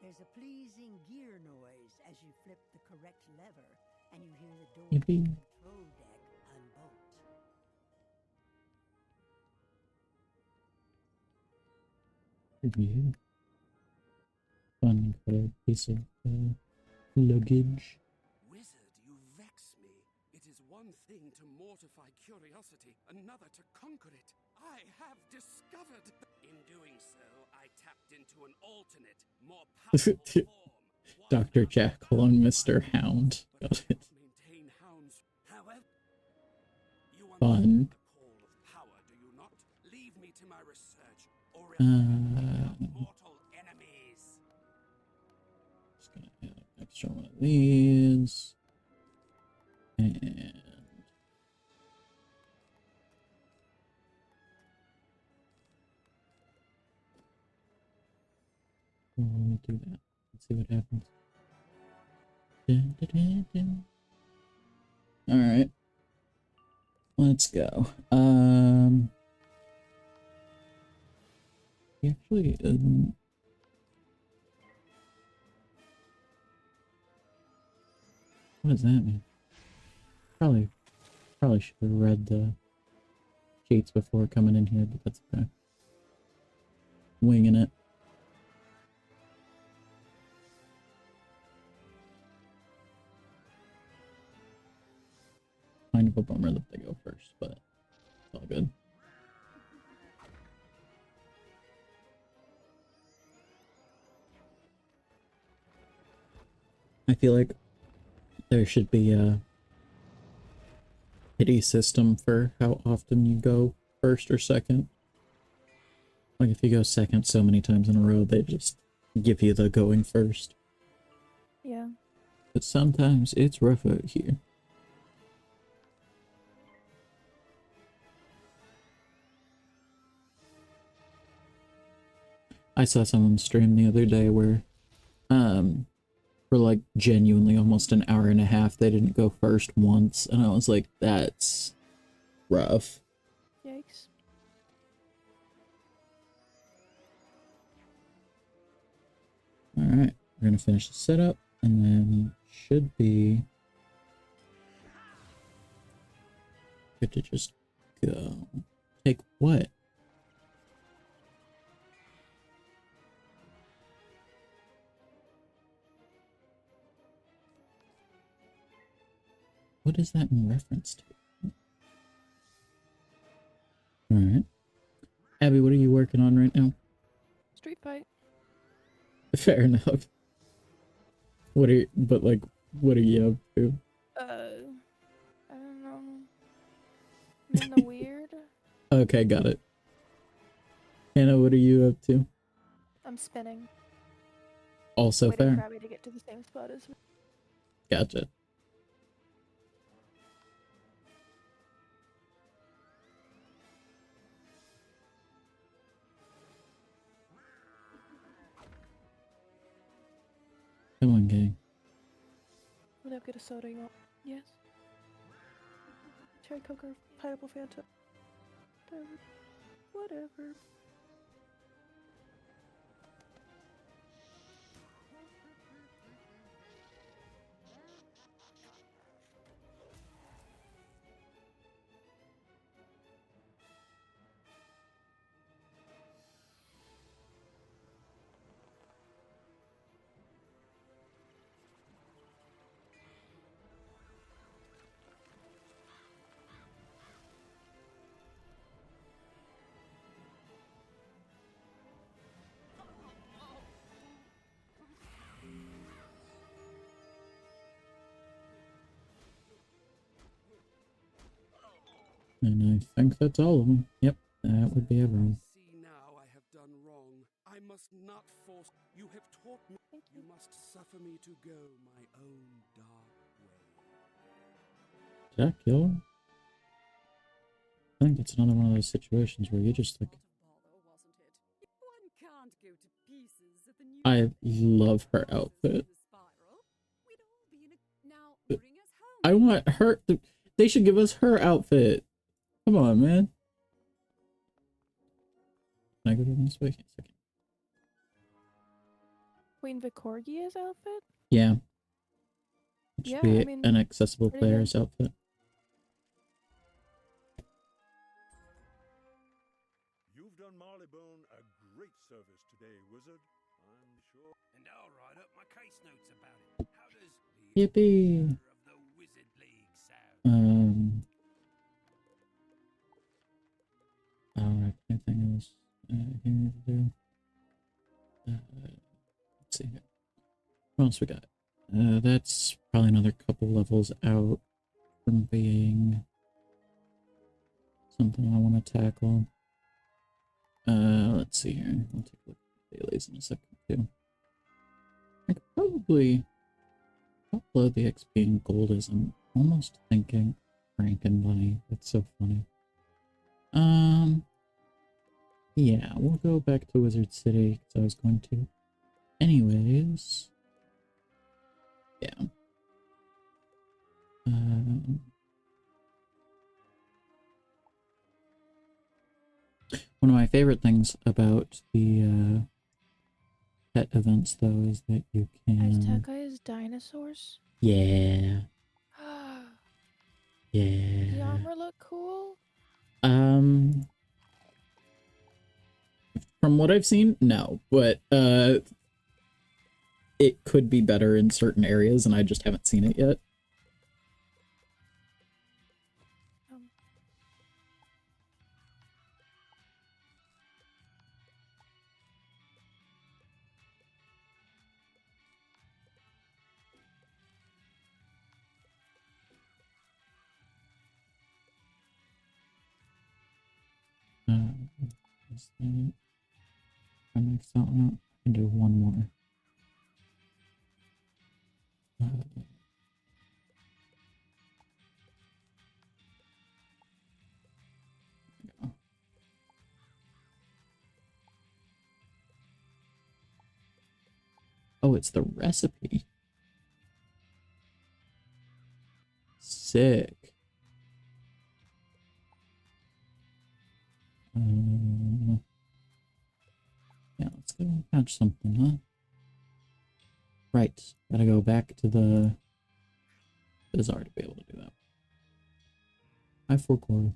There's a pleasing gear noise as you flip the correct lever, and you hear the door Yippee. to the control deck unbolt. Review. Fun piece of luggage. Wizard, you vex me. It is one thing to mortify curiosity, another to conquer it. I have discovered. In doing so, I tapped into an alternate, more powerful form. Dr. Jekyll and Mr. Hound. Got it. Maintain hounds. However, you Fun. understand the call of power, do you not? Leave me to my research, or mortal enemies. Just gonna add an extra one of these. And we'll do that. Let's see what happens. Dun, dun, dun, dun. All right, let's go. Actually, what does that mean? Probably should have read the sheets before coming in here, but that's okay. Winging it. Kind of a bummer that they go first, but it's all good. I feel like there should be a pity system for how often you go first or second. Like if you go second so many times in a row, they just give you the going first. Yeah. But sometimes it's rough out here. I saw someone stream the other day where, for like genuinely almost an hour and a half, they didn't go first once, and I was like, that's rough. Yikes. Alright, we're gonna finish the setup, and then should be good to just go. Take what? What is that in reference to? Alright. Abby, what are you working on right now? Street fight. Fair enough. What are you, but like, what are you up to? I don't know. I'm in the weird. Okay, got it. Hannah, what are you up to? I'm spinning. Also Waiting for fair. Abby to get to the same spot as me. Gotcha. Come on, gang. Would I get a soda you want? Yes. Cherry Coke or pineapple Fanta? Whatever. And I think that's all of them. Yep, that would be everyone. See now I have done wrong. I must not force. You have taught me. You must suffer me to go my own dark way. Did I kill her? I think it's another one of those situations where you just like. I love her outfit. I want her. They should give us her outfit. Come on, man. Can I go down this way? Second. Queen Victoria's outfit? Yeah. It should Yeah, be I mean, an accessible player's good. outfit. You've done Marleybone a great service today, Wizard. I'm sure. And I'll write up my case notes about it. How does the Yippee! of the Wizard League sound? Alright, anything else here to do? Let's see here. What else we got? That's probably another couple levels out from being something I want to tackle. Let's see here. I'll take a look at dailies in a second too. I could probably upload the XP and gold as I'm almost thinking Frank and Bunny. That's so funny. Yeah, we'll go back to Wizard City because I was going to. Anyways. Yeah. One of my favorite things about the pet events, though, is that you can... Azteca's dinosaurs? Yeah. Yeah. Does the armor look cool? From what I've seen, no. But, it could be better in certain areas, and I just haven't seen it yet. I max that one out. I can do one more. Oh, it's the recipe. Sick. Yeah, let's go catch something, huh? Right. Gotta go back to the bazaar to be able to do that. I forgot.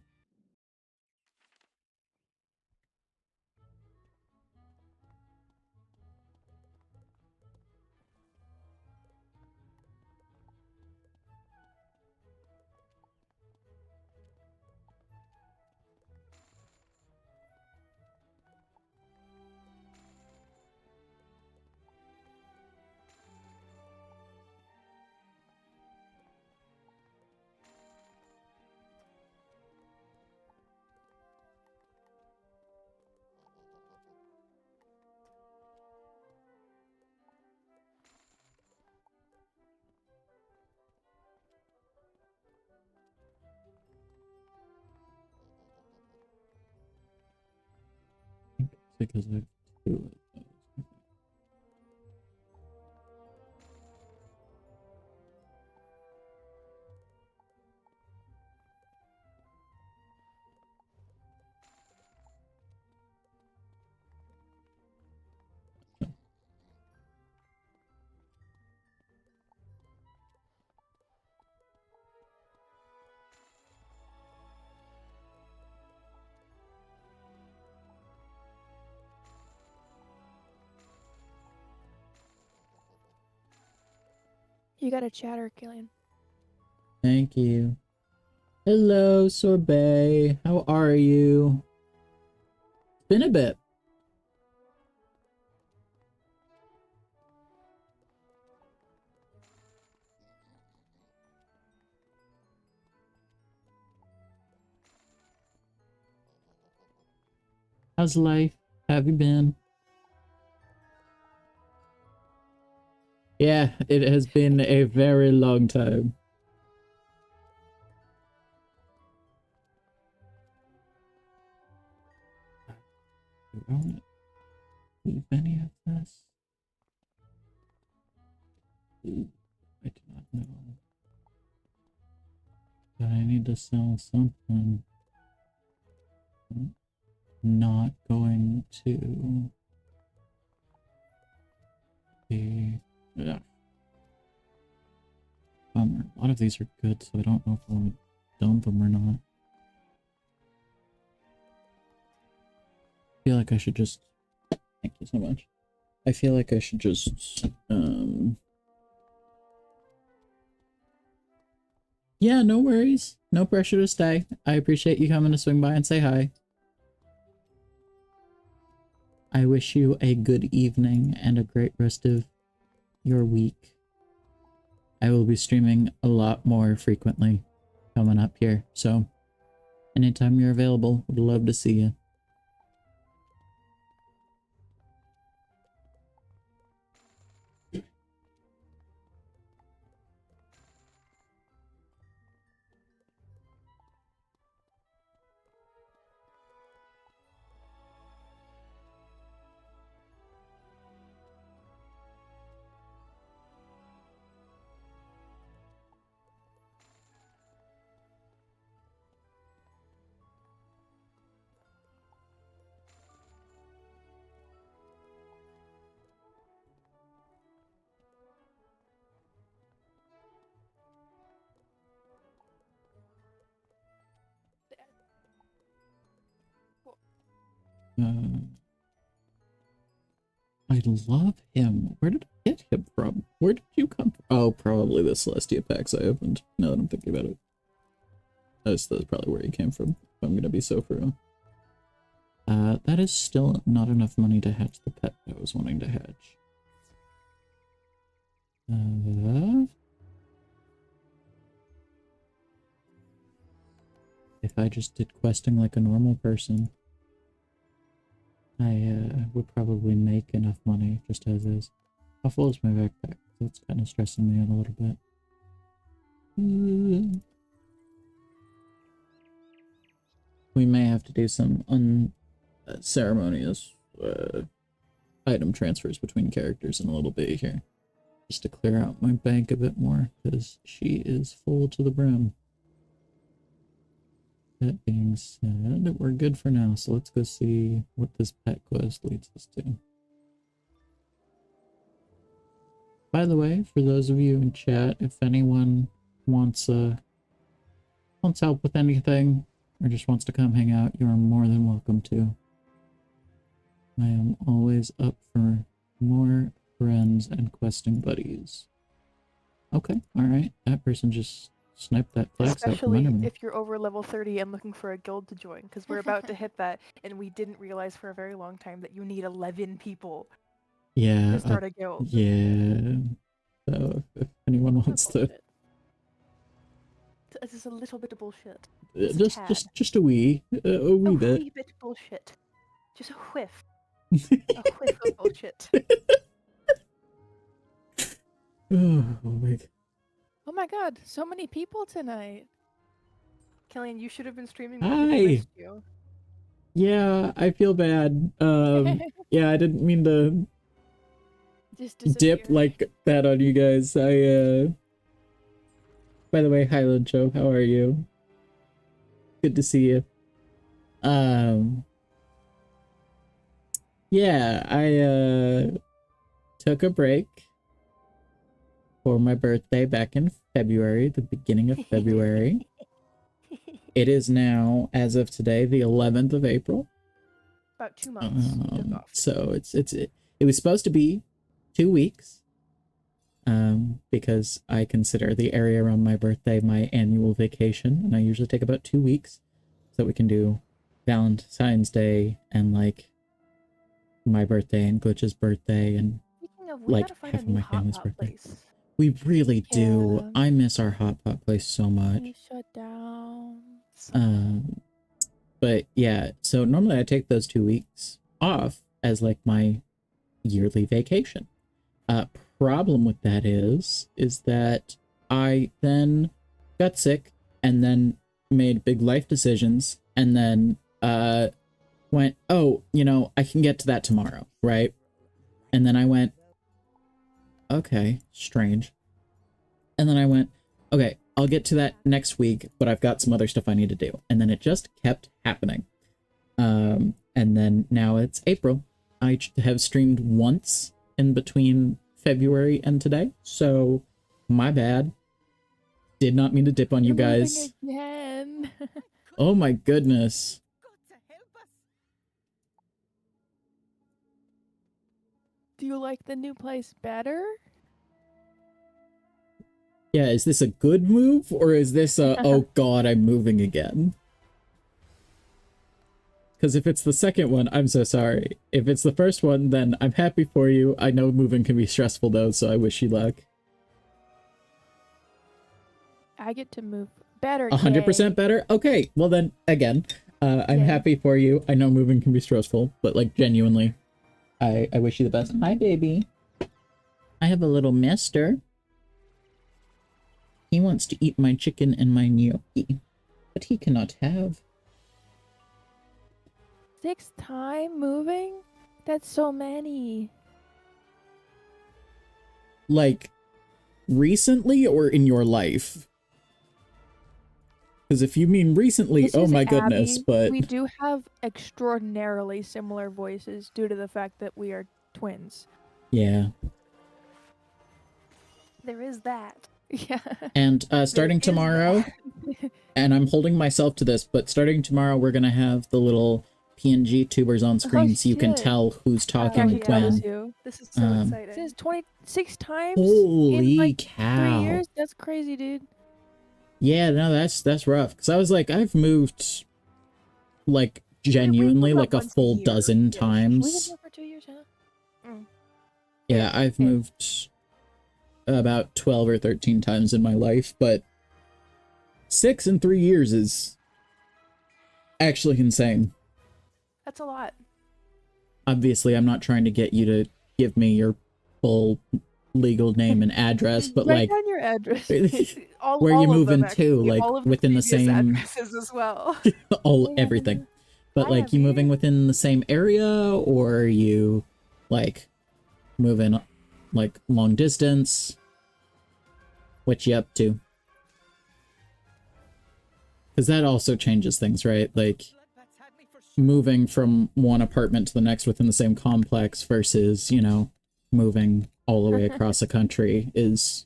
Because I have two of those. You got a chatter, Killian. Thank you. Hello, Sorbet. How are you? It's been a bit. How's life? How have you been? Yeah, it has been a very long time. Do I want to leave any of this? Ooh, I do not know. But I need to sell something. I'm not going to be... Ugh. Bummer. A lot of these are good, so I don't know if I want to dump them or not. I feel like I should just... Thank you so much. I feel like I should just... Yeah, no worries. No pressure to stay. I appreciate you coming to swing by and say hi. I wish you a good evening and a great rest of your week. I will be streaming a lot more frequently coming up here, so anytime you're available, would love to see you. I love him. Where did I get him from? Where did you come from? Oh, probably the Celestia packs I opened. Now that I'm thinking about it. That's probably where he came from, if I'm gonna be so for real. That is still not enough money to hatch the pet I was wanting to hatch. If I just did questing like a normal person, I would probably make enough money just as is. How full is my backpack? That's kind of stressing me out a little bit. We may have to do some unceremonious item transfers between characters in a little bit here. Just to clear out my bank a bit more, because she is full to the brim. That being said, we're good for now, so let's go see what this pet quest leads us to. By the way, for those of you in chat, if anyone wants help with anything, or just wants to come hang out, you are more than welcome to. I am always up for more friends and questing buddies. Okay, alright, that person just sniped that flax out from under me. Especially if you're over level 30 and looking for a guild to join, because we're about to hit that, and we didn't realize for a very long time that you need 11 people to start a guild. Yeah. So if anyone wants to... This is a little bit of bullshit. Just a wee bit. A wee bit bullshit. Just a whiff. A whiff of bullshit. Oh my god, so many people tonight. Killian, you should have been streaming. Hi. You. Yeah, I feel bad. Yeah, I didn't mean to just dip like that on you guys. By the way, Highland Joe, how are you? Good to see you. Yeah, I took a break for my birthday back in February, the beginning of February. It is now, as of today, the 11th of April. About 2 months. So it was supposed to be 2 weeks. Because I consider the area around my birthday my annual vacation, and I usually take about 2 weeks so that we can do Valentine's Day and like my birthday and Glitch's birthday and like half of my family's birthday. We really do. I miss our hot pot place so much. We shut down. But yeah, so normally I take those 2 weeks off as like my yearly vacation. Problem with that is that I then got sick and then made big life decisions and then went, oh, you know, I can get to that tomorrow, right? And then I went, okay, strange. And then I went, okay, I'll get to that next week, but I've got some other stuff I need to do. And then it just kept happening. And then now it's April. I have streamed once in between February and today, so my bad. Did not mean to dip on you guys. Again. Oh my goodness. Do you like the new place better? Yeah, is this a good move or is this a, oh god, I'm moving again? Because if it's the second one, I'm so sorry. If it's the first one, then I'm happy for you. I know moving can be stressful though, so I wish you luck. I get to move better. 100% better? Okay, well then, again, I'm happy for you. I know moving can be stressful, but like genuinely, I wish you the best. Hi, baby. I have a little mister. He wants to eat my chicken and my gnocchi, but he cannot have. 6th time moving? That's so many. Like, recently or in your life? Because if you mean recently, This oh is my Abby. goodness, but... We do have extraordinarily similar voices due to the fact that we are twins. Yeah. There is that. Yeah. And starting tomorrow, and I'm holding myself to this, but starting tomorrow we're going to have the little PNG tubers on screen so you can tell who's talking when. This is so exciting. This is 26 times Holy in like cow. 3 years? That's crazy, dude. Yeah, no, that's rough. Because I was like, I've moved, like, genuinely, like, a full dozen times. We've been here for 2 years, huh? Yeah, I've moved about 12 or 13 times in my life, but 6 in 3 years is actually insane. That's a lot. Obviously, I'm not trying to get you to give me your full legal name and address, but Write like down your address. where you moving to, like within the same addresses as well. everything. But like you moving within the same area, or are you like moving like long distance? What you up to? Because that also changes things, right? Like moving from one apartment to the next within the same complex versus, you know, moving all the way across the country is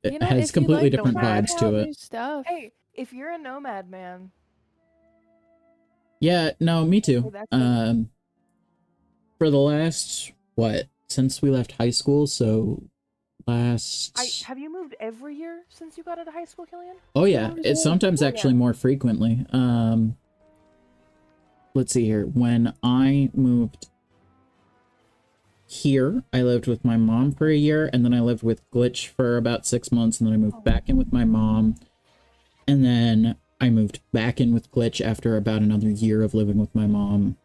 it has completely different vibes to it. Stuff. Hey, if you're a nomad, man. Yeah, no, me too. For the last since we left high school, so have you moved every year since you got out of high school, Killian? Oh yeah, it's sometimes actually more frequently. Let's see here. When I moved here, I lived with my mom for a year, and then I lived with Glitch for about 6 months, and then I moved back in with my mom, and then I moved back in with Glitch after about another year of living with my mom,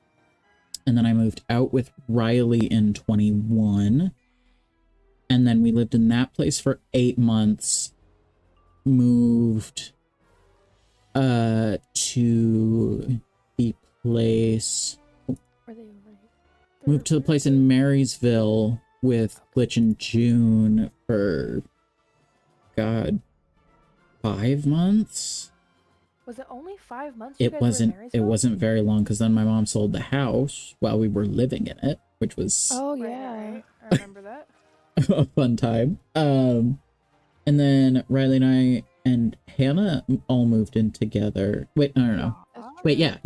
and then I moved out with Riley in 21, and then we lived in that place for 8 months, moved to the place... Moved to the place in Marysville with Glitch in June for, God, 5 months? Was it only 5 months? It wasn't very long, because then my mom sold the house while we were living in it, which was Right. I remember that. a fun time. And then Riley and I and Hannah all moved in together. Wait, no. Wait, yeah.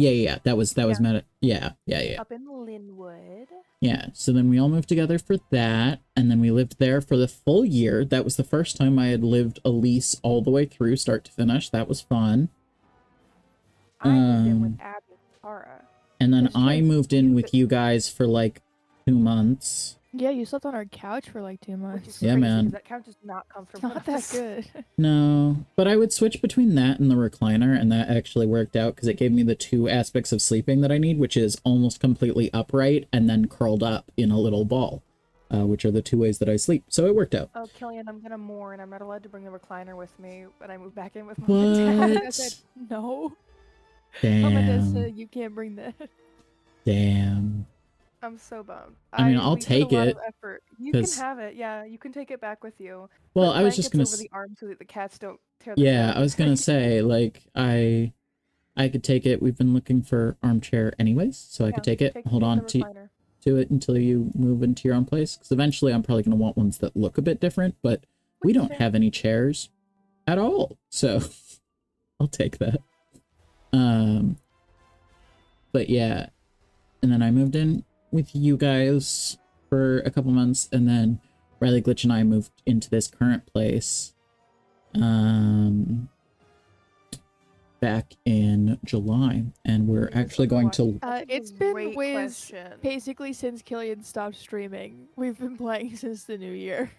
That was Meta. Yeah. Up in Linwood. Yeah, so then we all moved together for that, and then we lived there for the full year. That was the first time I had lived a lease all the way through, start to finish. That was fun. I moved in with Abby and Tara. And then I moved in with you guys for like 2 months. Yeah, you slept on our couch for like 2 months. Yeah, man. That couch is not comfortable. Not that good. No, but I would switch between that and the recliner, and that actually worked out because it gave me the 2 aspects of sleeping that I need, which is almost completely upright and then curled up in a little ball, which are the 2 ways that I sleep. So it worked out. Oh, Killian, I'm gonna mourn. I'm not allowed to bring the recliner with me when I move back in with What? Mom and Dad. I said, no. Damn. Mom and Dad said, you can't bring that. Damn. I'm so bummed. I mean, I'll take it. You can have it. Yeah, you can take it back with you. Well, I was just gonna over the arm so that the cats don't tear the Yeah, bed. I was gonna say, like, I could take it. We've been looking for armchair anyways, so I could take it. Hold on to it until you move into your own place, because eventually I'm probably gonna want ones that look a bit different, but we don't have any chairs at all, so I'll take that. But yeah, and then I moved in with you guys for a couple months, and then Riley Glitch and I moved into this current place back in July, and we're actually going to it's been Wiz basically since Killian stopped streaming. We've been playing since the new year.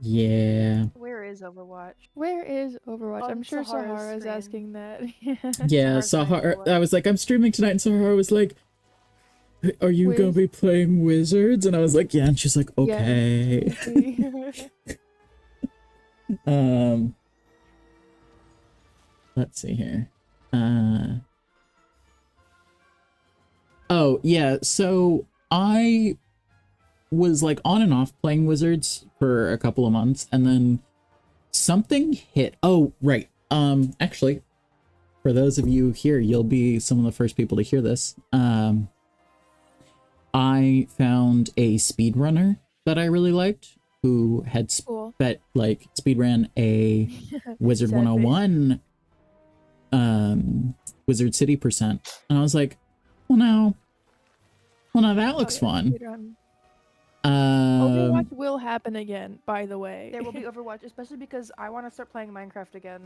Yeah. Where is Overwatch? Where is Overwatch? On I'm sure Sahara's Sahara's asking that. Yeah, Sahara. I was like, I'm streaming tonight, and Sahara was like, are you gonna be playing Wizards? And I was like, yeah, and she's like, okay. Yeah. Let's see here. Oh yeah, so I was like on and off playing Wizards for a couple of months, and then something hit. Oh, right. Actually, for those of you here, you'll be some of the first people to hear this. I found a speedrunner that I really liked who had speedran a Wizard101 Wizard City percent, and I was like, well now that looks fun. Overwatch will happen again, by the way. There will be Overwatch, especially because I want to start playing Minecraft again.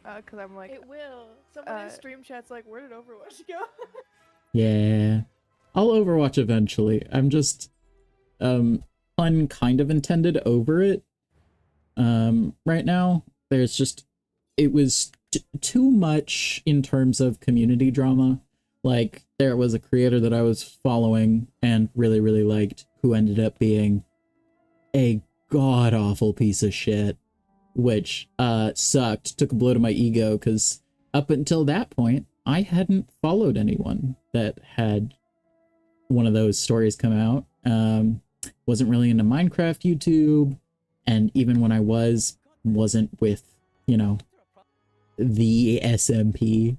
Because I'm like, it will. Someone in stream chat's like, where did Overwatch go? Yeah, I'll Overwatch eventually. I'm just pun kind of intended over it. Right now, there's just it was too much in terms of community drama. Like, there was a creator that I was following and really, really liked who ended up being a god-awful piece of shit, which sucked. Took a blow to my ego, because up until that point, I hadn't followed anyone that had one of those stories come out. Wasn't really into Minecraft YouTube, and even when I wasn't with, you know, the SMP.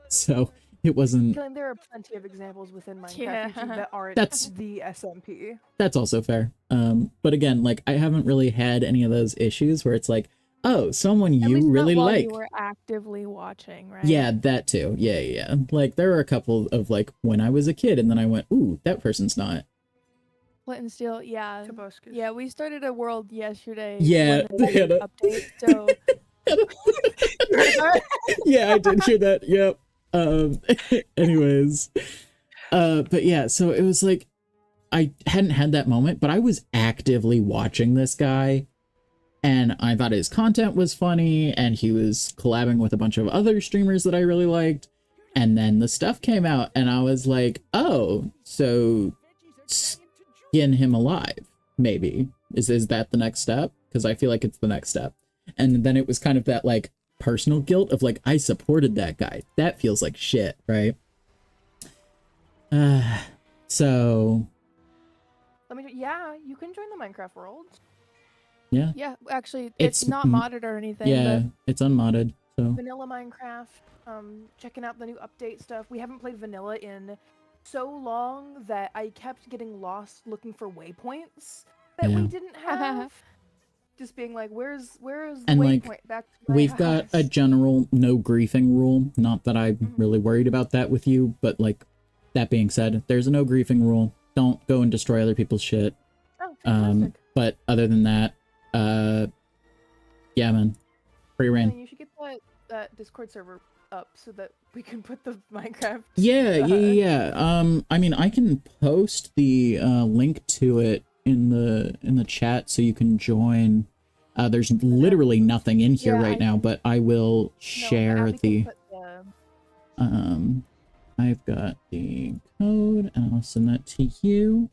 So it wasn't. There are plenty of examples within Minecraft YouTube that aren't the SMP. That's also fair. But again, like, I haven't really had any of those issues where it's like, oh, someone you really like. You were actively watching, right? Yeah, that too. Yeah. Like, there were a couple of, like, when I was a kid, and then I went, ooh, that person's not. Flint and Steel, yeah. Yeah, we started a world yesterday. Yeah, update, so. Yeah, I did hear that. Yep. Anyways, but yeah, so it was like I hadn't had that moment, but I was actively watching this guy, and I thought his content was funny, and he was collabing with a bunch of other streamers that I really liked, and then the stuff came out, and I was like, oh, so skin him alive, maybe. Is that the next step? Because I feel like it's the next step. And then it was kind of that, like, personal guilt of, like, I supported that guy. That feels like shit, right? So... Yeah, you can join the Minecraft world. Yeah. Yeah, actually, it's not modded or anything. Yeah, it's unmodded, so... Vanilla Minecraft, checking out the new update stuff. We haven't played vanilla in so long that I kept getting lost looking for waypoints that we didn't have. Just being like, where's and waypoint like, back to my we've house? got a general no griefing rule. Not that I'm really worried about that with you, but like, that being said, there's a no griefing rule. Don't go and destroy other people's shit. Oh, fantastic. But other than that, yeah, man, free reign. You should get that Discord server up so that we can put the Minecraft. Yeah. I mean, I can post the link to it in the chat so you can join. There's literally nothing in here right now, but I will share I've got the code, and I'll send that to you.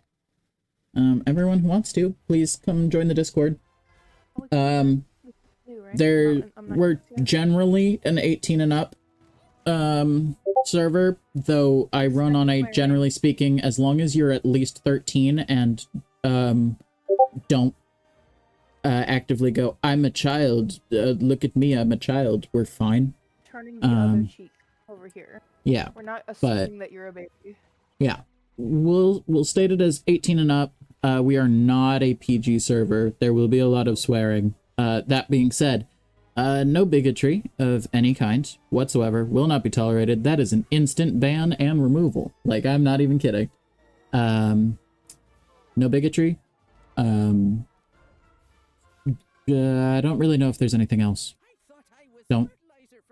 Everyone who wants to, please come join the Discord. We're generally an 18 and up server, though I run on a, generally speaking, as long as you're at least 13 and don't actively go, I'm a child, look at me, I'm a child, we're fine. Turning the other cheek over here. Yeah. We're not assuming that you're a baby. Yeah. We'll state it as 18 and up. We are not a PG server. There will be a lot of swearing. That being said, no bigotry of any kind whatsoever will not be tolerated. That is an instant ban and removal. Like, I'm not even kidding. No bigotry. I don't really know if there's anything else. Don't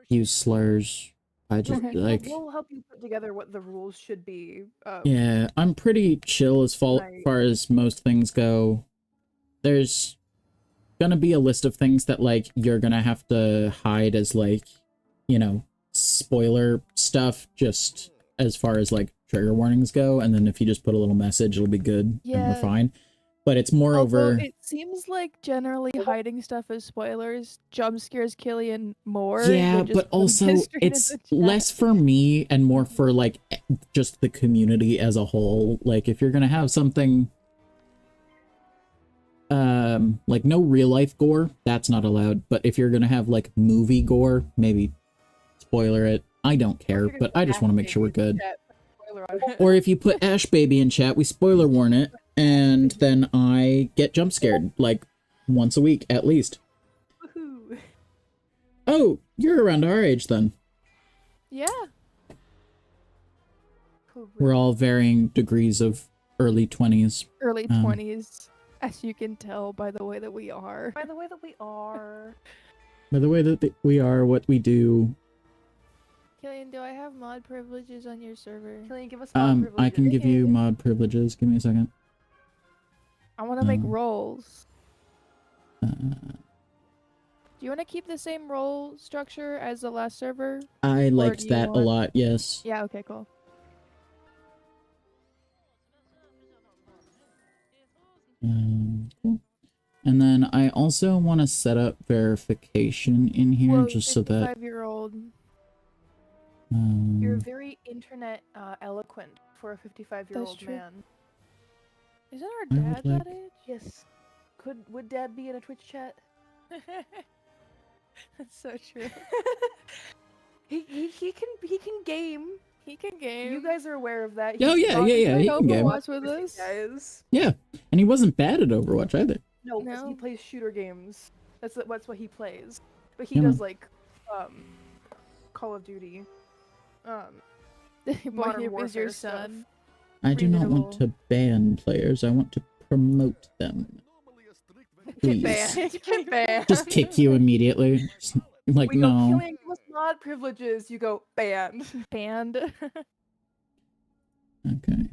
use slurs. I just, like... We'll help you put together what the rules should be. Yeah, I'm pretty chill as far as most things go. There's gonna be a list of things that, like, you're gonna have to hide as, like, you know, spoiler stuff, just as far as, like, trigger warnings go, and then if you just put a little message, it'll be good, and we're fine. But it's more over... It seems like generally hiding stuff as spoilers jump scares Killian more. Yeah, but also it's less for me and more for, like, just the community as a whole. Like, if you're gonna have something... like, no real-life gore, that's not allowed. But if you're gonna have, like, movie gore, maybe spoiler it. I don't care, but I just want to make sure we're good. Or if you put Ash Baby in chat, we spoiler warn it. And then I get jump scared, like, once a week, at least. Woohoo. Oh, you're around our age, then. Yeah. We're all varying degrees of early 20s. Early 20s, as you can tell by the way that we are. By the way that we are. By the way that we are, what we do. Killian, do I have mod privileges on your server? Killian, give us mod privileges. I can give you mod privileges. Give me a second. I want to make rolls. Do you want to keep the same role structure as the last server? I liked that a lot, yes. Yeah, okay, cool. Cool. And then I also want to set up verification in here, just so that... 55-year-old. You're very internet eloquent for a 55-year-old man. Isn't our dad that age? Yes. Would Dad be in a Twitch chat? That's so true. he can game. He can game. You guys are aware of that. Oh yeah. He can game. Overwatch with us. Guys. Yeah, and he wasn't bad at Overwatch either. No, because he plays shooter games. That's what he plays. But he does like Call of Duty. Modern Warfare is your son. Stuff. I do not want to ban players. I want to promote them. Please. Get banned. Just kick you immediately. Like, we no. Go, Killian, give us mod privileges. You go, banned. Banned. Okay.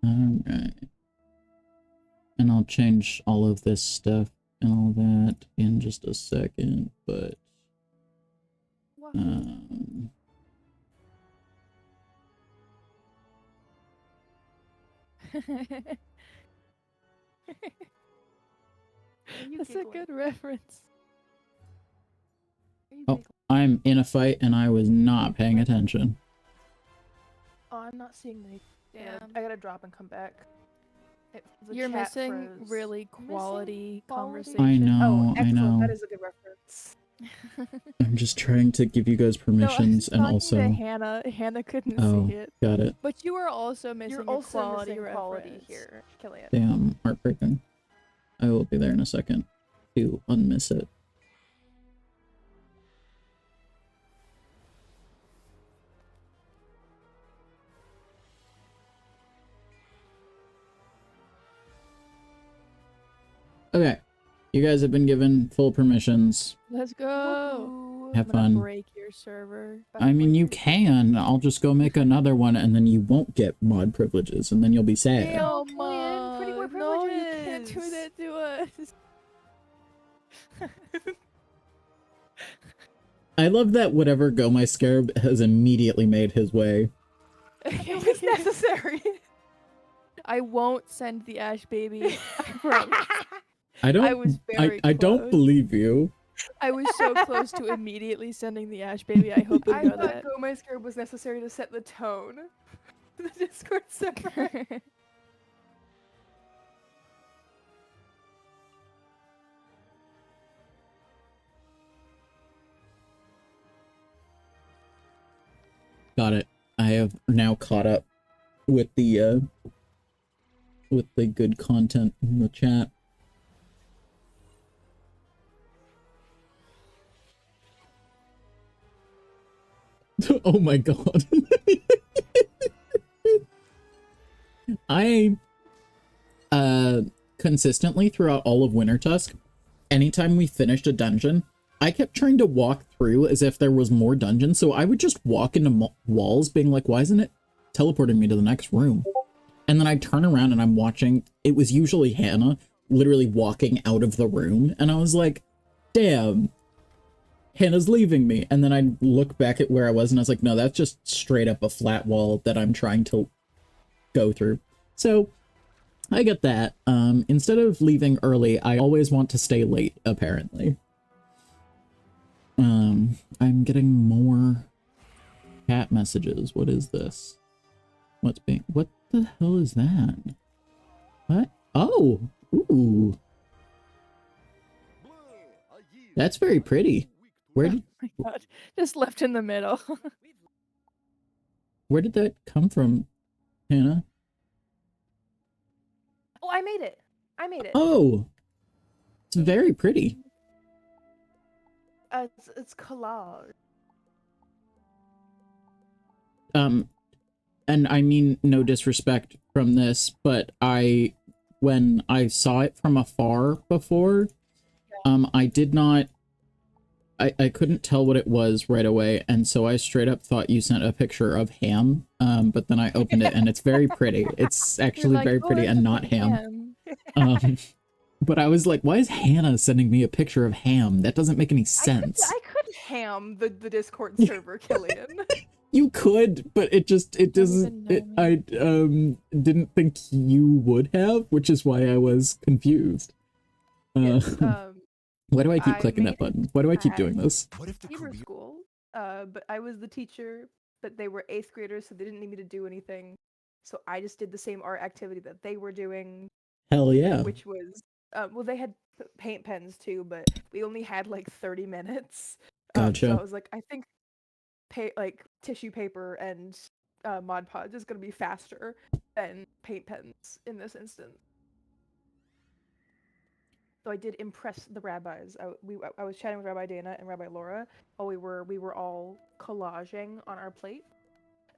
Alright. And I'll change all of this stuff and all that in just a second, but... That's a good reference. Oh, I'm in a fight and I was not paying attention. Oh, I'm not seeing the... Damn. I gotta drop and come back. You're missing really quality conversation. I know, I know. That is a good reference. I'm just trying to give you guys permissions and also... To Hannah. Hannah couldn't see it. Got it. But you were also missing quality here, Killian. Damn, heartbreaking. I will be there in a second to unmiss it. Okay. You guys have been given full permissions. Let's go. Have fun. Break your server. I mean, you can. I'll just go make another one, and then you won't get mod privileges, and then you'll be sad. No, you can't do that to us. I love that whatever Go My Scarab has immediately made his way. It was necessary. I won't send the Ash baby. I promise. I don't believe you. I was so close to immediately sending the Ash baby. I hope you know that. Go My Scarab was necessary to set the tone for the Discord server. Got it. I have now caught up with the good content in the chat. Oh my god. I consistently throughout all of Wintertusk, anytime we finished a dungeon, I kept trying to walk through as if there was more dungeons, so I would just walk into walls being like, why isn't it teleporting me to the next room? And then I'd turn around and I'm watching, it was usually Hannah, literally walking out of the room, and I was like, damn, Hannah's leaving me. And then I'd look back at where I was and I was like, no, that's just straight up a flat wall that I'm trying to go through. So I get that. Instead of leaving early, I always want to stay late, apparently. I'm getting more chat messages. What is this? What the hell is that? What? Oh, ooh. That's very pretty. Where did... Oh my god, just left in the middle. Where did that come from, Hannah? Oh, I made it. I made it. Oh, it's very pretty. It's collage. And I mean no disrespect from this, but when I saw it from afar before, I did not, I couldn't tell what it was right away, and so I straight up thought you sent a picture of ham, but then I opened it and it's very pretty. It's actually like, very pretty and not ham. But I was like, why is Hannah sending me a picture of ham? That doesn't make any sense. I could ham the Discord server, Killian. You could, but it doesn't, I didn't think you would have, which is why I was confused. Yes, why do I keep clicking that button? Why do I keep doing this? What if the school, but I was the teacher, but they were 8th graders, so they didn't need me to do anything. So I just did the same art activity that they were doing. Hell yeah. Which was, well, they had paint pens too, but we only had like 30 minutes. Gotcha. So I was like, I think tissue paper and Mod Podge is going to be faster than paint pens in this instance. So I did impress the rabbis. I was chatting with Rabbi Dana and Rabbi Laura while we were all collaging on our plate.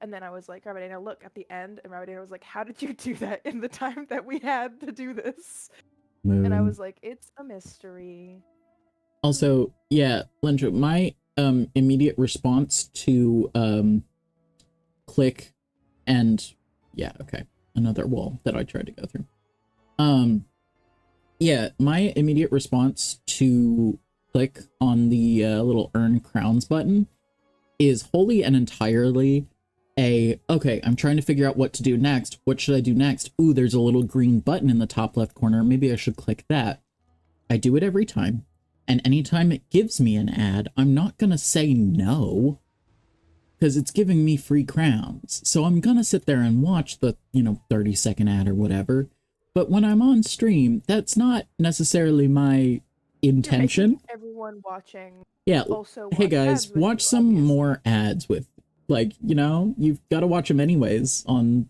And then I was like, Rabbi Dana, look at the end. And Rabbi Dana was like, how did you do that in the time that we had to do this? And I was like, it's a mystery. Also, yeah, Lendra, my immediate response to click and yeah, okay, another wall that I tried to go through. Yeah, my immediate response to click on the little earn crowns button is wholly and entirely okay, I'm trying to figure out what to do next. What should I do next? Ooh, there's a little green button in the top left corner. Maybe I should click that. I do it every time. And anytime it gives me an ad, I'm not gonna say no, because it's giving me free crowns. So I'm gonna sit there and watch the, 30-second ad or whatever. But when I'm on stream, that's not necessarily my intention. Everyone watching. Yeah. Also hey guys, watch some more ads with, you've got to watch them anyways on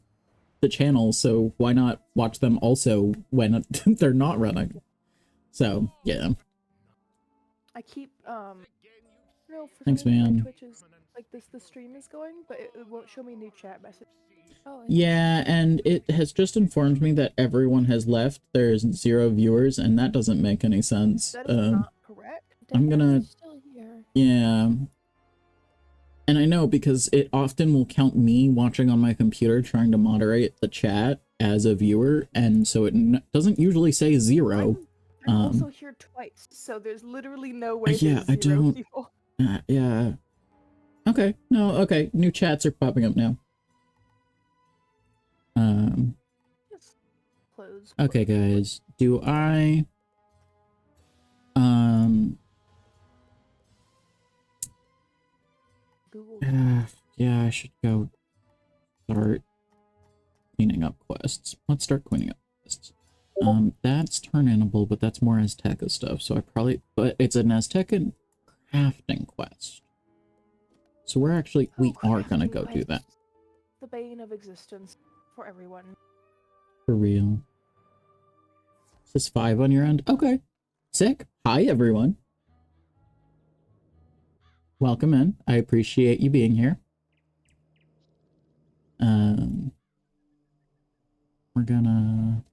the channel. So why not watch them also when they're not running? So yeah. I keep Thanks, man. Twitch is like this. The stream is going, but it won't show me new chat messages. Oh, yeah, and it has just informed me that everyone has left. There's 0 viewers, and that doesn't make any sense. That is not correct. I'm gonna... Still here. Yeah. And I know because it often will count me watching on my computer trying to moderate the chat as a viewer, and so it doesn't usually say 0. I'm also here twice, so there's literally no way yeah, there's 0 people. Yeah. Okay, no, okay. New chats are popping up now. Just close. Okay, guys. Do I... Google. Yeah, I should go start cleaning up quests. Let's start cleaning up quests. That's Turnable, but that's more Azteca stuff, so I probably... But it's an Aztecan crafting quest. So we're actually... we are gonna go do that. The bane of existence for everyone. For real. Is this 5 on your end? Okay. Sick. Hi, everyone. Welcome in. I appreciate you being here. We're gonna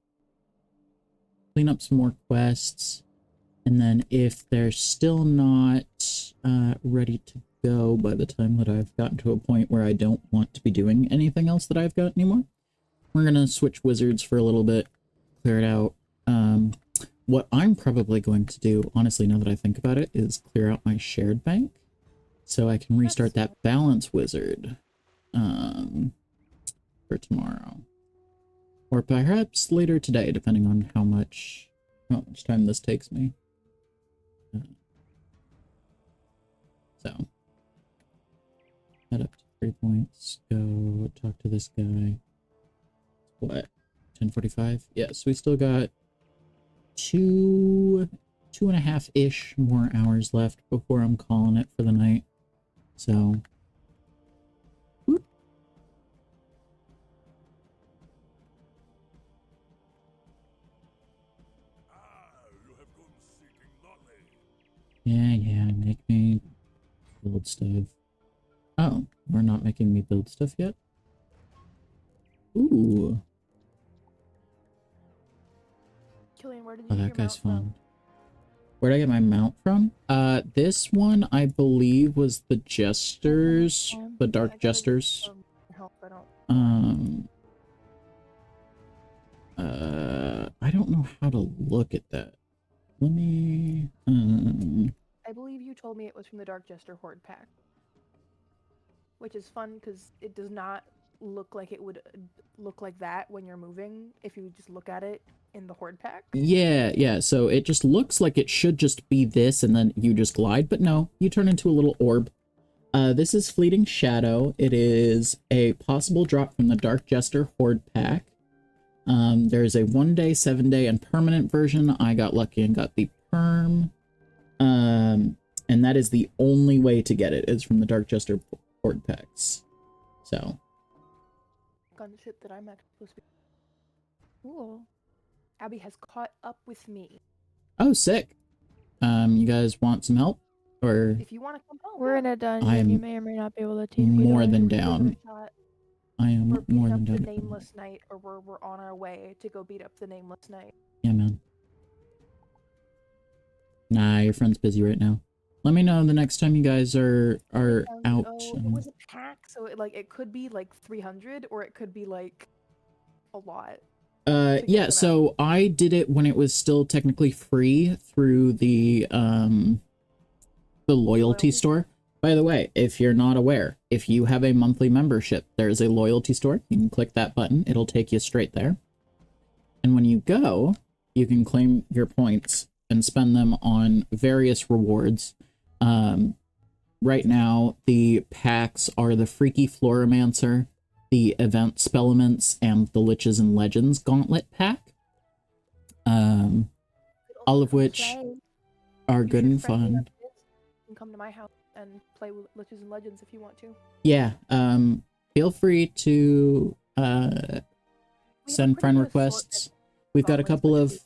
clean up some more quests, and then if they're still not ready to go by the time that I've gotten to a point where I don't want to be doing anything else that I've got anymore, we're gonna switch wizards for a little bit, clear it out. What I'm probably going to do, honestly, now that I think about it, is clear out my shared bank so I can restart that balance wizard for tomorrow, or perhaps later today, depending on how much time this takes me. So head up to 3 points, go talk to this guy. What, 10:45? Yes, we still got 2.5-ish more hours left before I'm calling it for the night. So whoop. You have come seeking knowledge. Yeah, make me build stuff. Oh, we're not making me build stuff yet? Ooh. Killian, where did you Oh, get that your guy's mount fun. from? Where'd I get my mount from? This one, I believe, was the Jesters, the Dark Jesters. I don't know how to look at that. Let me, I believe you told me it was from the Dark Jester Horde pack. Which is fun, because it does not look like it would look like that when you're moving, if you just look at it in the Horde pack. Yeah, so it just looks like it should just be this, and then you just glide, but no, you turn into a little orb. This is Fleeting Shadow. It is a possible drop from the Dark Jester Horde pack. There's a 1-day, 7-day, and permanent version. I got lucky and got the perm. And that is the only way to get it, is from the Dark Jester Horde packs. So. Gunship that I'm actually supposed to be. Cool. Abby has caught up with me. Oh, sick. You guys want some help? Or if you want to come home, we're in a dungeon. You may or may not be able to teach me. More than down. I am more than down. The Nameless Knight, or we're on our way to go beat up the Nameless Knight. Yeah, man. Nah, your friend's busy right now. Let me know the next time you guys are out. Oh, it was a pack, so it could be like 300, or it could be like a lot. Yeah, so I did it when it was still technically free through the loyalty store. By the way, if you're not aware, if you have a monthly membership, there's a loyalty store. You can click that button. It'll take you straight there. And when you go, you can claim your points and spend them on various rewards. Right now, the packs are the Freaky Floromancer, the Event Spellements, and the Liches and Legends Gauntlet pack. All of which are good and fun. You can come to my house and play with Liches and Legends if you want to. Yeah, feel free to send friend requests. We've got a couple of...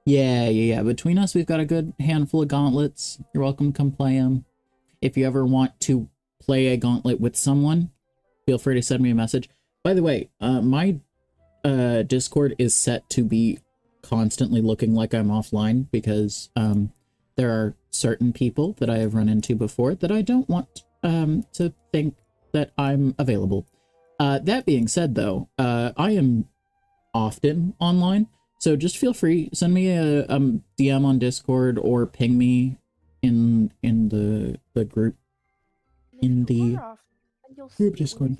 Yeah. Between us, we've got a good handful of gauntlets. You're welcome to come play them. If you ever want to play a gauntlet with someone, feel free to send me a message. By the way, my Discord is set to be constantly looking like I'm offline because there are certain people that I have run into before that I don't want to think that I'm available. That being said, though, I am often online, so just feel free, send me a DM on Discord or ping me in the group group Discord.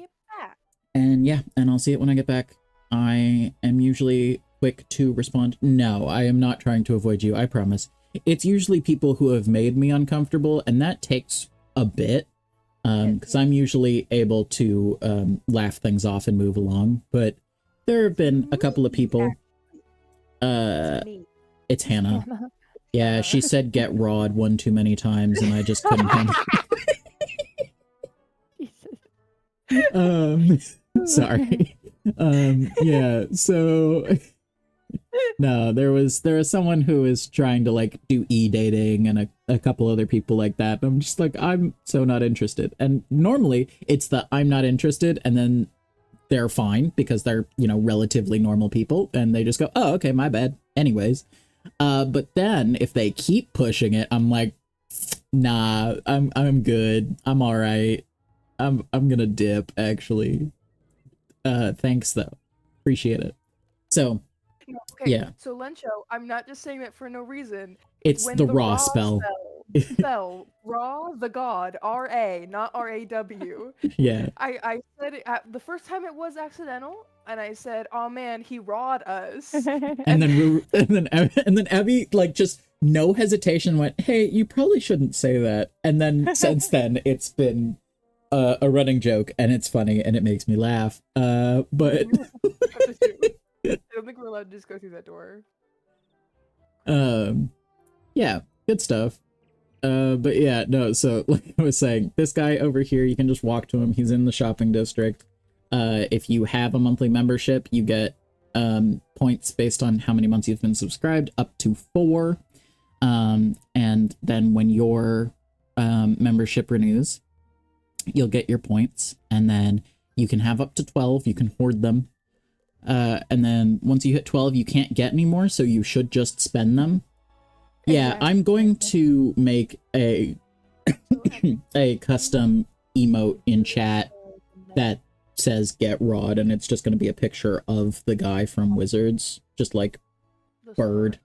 And yeah, and I'll see it when I get back. I am usually quick to respond. No, I am not trying to avoid you, I promise. It's usually people who have made me uncomfortable, and that takes a bit, because I'm usually able to laugh things off and move along, but there have been a couple of people. It's Hannah. Yeah, she said get rawed one too many times, and I just couldn't handle it. Sorry. Yeah, so no, there was someone who was trying to like do e-dating and a couple other people like that. I'm just like, I'm so not interested. And normally it's the I'm not interested, and then they're fine because they're, you know, relatively normal people, and they just go, oh, okay, my bad. Anyways. But then if they keep pushing it, I'm like, nah, I'm good. I'm all right. I'm gonna dip, actually. Thanks though. Appreciate it. So, okay, yeah. So Lencho, I'm not just saying that for no reason. It's the raw spell. Spell raw, the god, R-A, not R-A-W. Yeah. I said it the first time it was accidental, and I said, "Oh man, he rawed us." and then Abby, like, just no hesitation went, "Hey, you probably shouldn't say that." And then since then, it's been a running joke, and it's funny, and it makes me laugh. But I don't think we're allowed to just go through that door. Yeah, good stuff. But yeah, no, so like I was saying, this guy over here, you can just walk to him. He's in the shopping district. If you have a monthly membership, you get points based on how many months you've been subscribed, up to 4. And then when your membership renews, you'll get your points, and then you can have up to 12. You can hoard them. And then once you hit 12, you can't get any more, so you should just spend them. Yeah, I'm going to make a a custom emote in chat that says get rawed, and it's just going to be a picture of the guy from Wizards, just like bird.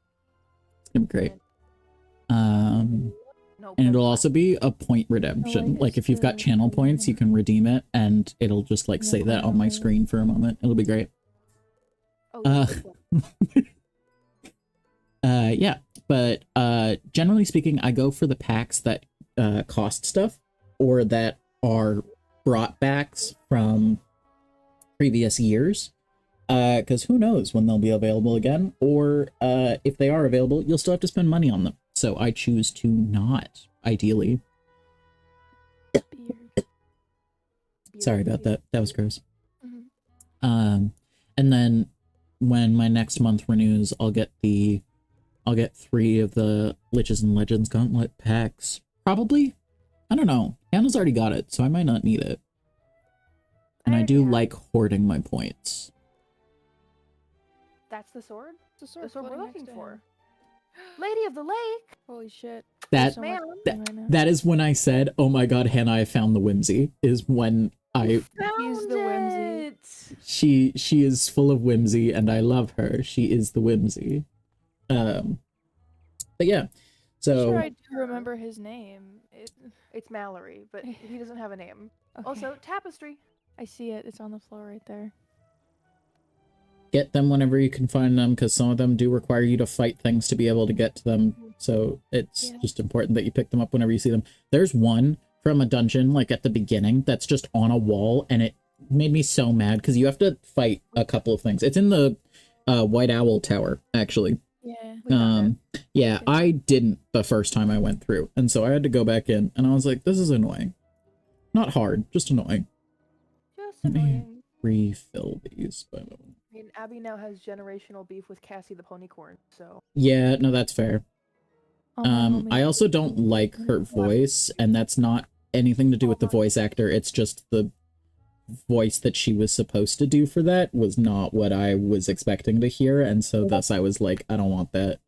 It's going to be great. And it'll also be a point redemption. Like if you've got channel points, you can redeem it, and it'll just like say that on my screen for a moment. It'll be great. Yeah, but generally speaking, I go for the packs that cost stuff, or that are brought backs from previous years, because who knows when they'll be available again, or if they are available, you'll still have to spend money on them. So I choose to not, ideally. Sorry about that. That was gross. And then when my next month renews, I'll get 3 of the Liches and Legends Gauntlet packs. Probably? I don't know. Hannah's already got it, so I might not need it. And I do like hoarding my points. That's the sword? The sword we're looking for. Lady of the Lake! Holy shit. That is when I said, oh my god, Hannah, I found the whimsy. Is when I... He's the whimsy. She is full of whimsy, and I love her. She is the whimsy. But yeah, so... I'm sure I do remember his name. It's Mallory, but he doesn't have a name. Okay. Also, tapestry. I see it. It's on the floor right there. Get them whenever you can find them, because some of them do require you to fight things to be able to get to them. So it's just important that you pick them up whenever you see them. There's one from a dungeon, like at the beginning, that's just on a wall, and it made me so mad, because you have to fight a couple of things. It's in the White Owl Tower, actually. Yeah. Yeah, I didn't the first time I went through, and so I had to go back in, and I was like, this is annoying. Not hard, just annoying. Let me refill these, by the way. I mean, Abby now has generational beef with Cassie the Ponycorn, so... Yeah, no, that's fair. I also don't like her voice, and that's not anything to do with the voice actor, it's just the voice that she was supposed to do for that was not what I was expecting to hear, and so thus I was like, I don't want that.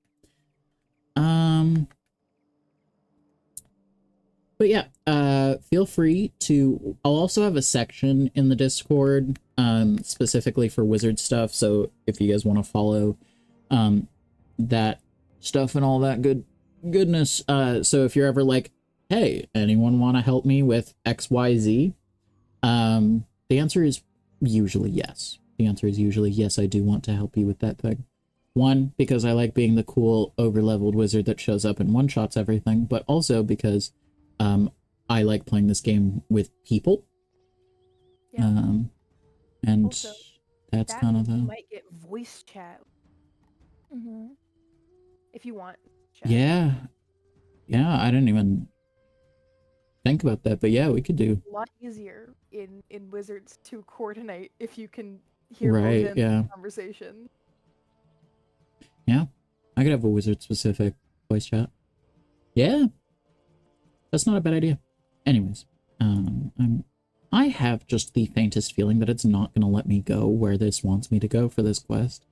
But yeah, feel free to, I'll also have a section in the Discord, specifically for wizard stuff, so if you guys want to follow, that stuff and all that goodness, so if you're ever like, hey, anyone want to help me with XYZ? The answer is usually yes. The answer is usually yes, I do want to help you with that thing. One, because I like being the cool, over-leveled wizard that shows up and one-shots everything, but also because I like playing this game with people. Yeah. And also, that's kind of the... You might get voice chat. If you want. Chat. Yeah. Yeah, I didn't even think about that, but yeah, we could do. A lot easier in Wizards to coordinate if you can hear right, yeah. conversation. Yeah, I could have a wizard-specific voice chat. Yeah, that's not a bad idea. Anyways, I have just the faintest feeling that it's not going to let me go where this wants me to go for this quest,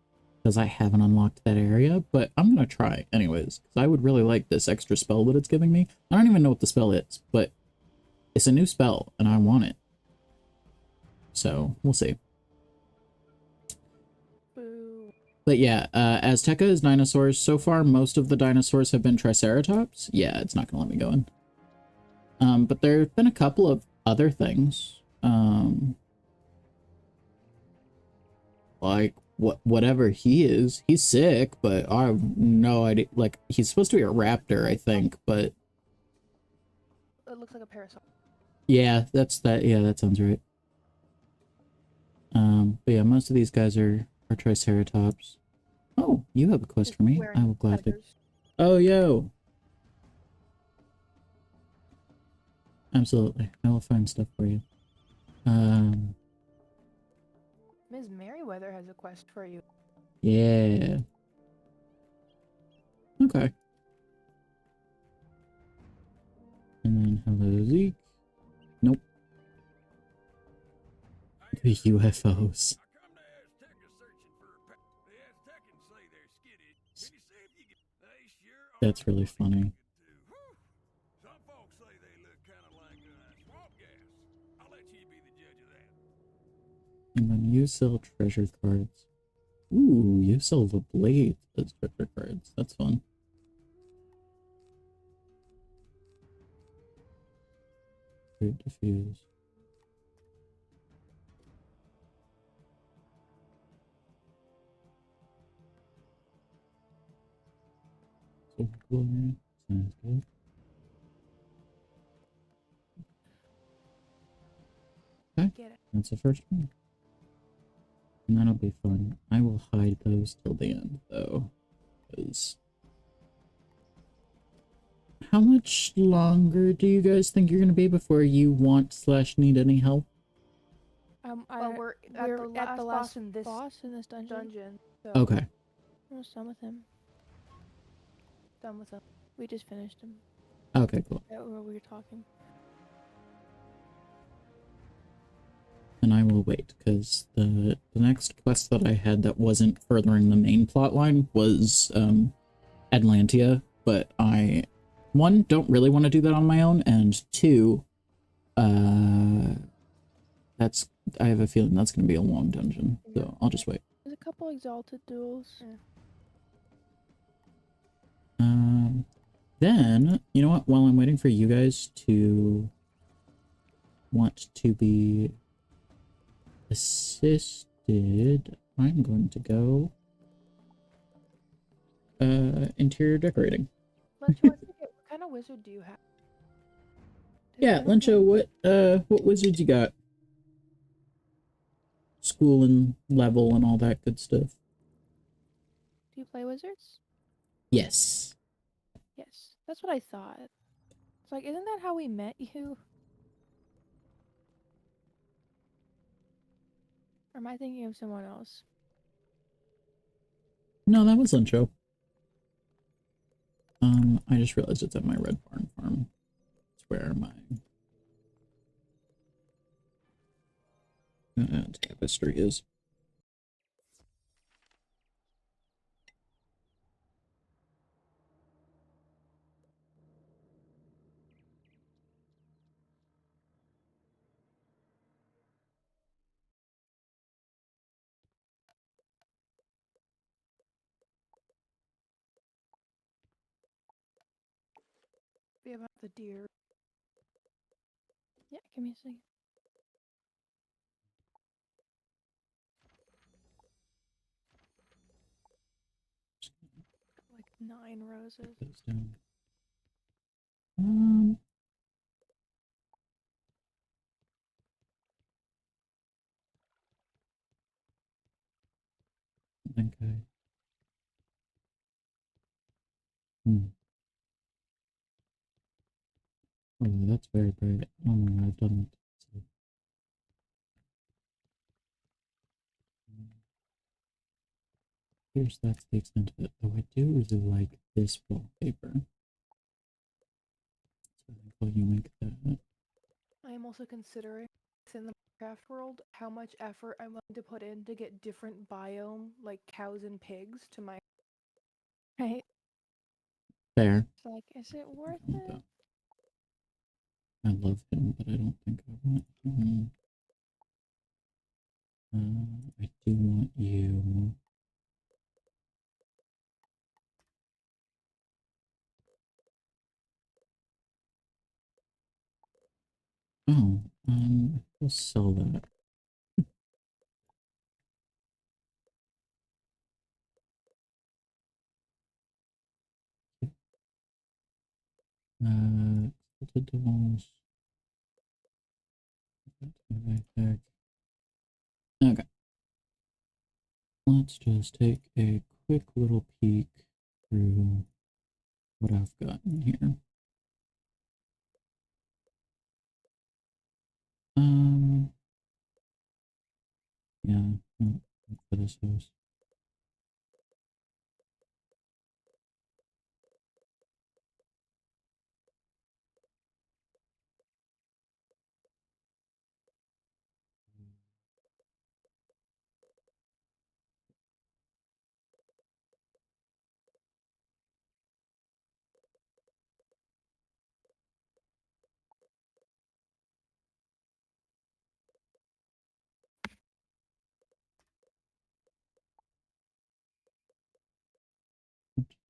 because I haven't unlocked that area, but I'm going to try anyways, because I would really like this extra spell that it's giving me. I don't even know what the spell is, but it's a new spell, and I want it. So, we'll see. But yeah, Azteca is dinosaurs. So far, most of the dinosaurs have been Triceratops. Yeah, it's not going to let me go in. But there have been a couple of other things. Like, whatever he is. He's sick, but I have no idea. Like, he's supposed to be a raptor, I think, but... It looks like a parasol. Yeah, yeah, that sounds right. But yeah, most of these guys are Triceratops. Oh, you have a quest for me. I will gladly. Oh, yo. Absolutely. I will find stuff for you. Ms. Merriweather has a quest for you. Yeah. Okay. And then hello, Zeke. Nope. The UFOs. That's really funny. Some folks say they look kind of like swamp gas. I'll let you be the judge of that. And then you sell treasure cards. Ooh, you sell the blade as treasure cards. That's fun. Great diffuse. So glory. Sounds good. Okay, that's the first one. And that'll be fun. I will hide those till the end, though. Because... How much longer do you guys think you're going to be before you want / need any help? Well, we're at the last boss in this dungeon. So Okay. Almost done with him. Done with him. We just finished him. Okay, cool. Yeah, we were talking. And I will wait, because the next quest that I had that wasn't furthering the main plot line was Atlantia, but I, one, don't really want to do that on my own, and two, I have a feeling that's going to be a long dungeon, so I'll just wait. There's a couple exalted duels. Yeah. Then, you know what, while I'm waiting for you guys to want to be assisted, I'm going to go interior decorating. Lencho, what kind of wizard do you have? Yeah, Lencho, what wizards you got? School and level and all that good stuff. Do you play wizards? Yes. Yes, that's what I thought. It's like, isn't that how we met you? Or am I thinking of someone else? No, that was Lencho. I just realized it's at my Red Barn farm. Where am I? tapestry is. Be about the deer. Yeah, give me a second. Like 9 roses. Goes down. I think Oh, that's very bright. Oh no, I've done it. So. Here's that's the extent of it. Though I do really like this wallpaper. So I think I'll make that. I am also considering, in the Minecraft world, how much effort I'm willing to put in to get different biome, like cows and pigs, to my... Right. Fair. It's like, is it worth it? I love him, but I don't think I want him. I do want you. Oh, we'll sell that. Exalted Devils. Okay. Let's just take a quick little peek through what I've got in here. Yeah, for this house.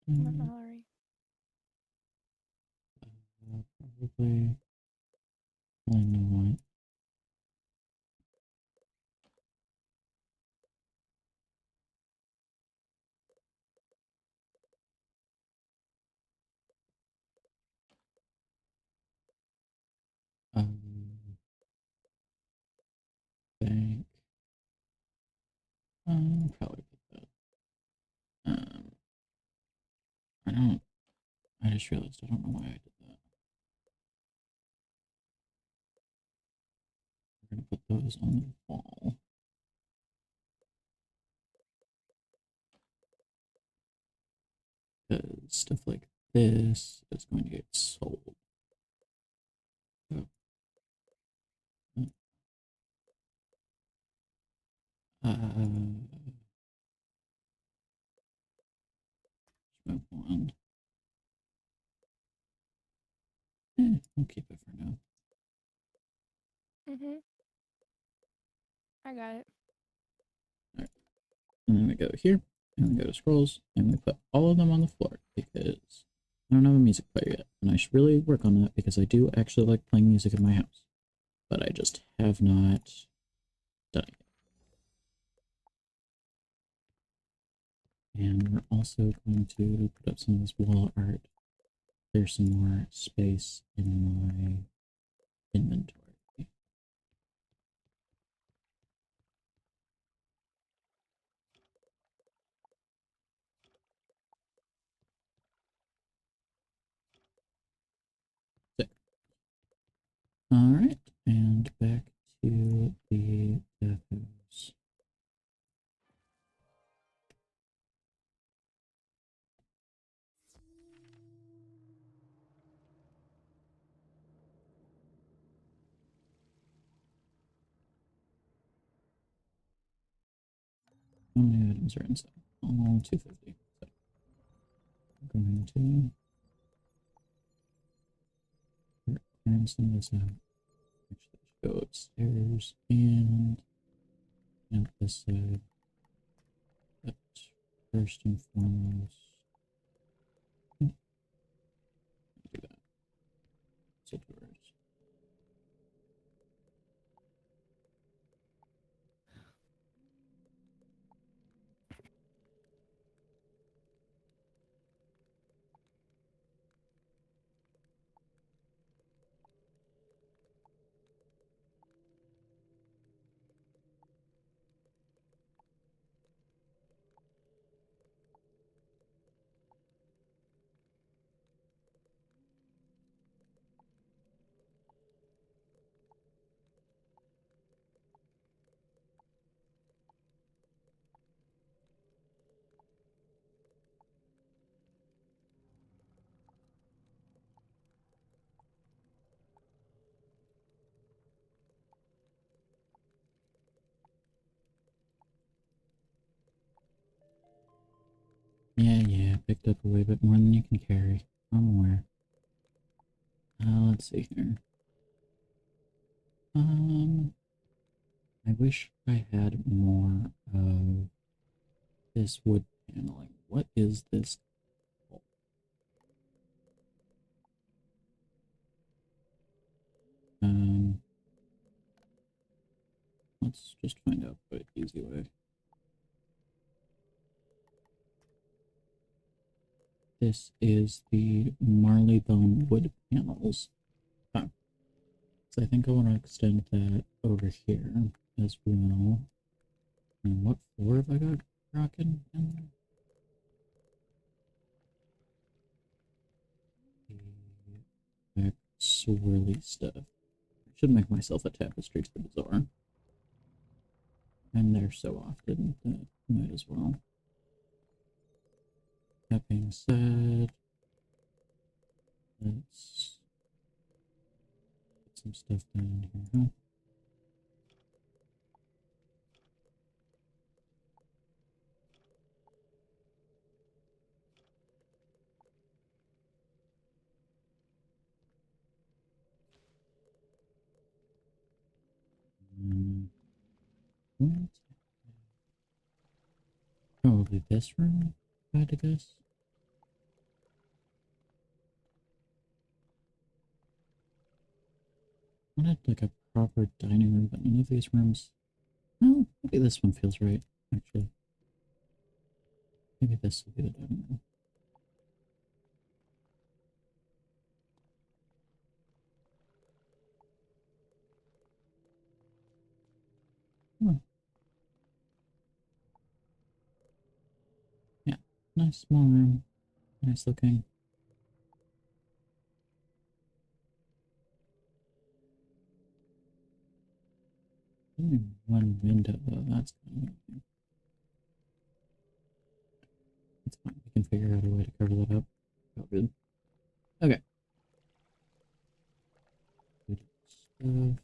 Mallory. Probably. I know what. Bank. Probably put that. I just realized I don't know why I did that. We're gonna put those on the wall. Because stuff like this is going to get sold. So, move on. We'll keep it for now. I got it. Alright. And then we go here, and we go to scrolls, and we put all of them on the floor because I don't have a music player yet. And I should really work on that because I do actually like playing music in my house. But I just have not done it yet. And we're also going to put up some of this wall art. There's some more space in my inventory. All right, and back to the depots. How many items are inside? Oh, 250. So I'm going to clear some of this out. Actually, I should go upstairs and out this side. But first and foremost, do that. So doors. Yeah, picked up a wee bit more than you can carry. I'm aware. Let's see here. I wish I had more of this wood paneling. What is this called? Let's just find out the easy way. This is the Marleybone wood panels. Huh. So I think I want to extend that over here as well. And what floor have I got rocking in there? Back swirly stuff. I should make myself a tapestry for the Bazaar. I'm there so often that I might as well. That being said, let's put some stuff down here, huh? What? Probably this room, if I had to guess. I wanted like a proper dining room, but none of these rooms. Well, maybe this one feels right, actually. Maybe this will be the dining room. Hmm. Yeah, nice small room. Nice looking. Only one window though, that's kind of annoying. It's fine, we can figure out a way to cover that up. Oh, good. Okay. Good stuff.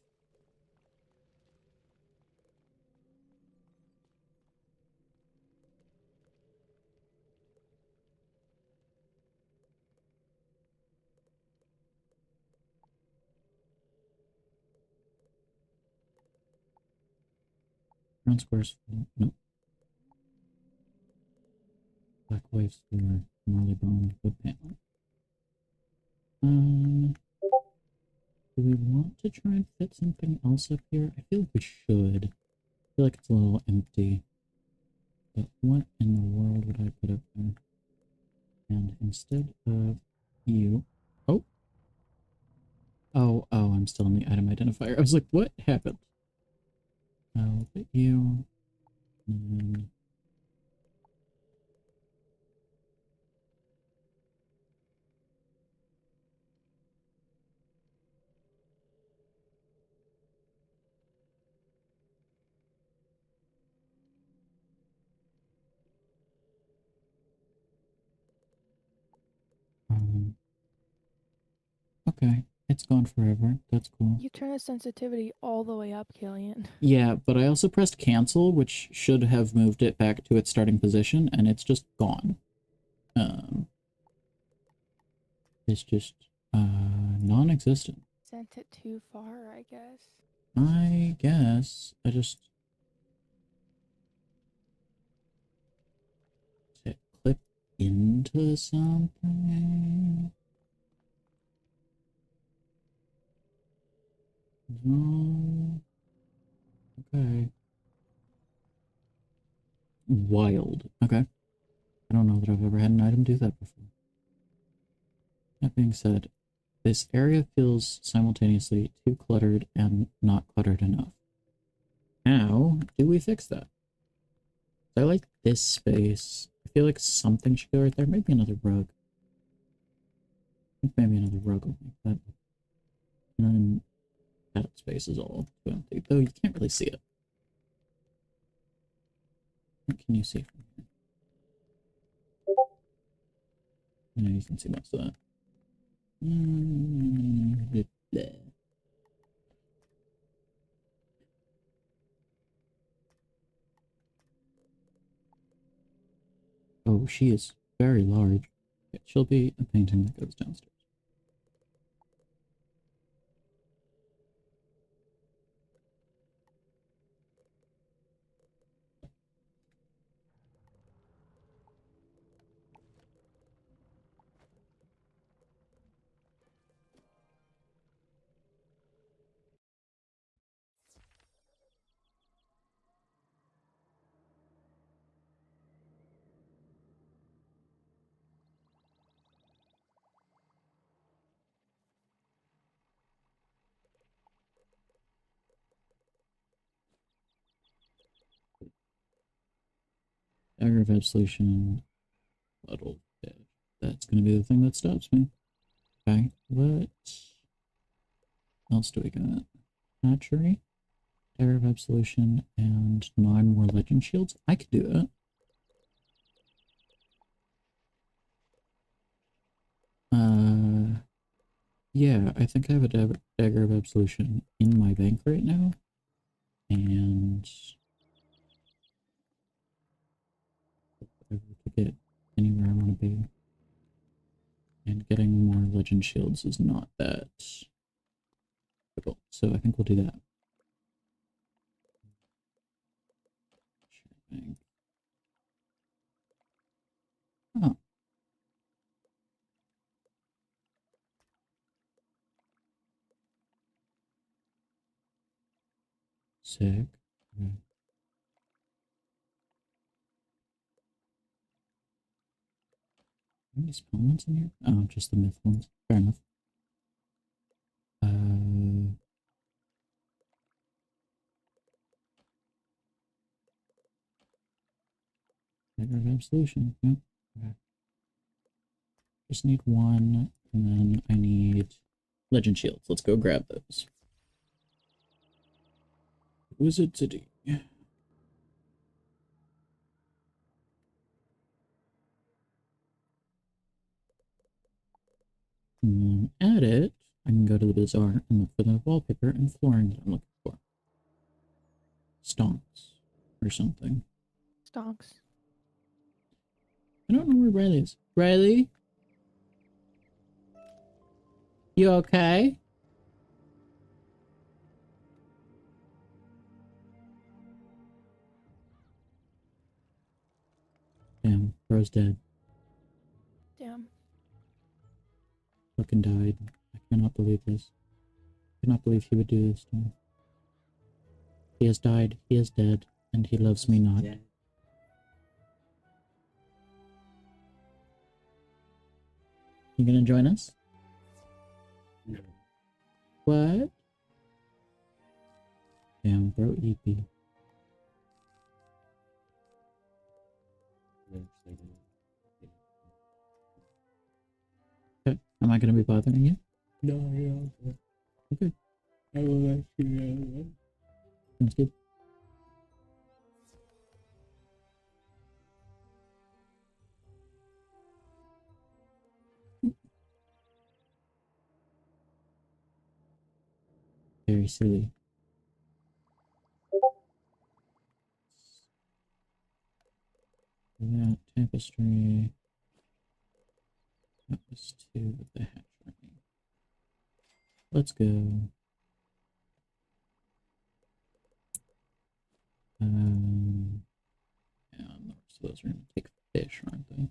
Ground squares full. Nope. Black waves for Marleybone wood panel. Do we want to try and fit something else up here? I feel like we should. I feel like it's a little empty. But what in the world would I put up there? And instead of you... Oh! Oh, I'm still in the item identifier. I was like, what happened? I'll put you... And... okay, It's gone forever. That's cool. You turn the sensitivity all the way up, Killian. Yeah, but I also pressed cancel, which should have moved it back to its starting position, and it's just gone. It's just non-existent. Sent it too far, I guess. I guess I just clip into something. No. Okay. Wild. Okay. I don't know that I've ever had an item do that before. That being said, this area feels simultaneously too cluttered and not cluttered enough. How do we fix that? I like this space. I feel like something should go right there. Maybe another rug. I think maybe another rug will make that. And then that space is all too empty. Though you can't really see it. What can you see from here? No, you can see most of that. Oh, she is very large. She'll be a painting that goes downstairs. Dagger of Absolution, Puddle Fish. That's going to be the thing that stops me. Okay, what else do we got? Hatchery, Dagger of Absolution, and 9 more Legend Shields. I could do that. Yeah, I think I have a Dagger of Absolution in my bank right now. And to get anywhere I want to be. And getting more Legend Shields is not that difficult. So I think we'll do that. Oh. Sick. Okay. Any spellments in here? Oh, just the myth ones. Fair enough. Dagger of Absolution. Yep. Okay. Just need 1, and then I need Legend Shields. Let's go grab those. Wizard City. And then add it. I can go to the bazaar and look for the wallpaper and flooring that I'm looking for. Stonks. Or something. Stonks. I don't know where Riley is. Riley? You okay? Damn, bro's dead. Damn. Fucking died. I cannot believe this. I cannot believe he would do this to me. He has died, he is dead, and he loves me not. Yeah. You gonna join us? No. What? Damn, bro, EP. Okay, am I gonna be bothering you? No, yeah. Okay. I will let you know. Sounds good. Very silly. That tapestry. That was to the hatchery. Let's go. Yeah, and the rest of those are gonna take fish, aren't they?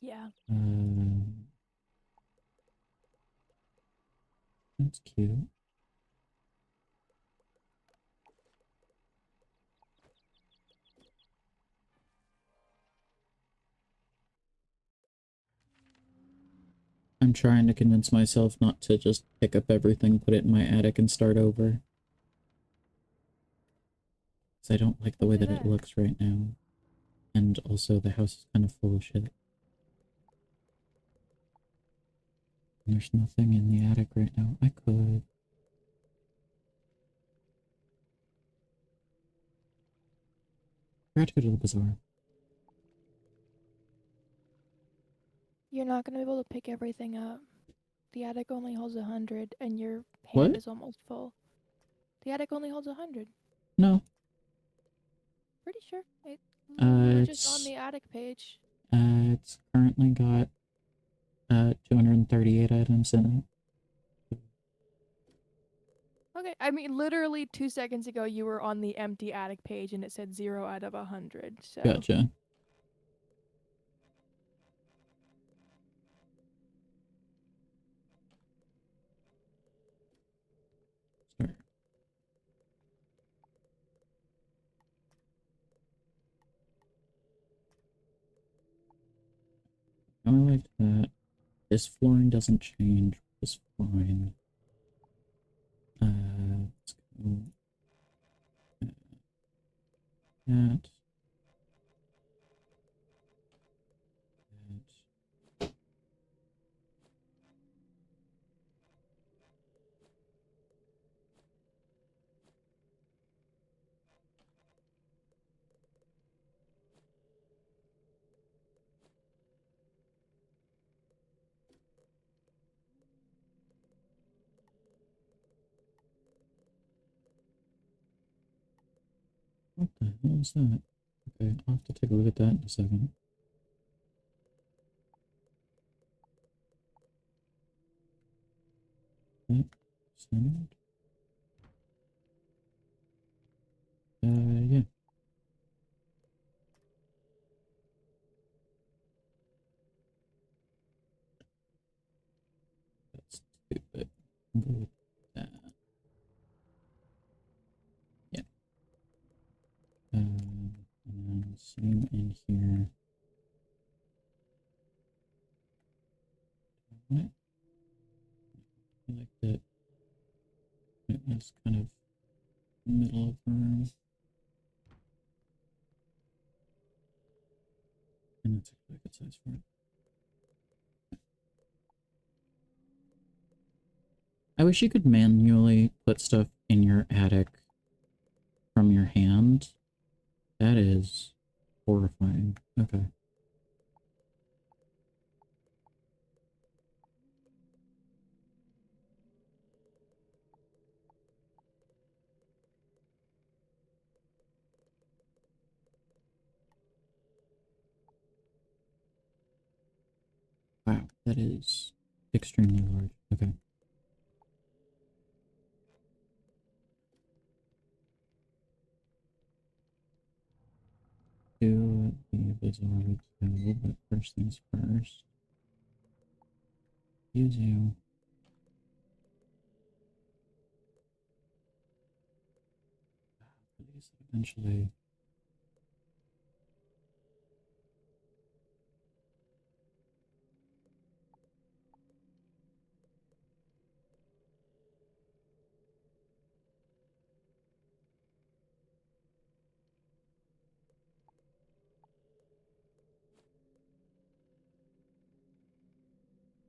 Yeah. That's cute. I'm trying to convince myself not to just pick up everything, put it in my attic, and start over. Because I don't like the way that it looks right now. And also, the house is kind of full of shit. And there's nothing in the attic right now. I could. I forgot to go to the bazaar. You're not going to be able to pick everything up. The attic only holds 100, and your hand What? is almost full. The attic only holds 100. No. Pretty sure. It's just on it's the attic page. It's currently got 238 items in it. Okay, I mean, literally 2 seconds ago, you were on the empty attic page, and it said 0 out of 100. So. Gotcha. Sorry. I like that. This flooring doesn't change, which is fine. Let's go. That. What the hell is that? Okay, I'll have to take a look at that in a second. That sound? Yeah. That's stupid. I'll go with that. Yeah. And then same in here. What? I like that it was kind of middle of the room. And that's actually a good size for it. I wish you could manually put stuff in your attic from your hand. That is horrifying. Okay. Wow, that is extremely large. Okay. Do the Wizard too, but first things first. Use you. Please, eventually.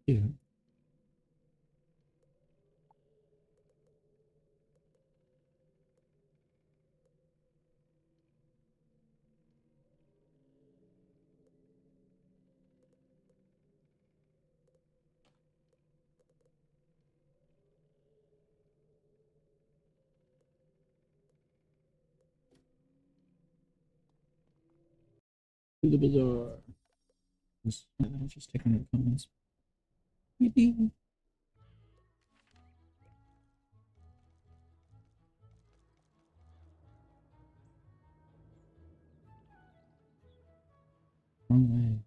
Cute. To the bazaar. I'll just take 100 comments. Yippee. Wrong way.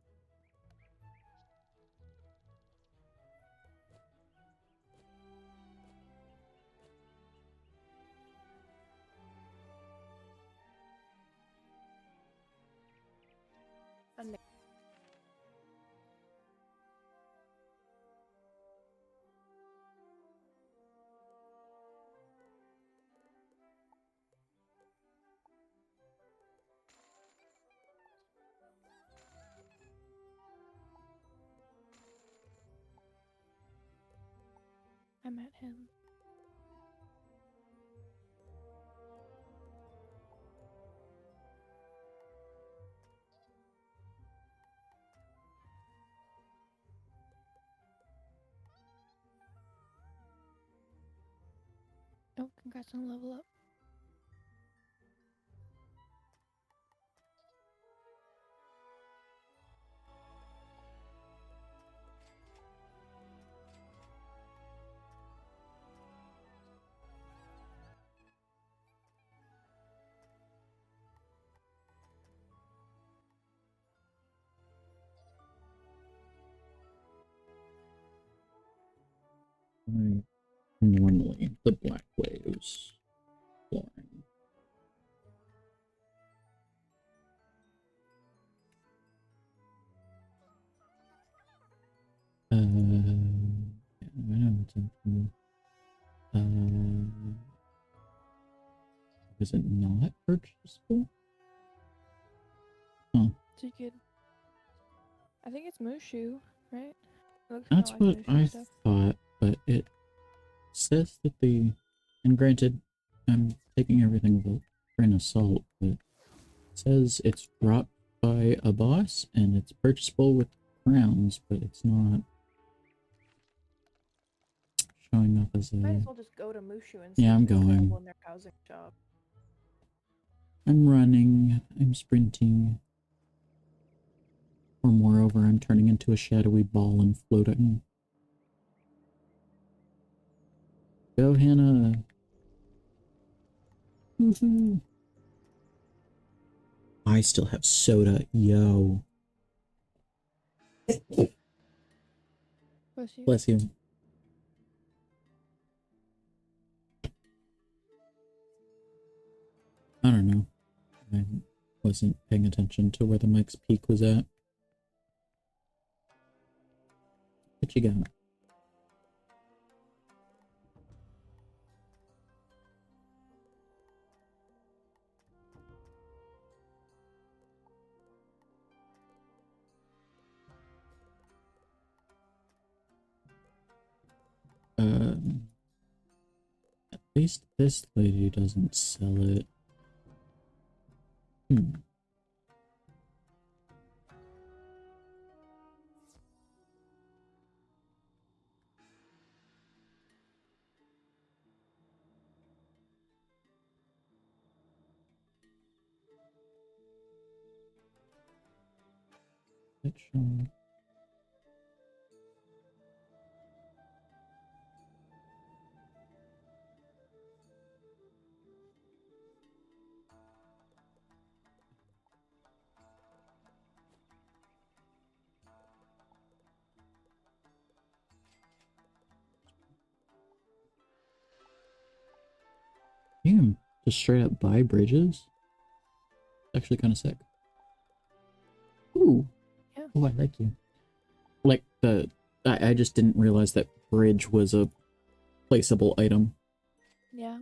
I met him. Oh, congrats on level up. Normally, the black waves flooring. Yeah, I know what's in. Is it not purchasable? Huh. So you could. I think it's Mushu, right? That's like what I stuff. thought, but it says that the. And granted, I'm taking everything with a grain of salt, but it says it's dropped by a boss and it's purchasable with crowns, but it's not showing up as a. Might as well just go to Mushu and see yeah, I'm if it's available going. in their housing shop. I'm running. I'm sprinting. Or moreover, I'm turning into a shadowy ball and floating. Go, Hannah. Woohoo. I still have soda, yo. Bless you. Bless you. I don't know. I wasn't paying attention to where the mic's peak was at. What you got? At least this lady doesn't sell it. You can just straight up buy bridges. It's actually kind of sick. Ooh. Yeah. Oh, I like you. Like I just didn't realize that bridge was a placeable item. Yeah.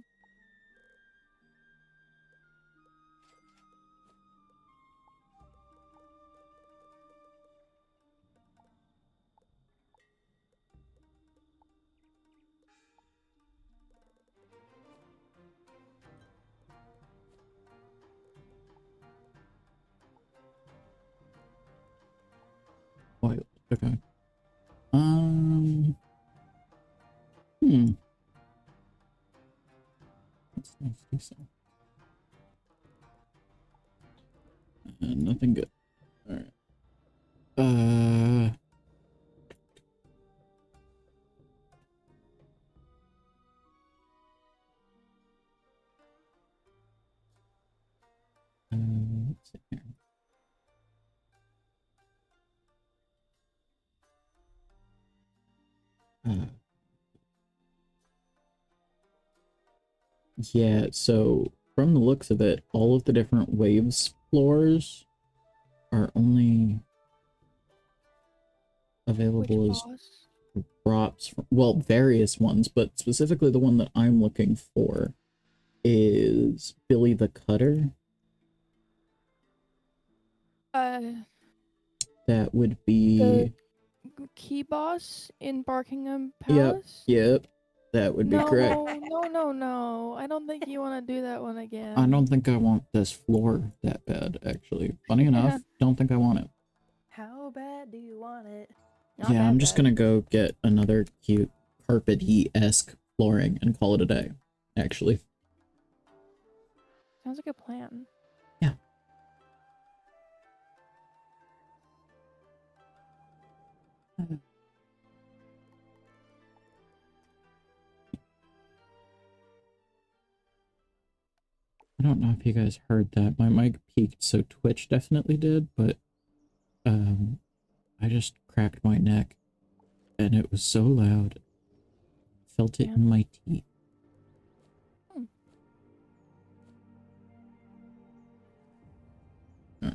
Wild. Okay. That's nice to see. Nothing good. Let's see here. Yeah, so from the looks of it, all of the different waves floors are only available as props from, well, various ones, but specifically the one that I'm looking for is Billy the Cutter. That would be the key boss in Buckingham Palace. Yep. That would be correct. No. I don't think you want to do that one again. I don't think I want this floor that bad, actually. Funny enough, don't think I want it. How bad do you want it? Not yeah, I'm just bad. gonna go get another cute carpet-y-esque flooring and call it a day, actually. Sounds like a plan. Yeah. I don't know if you guys heard that. My mic peaked, so Twitch definitely did, but I just cracked my neck and it was so loud. Felt it in my teeth. Right.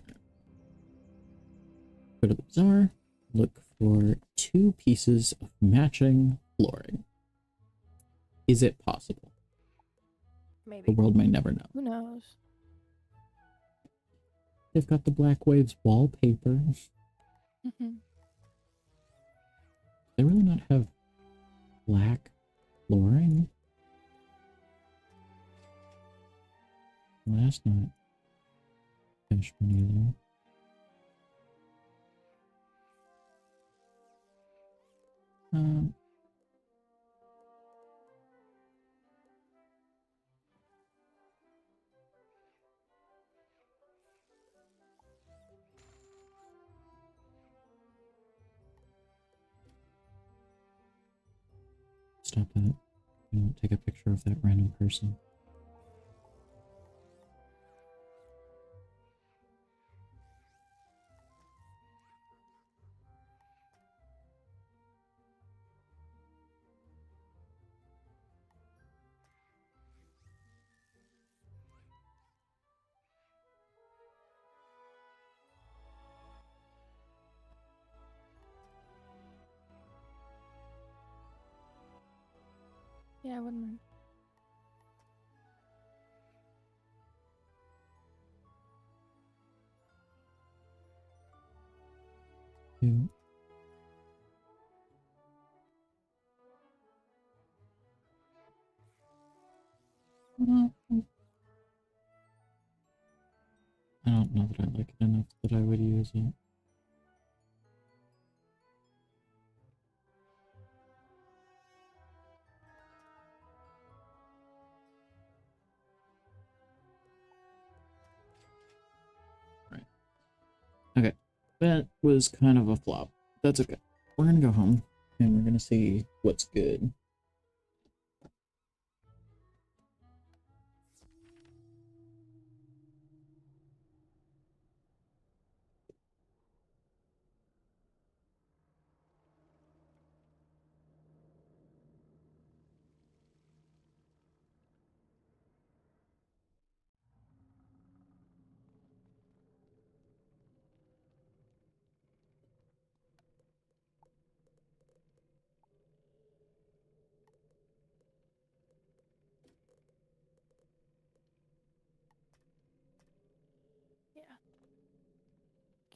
Go to the bazaar, look for 2 pieces of matching flooring. Is it possible? Maybe. The world may never know. Who knows? They've got the Black Waves wallpaper. They really not have black flooring? Well, that's not Cashman either. Stop that. You don't take a picture of that random person. Yeah, I wouldn't mind. I don't know that I like it enough that I would use it. Right. Okay. That was kind of a flop. That's okay. We're gonna go home and we're gonna see what's good.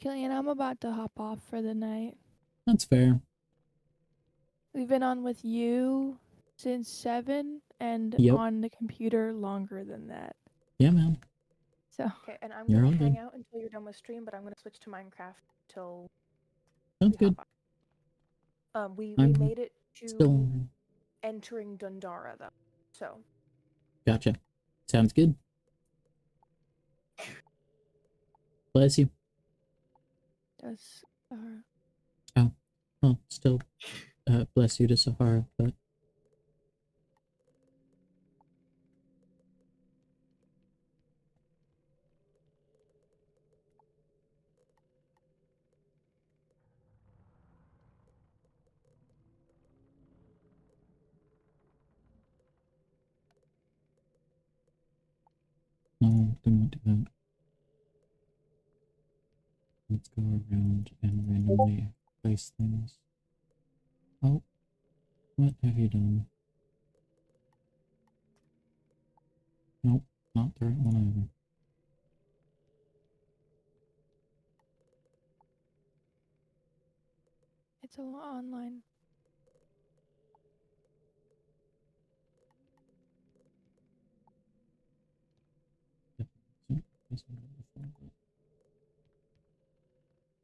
Killian, I'm about to hop off for the night. That's fair. We've been on with you since 7 and on the computer longer than that. Yeah, man. So okay, and I'm gonna hang out until you're done with stream, but I'm gonna switch to Minecraft till sounds good. We made it to entering Dundara though. So Gotcha. Sounds good. Bless you. Does Sahara. Oh, well, still, bless you to Sahara, but. No, do not do that. Let's go around and randomly place things. Oh, what have you done? Nope, not the right one either. It's all online.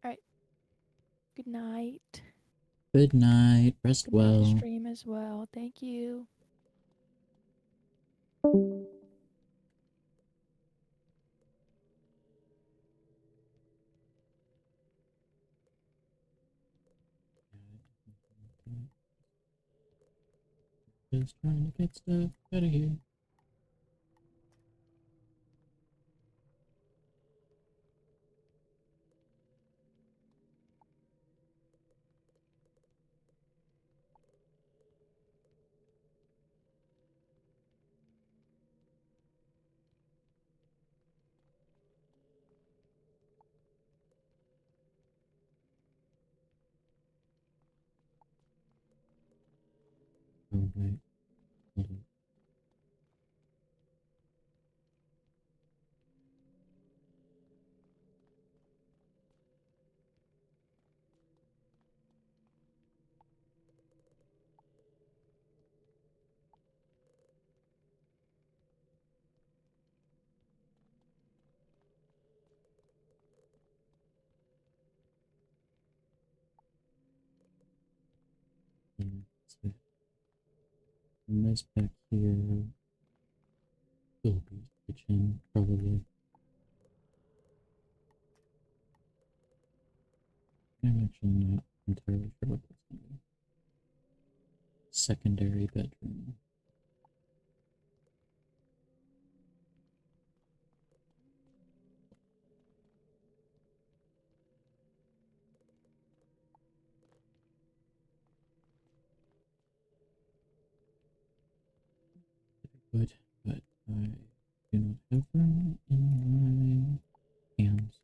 Alright. Good night. Good night. Rest well. Stream as well. Thank you. Just trying to get stuff out of here. Oh, wait. Hold on. And this back here will be kitchen, probably. I'm actually not entirely sure what that's going to be. Secondary bedroom. Would, but I do not have them in my hands.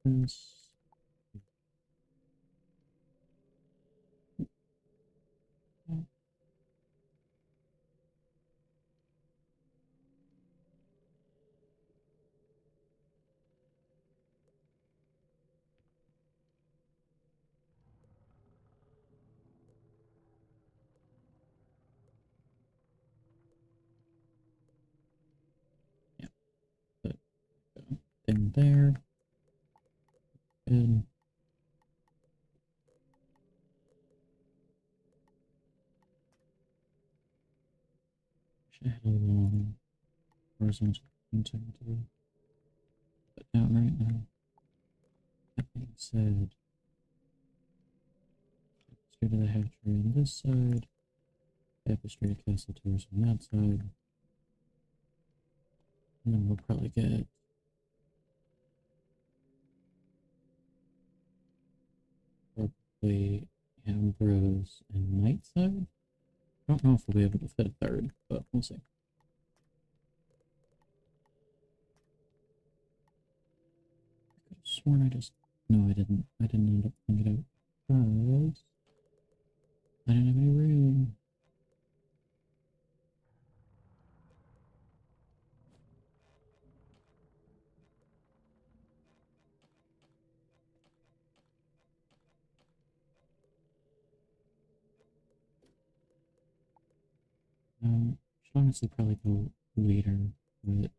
this. Thing there. Good. Should have a long horizontal painting to put down right now. That being said, tapestry to the hatchery on this side, tapestry to castle tours on that side, and then we'll probably get probably Ambrose and Nightside. I don't know if we'll be able to fit a third, but we'll see. I could have sworn I just... No, I didn't. I didn't end up pulling it out because I didn't have any room. Should honestly probably go later, but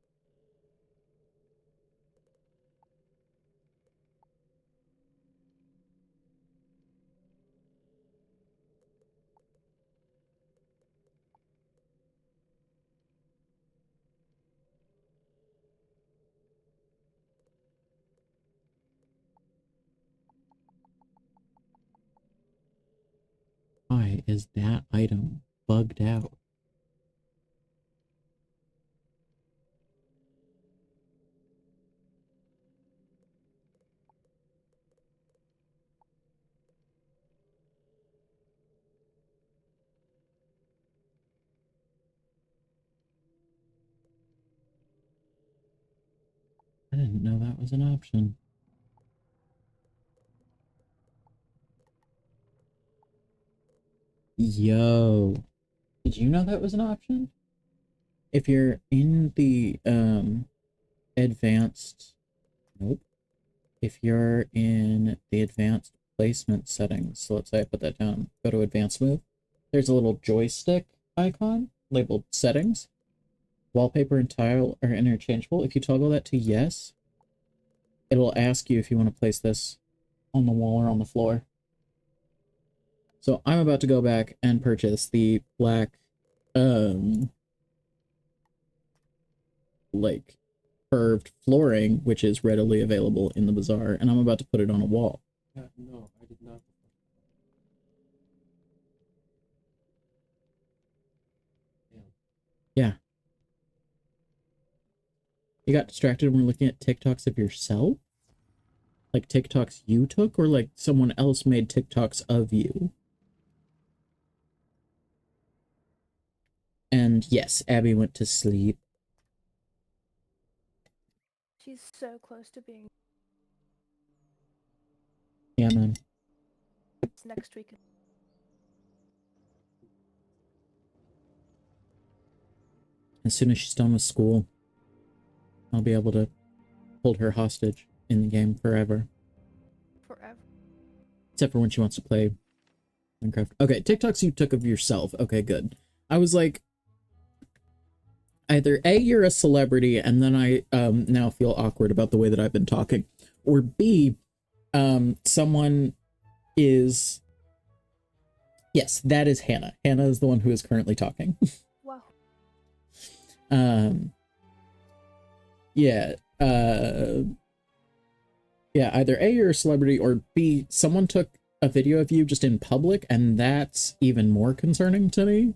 why is that item bugged out? I didn't know that was an option. Yo, did you know that was an option? If you're in the advanced, nope. If you're in the advanced placement settings, so let's say I put that down, go to advanced move, there's a little joystick icon labeled settings. Wallpaper and tile are interchangeable. If you toggle that to yes, it'll ask you if you want to place this on the wall or on the floor. So I'm about to go back and purchase the black, like, curved flooring, which is readily available in the bazaar, and I'm about to put it on a wall. No, I did not. Yeah. You got distracted when we're looking at TikToks of yourself? Like TikToks you took, or like someone else made TikToks of you? And yes, Abby went to sleep. She's so close to being... Yeah, man. It's next week. As soon as she's done with school, I'll be able to hold her hostage in the game forever. Forever. Except for when she wants to play Minecraft. Okay, TikToks you took of yourself. Okay, good. I was like, either A, you're a celebrity, and then I now feel awkward about the way that I've been talking, or B, someone is... Yes, that is Hannah. Hannah is the one who is currently talking. Wow. Yeah, yeah, either A, you're a celebrity, or B, someone took a video of you just in public, and that's even more concerning to me.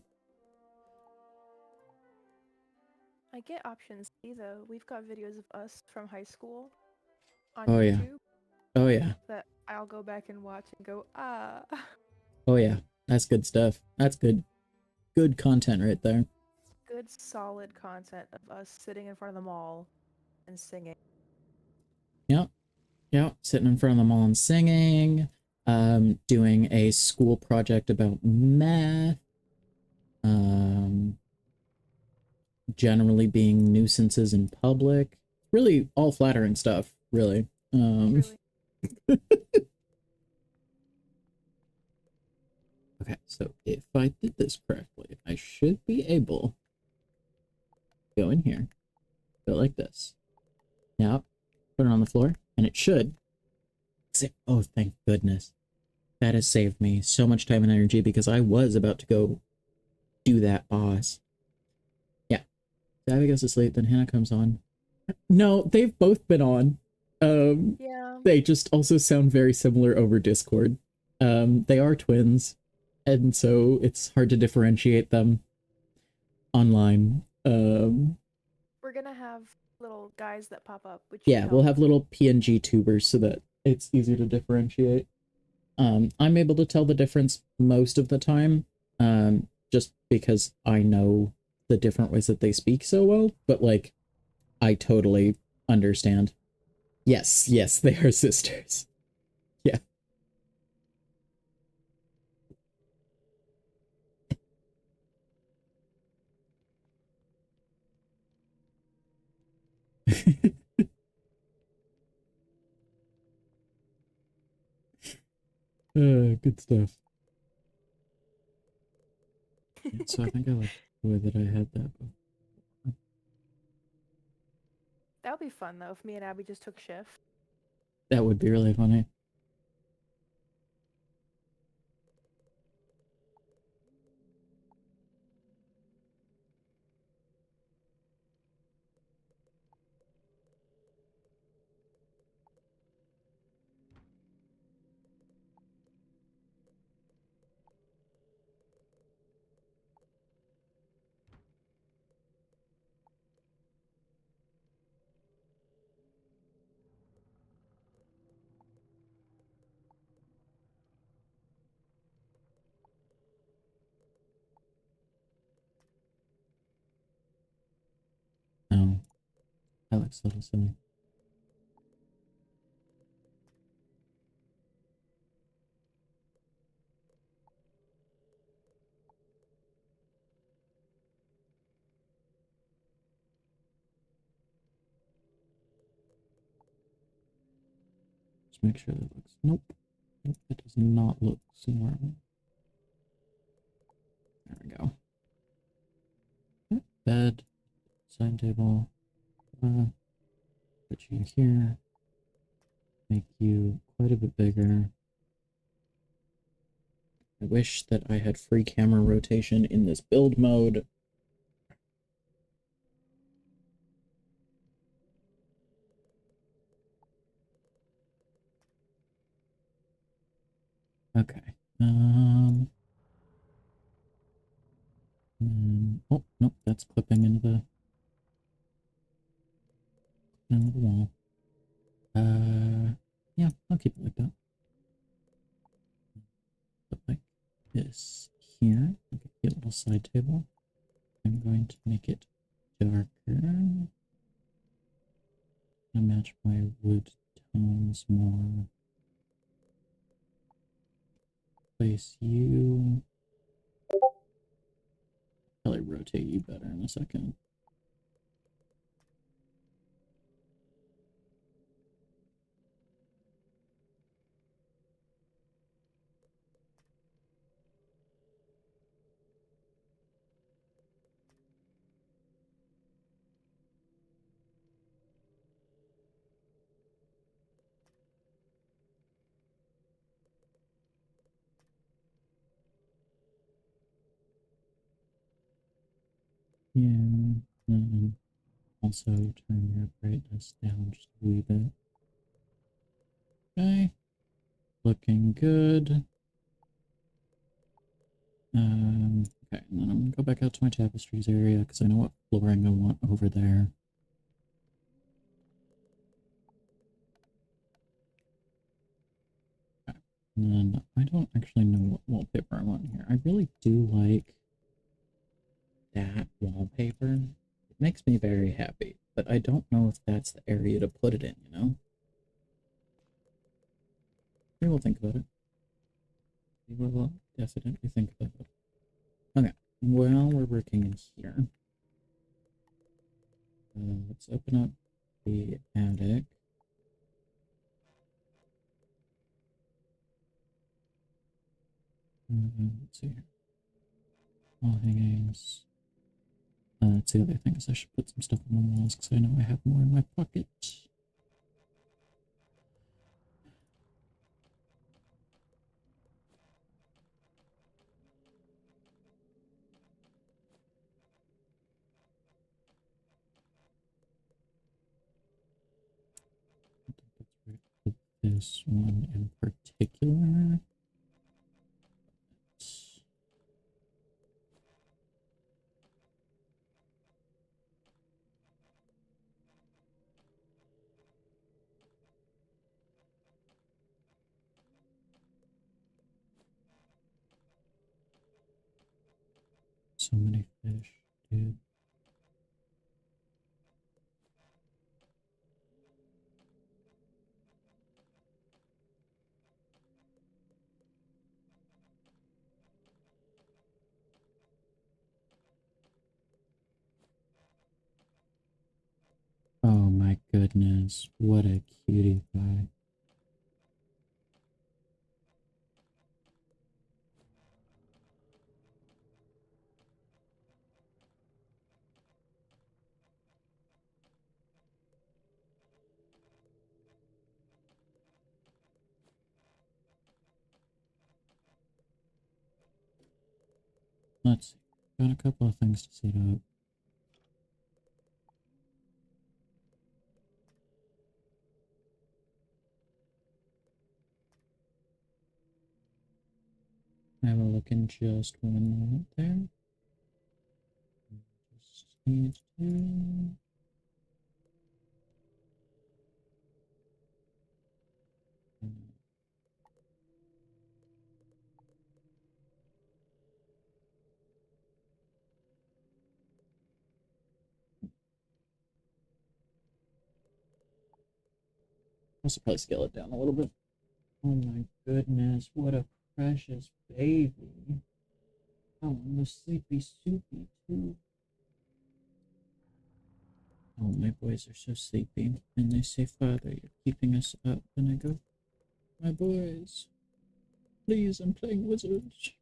I get options C though. We've got videos of us from high school on Oh, YouTube. yeah. Oh, yeah. That I'll go back and watch and go, ah. Oh, yeah. That's good stuff. That's good. Good content right there. Good, solid content of us sitting in front of the mall and singing. Yeah. Yeah, sitting in front of them all and singing, doing a school project about math, generally being nuisances in public. Really all flattering stuff, really. Really? Okay, so if I did this correctly, I should be able to go in here, go like this. Now, put it on the floor, and it should. Oh, thank goodness. That has saved me so much time and energy because I was about to go do that boss. Yeah. Abby goes to sleep, then Hannah comes on. No, they've both been on. Yeah. They just also sound very similar over Discord. They are twins, and so it's hard to differentiate them online. We're gonna have little guys that pop up. Which yeah, we'll have little PNG tubers so that it's easier to differentiate. I'm able to tell the difference most of the time, just because I know the different ways that they speak so well, but like, I totally understand. Yes, they are sisters. Yeah. Good stuff. Yeah, so I think I like the way that I had that before. That would be fun though if me and Abby just took shift. That would be really funny. Oh, that looks a little silly. Just make sure that looks. Nope. Nope, it does not look somewhere. There we go. Bed, side table. Put you here. Make you quite a bit bigger. I wish that I had free camera rotation in this build mode. Okay. Oh, nope, that's clipping into the wall. Yeah, I'll keep it like that. Put like this here. Okay, a little side table. I'm going to make it darker. I match my wood tones more. Place you. Probably rotate you better in a second. Yeah, and also turn your brightness down just a wee bit. Okay, looking good. Okay, and then I'm gonna go back out to my tapestries area because I know what flooring I want over there. Okay. And then I don't actually know what wallpaper I want here. I really do like that wallpaper. It makes me very happy, but I don't know if that's the area to put it in, you know? We will think about it. We will definitely think about it. Okay, well, we're working in here. Let's open up the attic. Let's see here. Wall hangings. That's the other thing, is I should put some stuff on the walls because I know I have more in my pocket. I think that's right for this one in particular. So many fish, dude. Oh my goodness, what a cutie pie. Let's see. Got a couple of things to set up. I will look in just one moment there. Just need to... I should probably scale it down a little bit. Oh my goodness, what a precious baby. Oh, and the sleepy soupy too. Oh, my boys are so sleepy. And they say, Father, you're keeping us up. And I go, my boys, please, I'm playing wizards.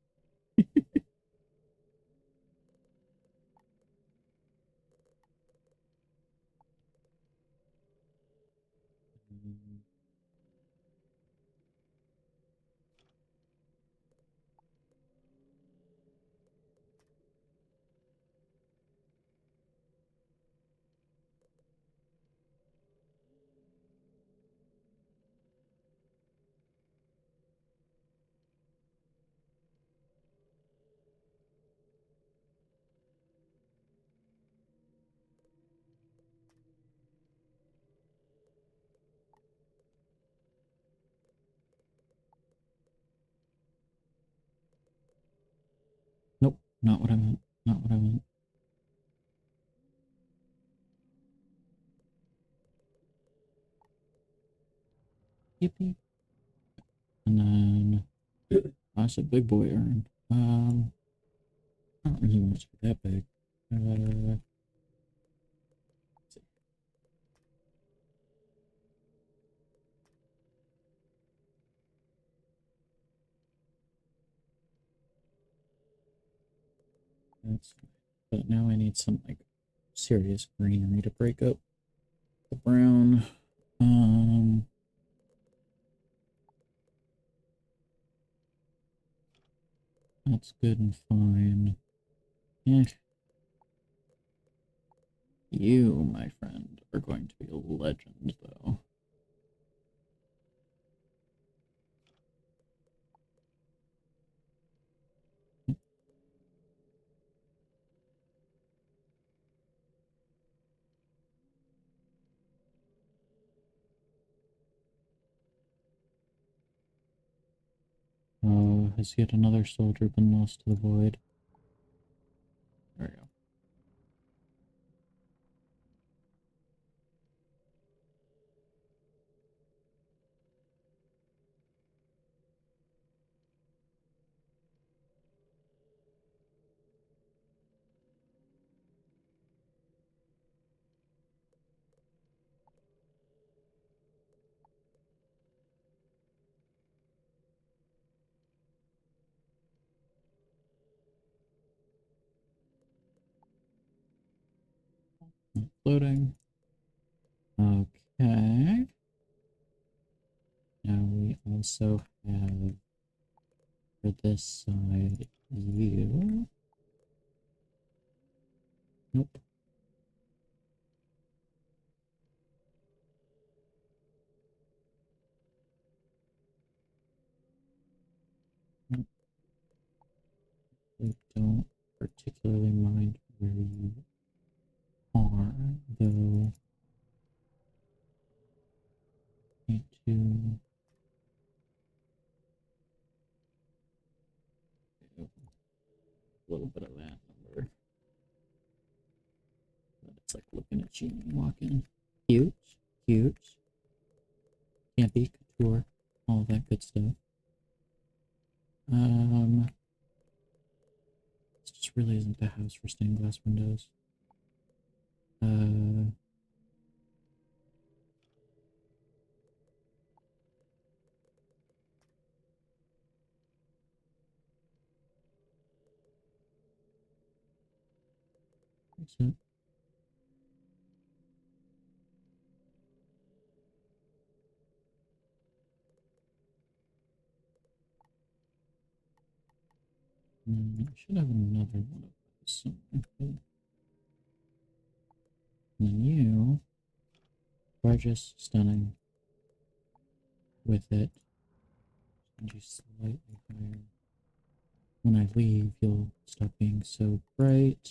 Nope, not what I meant. Not what I meant. Yippee. And then that's a big boy urn. I don't really want it to be that big. Let's see. That's fine. But now I need some like serious greenery to break up the brown. That's good and fine. Eh. You, my friend, are going to be a legend, though. Oh, has yet another soldier been lost to the void? There we go. Not loading. Okay. Now we also have for this side you. Nope. Nope. I don't particularly mind where you are, though. Need to a little bit of that number. But it's like looking at you when you walk in. Cute, cute. Campy, couture, all that good stuff. This just really isn't the house for stained glass windows. That's it. I should have another one of those somewhere. And then you are just stunning with it. And you slightly higher. When I leave, you'll stop being so bright.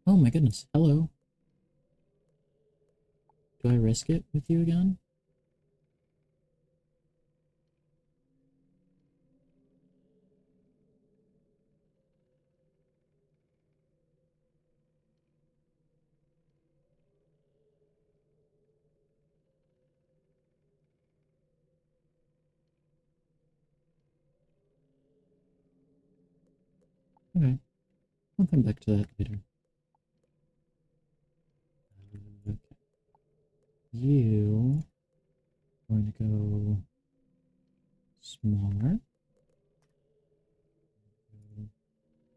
Oh my goodness, hello. Do I risk it with you again? Okay, I'll come back to that later. Okay. You are going to go smaller.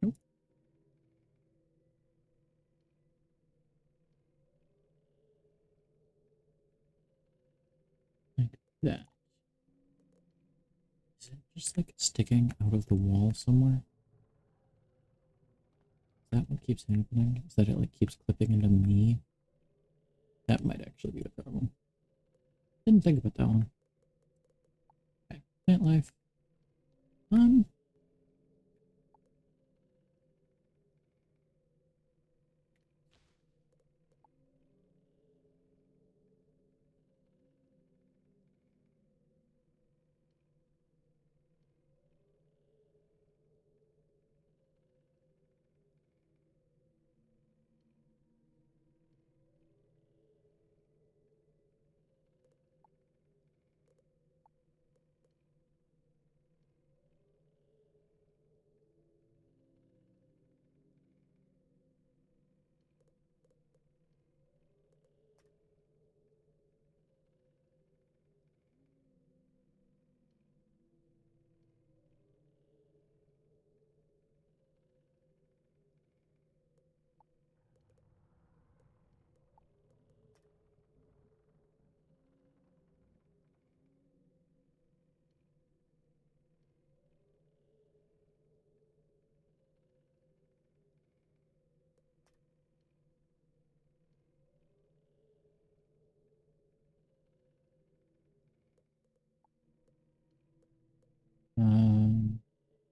Nope. Like that. Is it just like sticking out of the wall somewhere? Is that what keeps happening? Is that it like keeps clipping into me? That might actually be the problem. Didn't think about that one. Okay, plant life.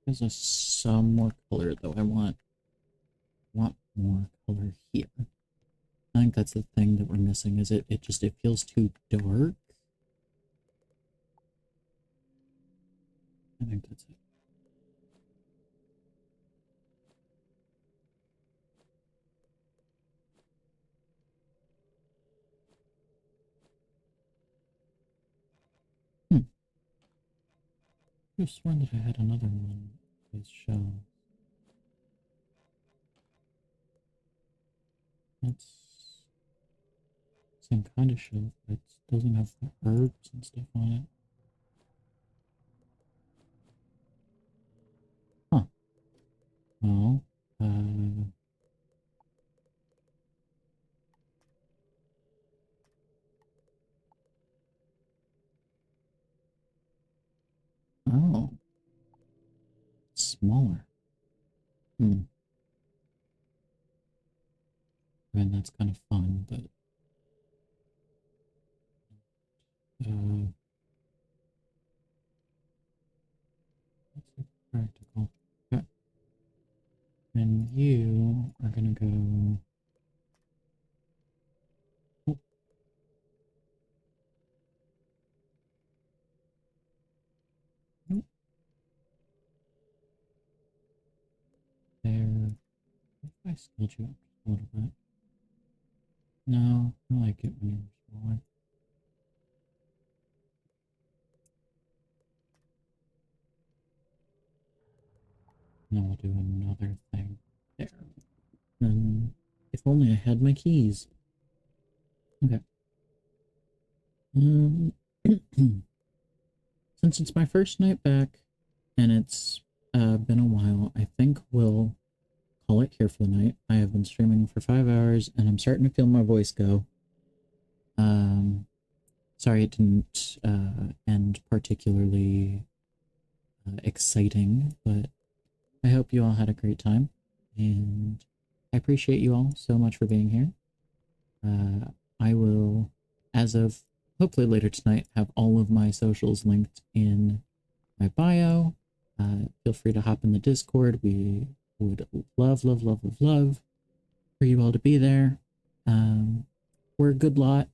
There's some more color though. I want more color here. I think that's the thing that we're missing. Is it feels too dark. I think that's it. I just sworn that I had another one of these shells. It's same kind of shelf, but it doesn't have the herbs and stuff on it. Huh. Well, Oh. Smaller. I mean, that's kind of fun, but... that's practical. Okay. And you are gonna go... Oh. Nope. There. If I scaled you up just a little bit. No, I like it when you're smaller. Now we'll do another thing there. And if only I had my keys. Okay. Since it's my first night back, and it's been a while, I think we'll call it here for the night. I have been streaming for 5 hours, and I'm starting to feel my voice go. Sorry it didn't end particularly exciting, but I hope you all had a great time, and I appreciate you all so much for being here. I will, as of hopefully later tonight, have all of my socials linked in my bio. Feel free to hop in the Discord. We would love for you all to be there. We're a good lot.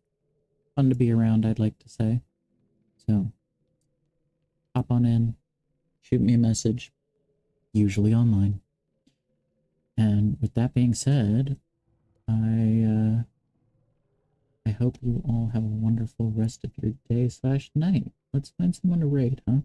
Fun to be around, I'd like to say. So, hop on in. Shoot me a message. Usually online. And with that being said, I hope you all have a wonderful rest of your day/night. Let's find someone to raid, huh?